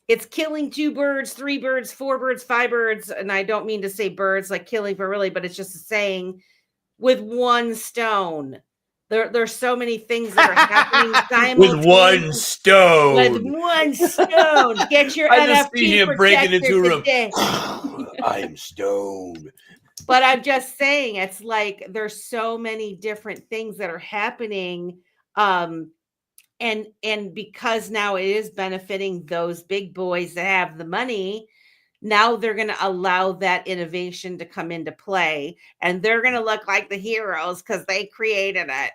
it's killing 2 birds, 3 birds, 4 birds, 5 birds. And I don't mean to say birds like killing for really, but it's just a saying, with one stone. There's so many things that are happening with one stone. With one stone. Get your I just NFT see him breaking into a room. Today. I am stoned. But I'm just saying, it's like there's so many different things that are happening. And because now it is benefiting those big boys that have the money, now they're going to allow that innovation to come into play, and they're going to look like the heroes because they created it,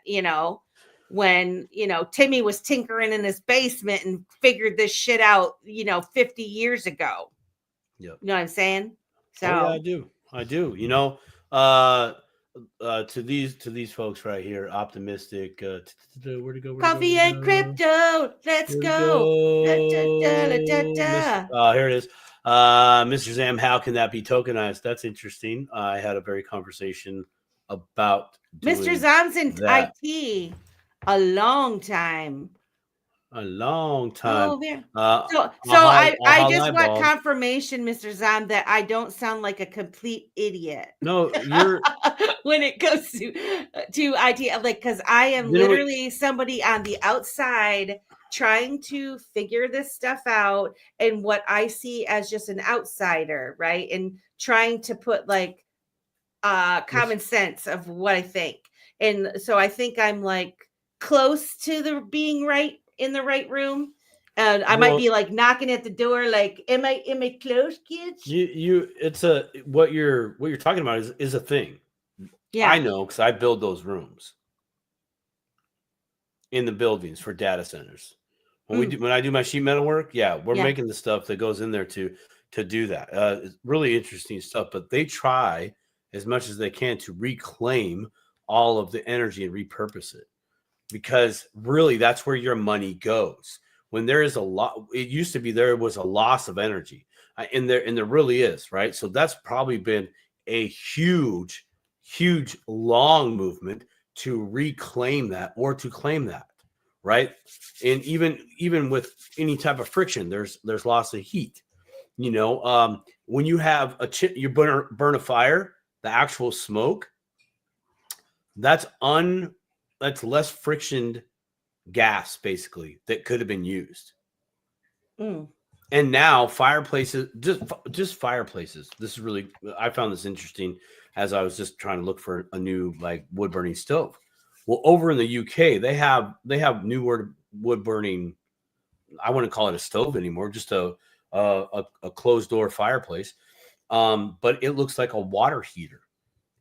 when, Timmy was tinkering in his basement and figured this shit out, 50 years ago. Yep. You know what I'm saying? So yeah, I do. To these folks right here, optimistic. Where to go? Coffee and crypto. Let's go. Here it is. Mr. Zam, how can that be tokenized? That's interesting. I had a very conversation about Mr. Zam's in IT a long time. A long time. Oh, yeah. I just want confirmation, Mr. Zam, that I don't sound like a complete idiot. No, you're when it comes to IT, like, because I am literally somebody on the outside trying to figure this stuff out, and what I see as just an outsider, right? And trying to put like common sense of what I think. And so I think I'm like close to the being right in the right room. And I might be like knocking at the door, like, am I close, kids? It's what you're talking about is a thing. Yeah, I know, because I build those rooms in the buildings for data centers. When I do my sheet metal work, we're making the stuff that goes in there to do that. It's really interesting stuff, but they try as much as they can to reclaim all of the energy and repurpose it, because really that's where your money goes. When there is a lot, it used to be there was a loss of energy, and there really is, right? So that's probably been a huge long movement to reclaim that, or to claim that, right? And even with any type of friction, there's loss of heat. When you have you burn a fire, the actual smoke, that's less frictioned gas, basically, that could have been used. And now fireplaces, just fireplaces. This is really, I found this interesting as I was just trying to look for a new like wood burning stove. Well, over in the UK, they have new wood burning. I wouldn't call it a stove anymore, just a closed door fireplace. But it looks like a water heater,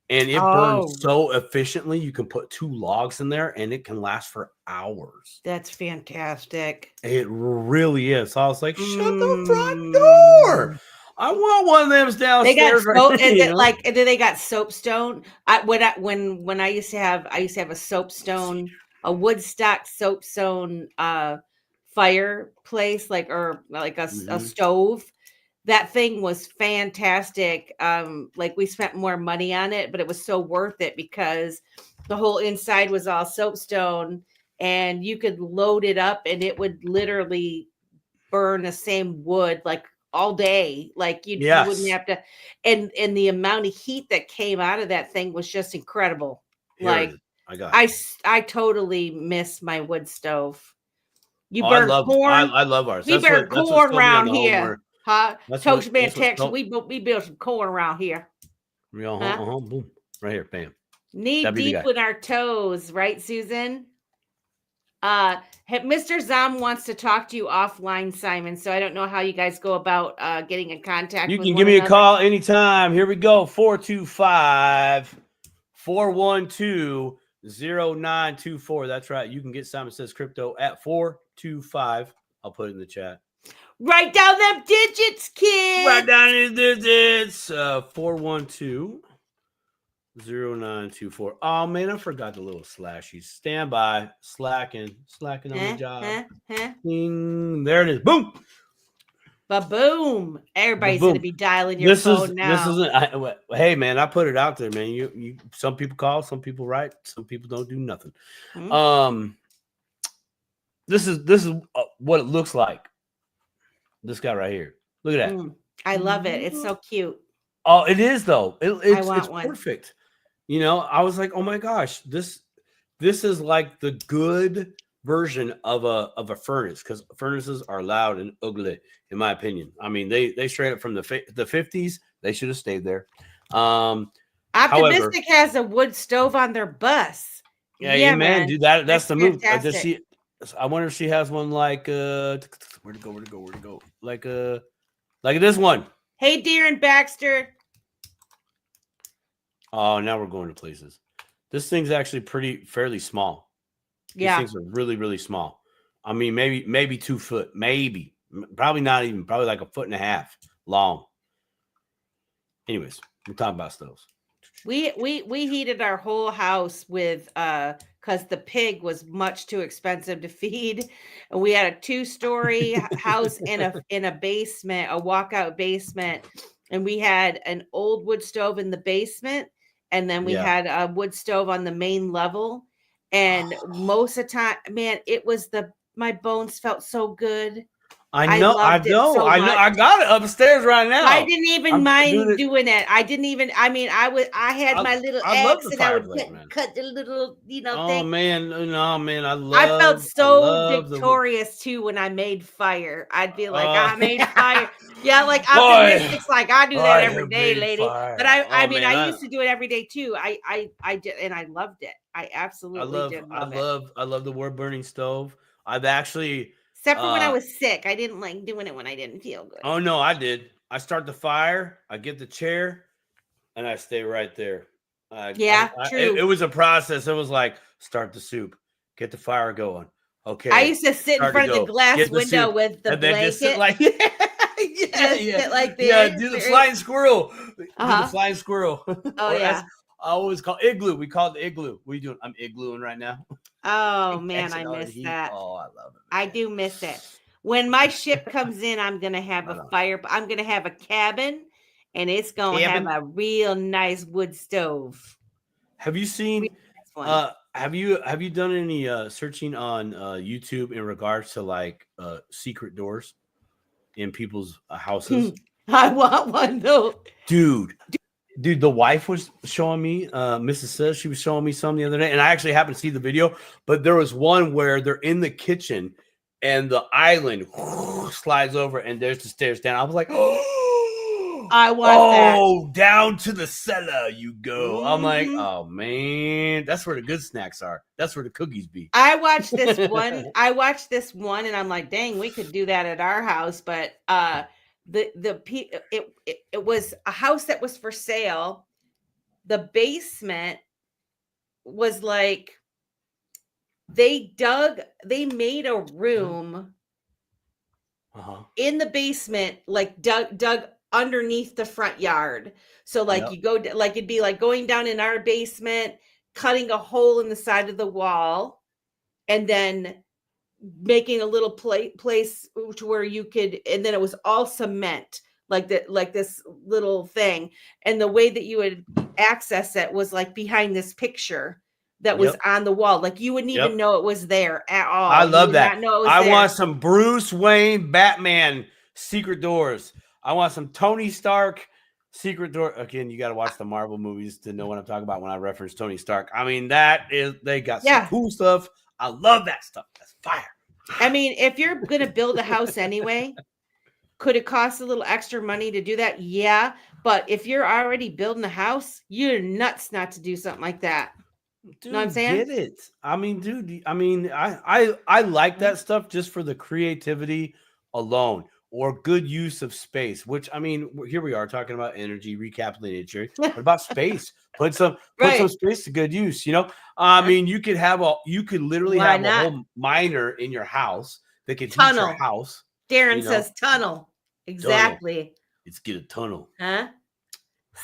and it burns so efficiently. You can put 2 logs in there, and it can last for hours. That's fantastic. It really is. So I was like, shut the front door. I want one of them downstairs. Do they got soapstone? When I used to have a soapstone, a Woodstock soapstone fireplace, or a stove. That thing was fantastic. We spent more money on it, but it was so worth it because the whole inside was all soapstone, and you could load it up and it would literally burn the same wood all day. You wouldn't have to, and the amount of heat that came out of that thing was just incredible. I totally miss my wood stove. You burn corn. I love ours. We burn corn around here. Toastman, Texas. We built some corn around here. Boom. Right here, bam. Knee deep with our toes, right, Susan? Mr. Zom wants to talk to you offline, Simon. So I don't know how you guys go about getting in contact You with can one give me a another. call anytime. Here we go. 425-412-0924. That's right. You can get Simon Says Crypto at 425. I'll put it in the chat. Write down them digits, kid. Write down his digits. 412-0924. Oh, man, I forgot the little slashy. Stand by. Slacking on the job. Ding. There it is. Boom. Ba-boom. Everybody's Boom. going to be dialing your phone now. Hey, man, I put it out there, man. You some people call, some people write, some people don't do nothing. This is what it looks like. This guy right here. Look at that. I love it. It's so cute. Oh, it is though. It's one. perfect. You know, I was like, oh my gosh, this is like the good version of a furnace, because furnaces are loud and ugly, in my opinion. I mean, they straight up from the 50s. They should have stayed there. Optimistic has a wood stove on their bus. Yeah, man, dude, that's the move. Fantastic. I wonder if she has one like where to go? Like this one. Hey, Darren Baxter. Oh, now we're going to places. This thing's actually fairly small. Yeah. These things are really, really small. I mean, maybe 2 foot, maybe. Probably not even, probably like 1.5 feet long. Anyways, we're talking about stoves. We heated our whole house with because the pig was much too expensive to feed, and we had a 2-story house in a basement, a walkout basement, and we had an old wood stove in the basement, and then we had a wood stove on the main level. And most of the time, man, my bones felt so good. I know. I got it upstairs right now. I didn't even mind doing it. I had my little axe and I would cut the little, thing. Oh man, I felt so victorious too when I made fire. I'd be like, I made fire. Yeah, like optimistics, like I do that every day, lady. Fire. But I used to do it every day too. I did, and I loved it. I absolutely did love it. I love the wood burning stove. I've actually. Except for when I was sick. I didn't like doing it when I didn't feel good. Oh, no, I did. I start the fire, I get the chair, and I stay right there. True. It was a process. It was like, start the soup, get the fire going. Okay. I used to sit in front of the glass window with the blanket. Just sit like, sit like this. Yeah, do the flying squirrel. Do the flying squirrel. Oh, yeah. I always call igloo. We call it the igloo. What are you doing? I'm iglooing right now. Oh, man, I miss that. Oh, I love it. I do miss it. When my ship comes in, I'm going to have a fire. I'm going to have a cabin, and it's going to have a real nice wood stove. Have you seen have you done any searching on YouTube in regards to like secret doors in people's houses? I want one though. Dude, the wife was showing me, Mrs. Says, she was showing me some the other day, and I actually happened to see the video, but there was one where they're in the kitchen and the island slides over and there's the stairs down. I was like, I want that. Oh, down to the cellar you go. I'm like, oh man, that's where the good snacks are. That's where the cookies be. I watched this one and I'm like, dang, we could do that at our house, but it was a house that was for sale. The basement was like they made a room in the basement, like dug underneath the front yard. So like you go like it'd be like going down in our basement, cutting a hole in the side of the wall, and then making a little place to where you could, and then it was all cement, like this little thing. And the way that you would access it was like behind this picture that was on the wall. Like you wouldn't even know it was there at all. I love that. I want some Bruce Wayne Batman secret doors. I want some Tony Stark secret door. Again, you got to watch the Marvel movies to know what I'm talking about when I reference Tony Stark. I mean, they got some cool stuff. I love that stuff. That's fire. I mean, if you're going to build a house anyway, could it cost a little extra money to do that? Yeah. But if you're already building a house, you're nuts not to do something like that. Know what I'm Dude, saying? get it. I mean, dude, I mean, I like that stuff just for the creativity alone or good use of space, which I mean, here we are talking about energy, recapitulating nature. What about space? Put some Right. space to good use, you know? I Huh? mean, you could literally Why have a not? whole miner in your house that could heat your Tunnel. house, Darren you know? says tunnel. Tunnel. Exactly. Let's get a tunnel. Huh? Make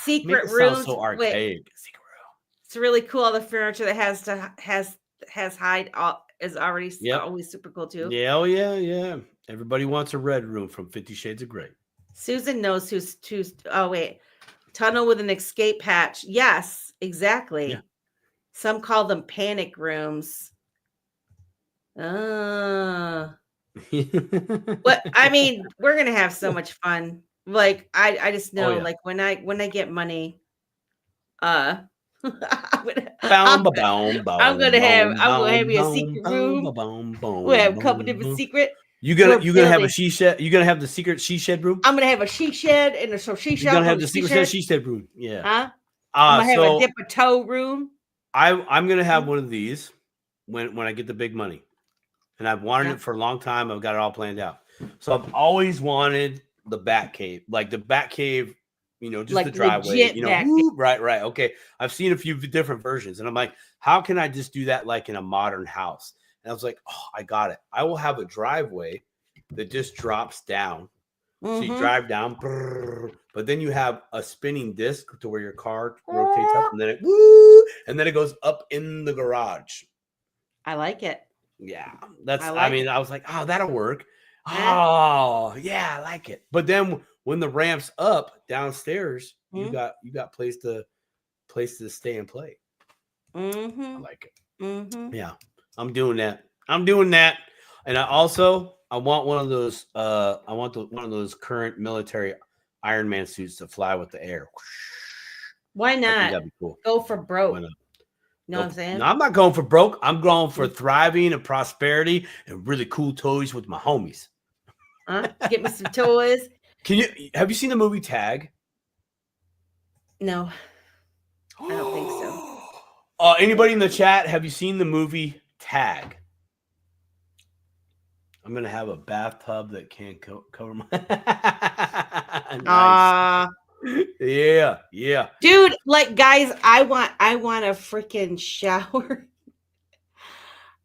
Secret it sound rooms. so Wait, archaic. Secret it's really cool. The furniture that has hide is already Yep. always super cool too. Yeah, oh yeah, yeah. Everybody wants a red room from 50 Shades of Grey. Susan knows who's. Oh wait, tunnel with an escape hatch. Yes, Yeah. exactly. Some call them panic rooms. What I mean, we're gonna have so much fun. Like I just Oh know, yeah. like when I get money, uh, I'm gonna, Boom, I'm ba, gonna, boom, I'm boom, gonna have boom, I'm gonna have boom, me a boom, secret boom, room. ba, boom, We have boom, a couple boom, different boom. secret. You We're gonna have a building. she shed? You gonna have the secret she shed room? I'm gonna have a she shed and a she You're gonna shop on have the the she secret shed. she shed room. Yeah. Huh? I'm gonna have a So dip a toe room. I'm gonna have one of these when I get the big money. And I've wanted Yeah. it for a long time. I've got it all planned out. So I've always wanted the bat cave, like the bat cave, you know, just the Like driveway, legit you know, back. whoop, right. Okay. I've seen a few different versions and I'm like, how can I just do that like in a modern house? And I was like, oh, I got it. I will have a driveway that just drops down. So you drive down, but then you have a spinning disc to where your car rotates up and then it goes up in the garage. I like it. Yeah, I I like mean, it. I was like, oh, that'll work. Huh? Oh, yeah, I like it. But then when the ramp's up downstairs, Hmm? you got place to stay and play. I Mm-hmm. like it. Mm-hmm. Yeah, I'm doing that. I'm doing that. And I want one of those one of those current military Iron Man suits to fly with the air. Why I think not? that'd be cool. Go for Why broke. not? You know what I'm No, saying? I'm not going for broke. I'm going for Mm. thriving and prosperity and really cool toys with my homies. Huh? Get me some toys. Have you seen the movie Tag? No, I don't think so. Anybody in the chat, have you seen the movie Tag? I'm gonna have a bathtub that can't cover my. Nice. Yeah. Dude, like guys, I want a freaking shower.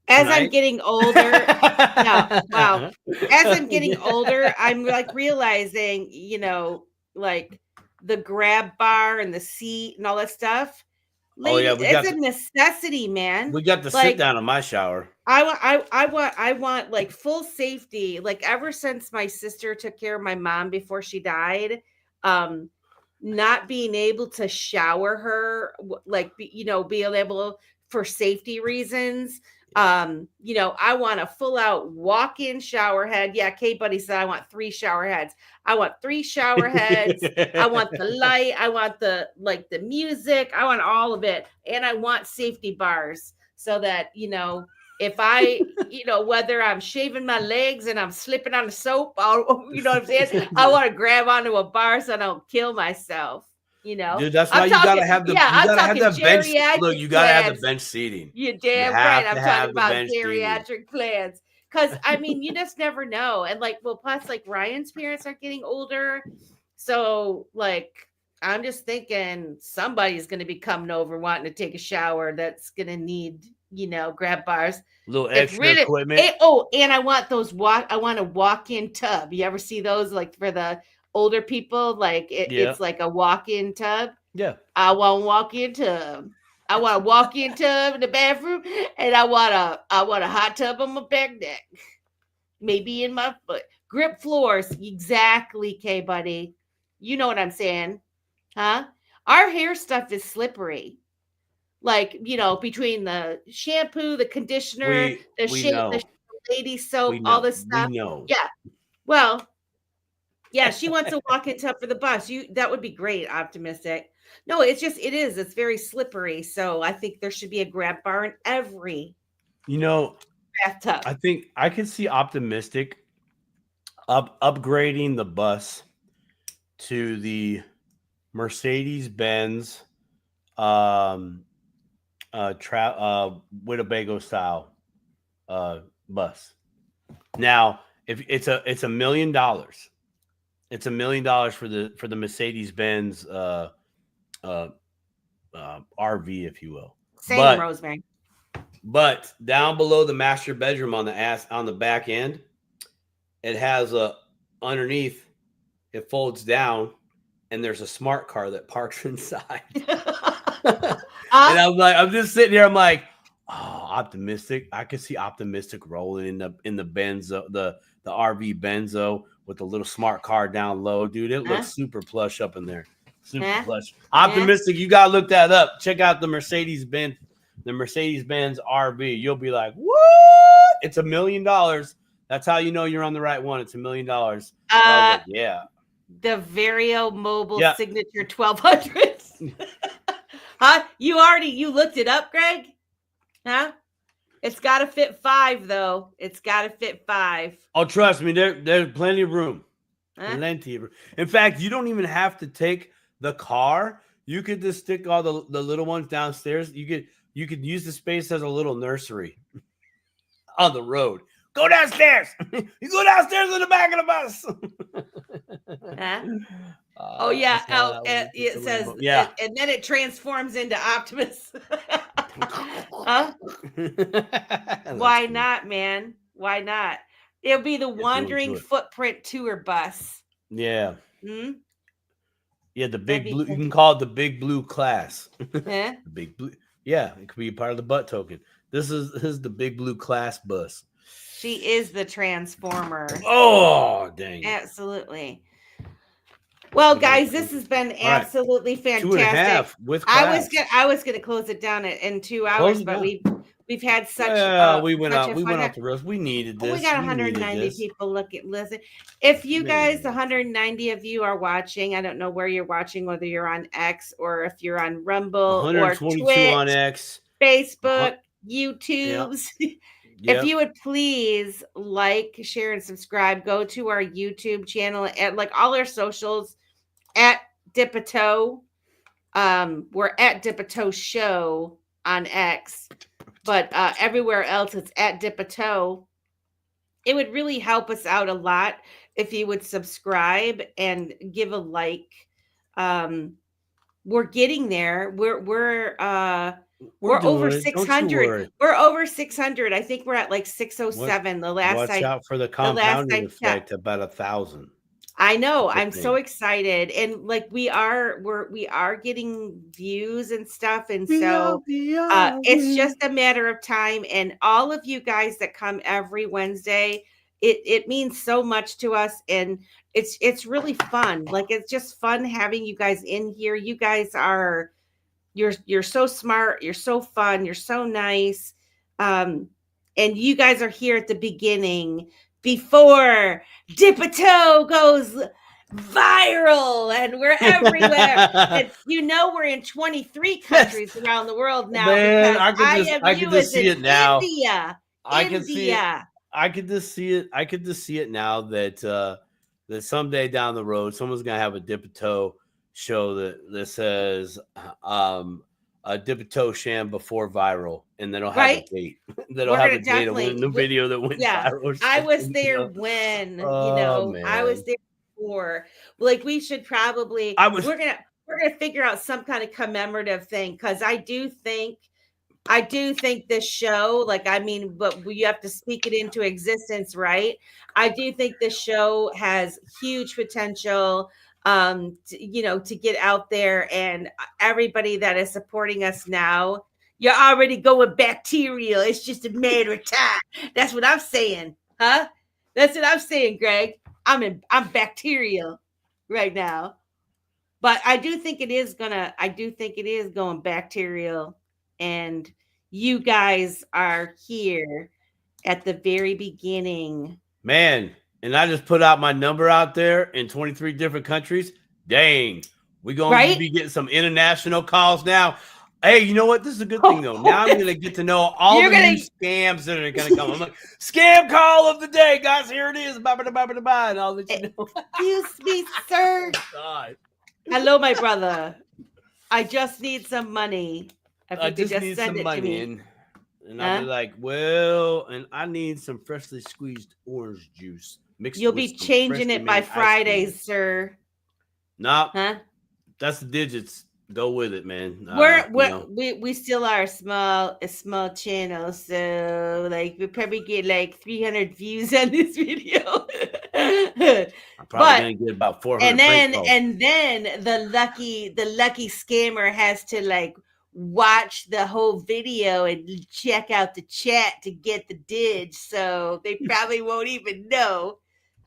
As I'm Tonight. getting older, no, well, as I'm getting older, I'm like realizing, like the grab bar and the seat and all that stuff. Oh yeah, Lady, it's a necessity, man. we got the sit Like down in my shower. I want like full safety. Like ever since my sister took care of my mom before she died, um, not being able to shower her, being able for safety reasons. I want a full out walk-in shower head. Yeah, Kate Buddy said I want 3 shower heads. I want 3 shower heads. I want the light. I want the music. I want all of it. And I want safety bars so that, if I, whether I'm shaving my legs and I'm slipping on the soap, you know what I'm saying? I want to grab onto a bar so I don't kill myself. Dude, that's why I'm you talking, gotta have I'm you gotta have talking the bench. Look, geriatric you gotta have the plans. bench seating. You're You damn right. have I'm to talking have the about bench seating. geriatric plans. Because I mean, you just never know. And plus, like Ryan's parents are getting older. So, I'm just thinking somebody's going to be coming over wanting to take a shower that's going to need, grab bars. A little It's extra really, equipment. and I want I want a walk-in tub. You ever see those for the older people? It's like a walk-in tub. Yeah. I want a walk-in tub. I want a walk-in tub in the bathroom, and I want a hot tub on my back deck. Maybe in my foot. Grip floors. Exactly, K buddy. You know what I'm saying. Huh? Our hair stuff is slippery. Between the shampoo, the conditioner, the lady soap, all this stuff. We know. Yeah. Well, yeah, she wants a walk-in tub for the bus. That would be great, optimistic. No, it's very slippery. So I think there should be a grab bar in every bathtub. I think I can see optimistic upgrading the bus to the Mercedes-Benz Winnebago style bus. Now, if it's $1 million, it's $1 million for the Mercedes Benz RV, if you will. Same, Rosemary. But down below the master bedroom on the back end, it has underneath. It folds down, and there's a smart car that parks inside. And I'm just sitting here. I'm like, oh, optimistic. I could see optimistic rolling in the Benzo, the RV Benzo with the little smart car down low, dude. It looks super plush up in there. Super plush. Optimistic. You gotta look that up. Check out the Mercedes Benz RV. You'll be like, what? It's $1 million. That's how you know you're on the right one. It's $1 million. Like, yeah. The Vario Mobile Signature 1200. Huh? You looked it up, Greg? Huh? It's got to fit 5, though. It's got to fit 5. Oh, trust me, there's plenty of room. Plenty of room. In fact, you don't even have to take the car. You could just stick all the little ones downstairs. You could use the space as a little nursery on the road. Go downstairs. You go downstairs in the back of the bus. Oh yeah. It says and then it transforms into Optimus. Huh? Why not, man? Why not? It'll be the Wandering Footprint Tour Bus. Yeah. Hmm? Yeah, the big blue. You can call it the big blue class. The big blue. Yeah, it could be part of the butt token. This is the big blue class bus. She is the transformer. Oh, dang. Absolutely. Well, guys, this has been absolutely fantastic. 2.5 with class. I was gonna close it down in 2 hours, but we've had such we went off the rails. We needed this. We got 190 people listen. If you guys, 190 of you are watching, I don't know where you're watching, whether you're on X or if you're on Rumble or Twitch, on X, Facebook, YouTube. If you would please like, share, and subscribe, go to our YouTube channel at like all our socials at Dip a Toe. We're at Dip a Toe Show on X, but everywhere else it's at Dip a Toe. It would really help us out a lot if you would subscribe and give a like. We're getting there. We're over 600. We're over 600. I think we're at like 607. Watch out for the compounding effect, about 1,000. I know. I'm so excited, and like we are getting views and stuff, and so it's just a matter of time. And all of you guys that come every Wednesday, it means so much to us, and it's really fun. Like it's just fun having you guys in here. You guys are. You're so smart. You're so fun. You're so nice. And you guys are here at the beginning before Dip a Toe goes viral and we're everywhere. And we're in 23 countries around the world now. Man, I could just see it now. I could just see it now that someday down the road, someone's going to have a Dip a Toe show that says a Dip a Toe sham before viral, and then it'll have a date. That'll have a date of the video that went viral. I was there when I was there before. Like we should probably we're gonna figure out some kind of commemorative thing, because I do think this show, but we have to speak it into existence, right? I do think this show has huge potential to get out there, and everybody that is supporting us now, you're already going bacterial. It's just a matter of time. That's what I'm saying, huh? That's what I'm saying, Greg. I'm bacterial right now, but I do think it is going bacterial, and you guys are here at the very beginning, man. And I just put out my number out there in 23 different countries. Dang, we're going to be getting some international calls now. Hey, you know what? This is a good thing, though. Now I'm going to get to know all the new scams that are going to come. I'm like, scam call of the day, guys. Here it is. And I'll let you know. Excuse me, sir. God. Hello, my brother. I just need some money. I just need some money, and I'll be like, well, and I need some freshly squeezed orange juice mixed You'll with be some changing freshly it by made ice cream. Fridays, sir. Nah, Huh? that's the digits. Go with it, man. We still are a small channel, so like we probably get like 300 views on this video. I'm probably gonna get about 400 prank calls. And then the lucky scammer has to like watch the whole video and check out the chat to get the dig, so they probably won't even know.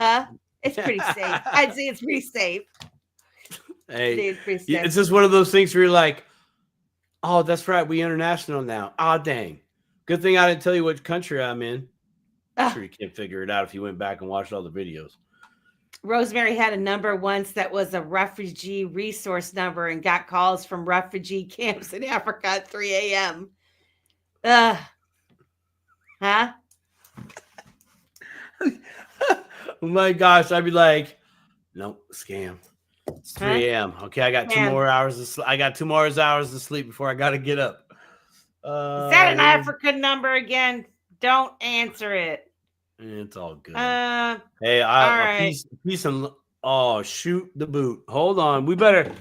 Huh? It's pretty safe. I'd say it's pretty safe. Hey, it's just one of those things where you're like, oh, that's right, we international now. Ah, dang. Good thing I didn't tell you which country I'm in. I'm sure you can't figure it out if you went back and watched all the videos. Rosemary had a number once that was a refugee resource number and got calls from refugee camps in Africa at 3 a.m. Huh? Oh my gosh, I'd be like, nope, scam. It's 3 a.m. Okay, I got 2 more hours of sleep. I got 2 more hours of sleep before I got to get up. Is that an African number again? Don't answer it. It's all good. Hey, peace and oh, shoot the boot. Hold on, we better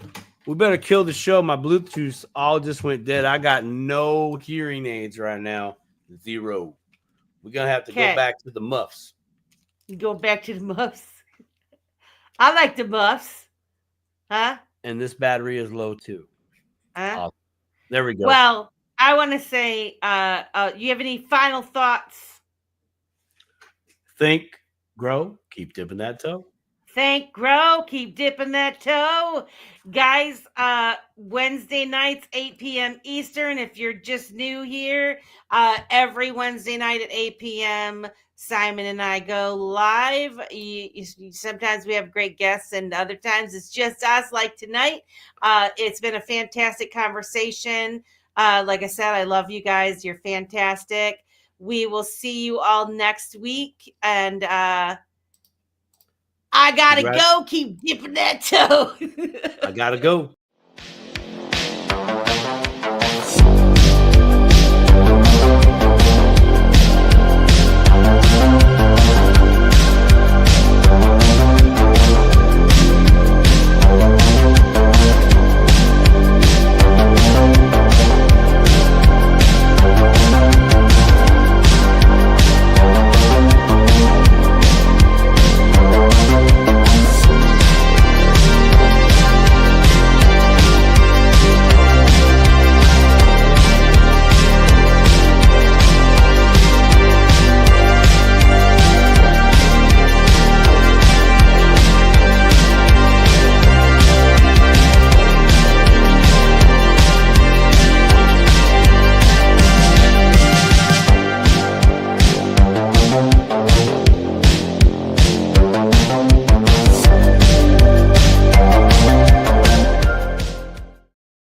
kill the show. My Bluetooth all just went dead. I got no hearing aids right now. 0. We're gonna have to go back to the muffs. Go back to the muffs. I like the muffs. Huh? And this battery is low too. Huh? There we go. Well, I want to say, you have any final thoughts? Think, grow, keep dipping that toe. Think, grow, keep dipping that toe. Guys, Wednesday nights, 8 p.m. Eastern. If you're just new here, every Wednesday night at 8 p.m., Simon and I go live. Sometimes we have great guests, and other times it's just us, like tonight. It's been a fantastic conversation. Like I said, I love you guys. You're fantastic. We will see you all next week. And I gotta go. Keep dipping that toe. I gotta go.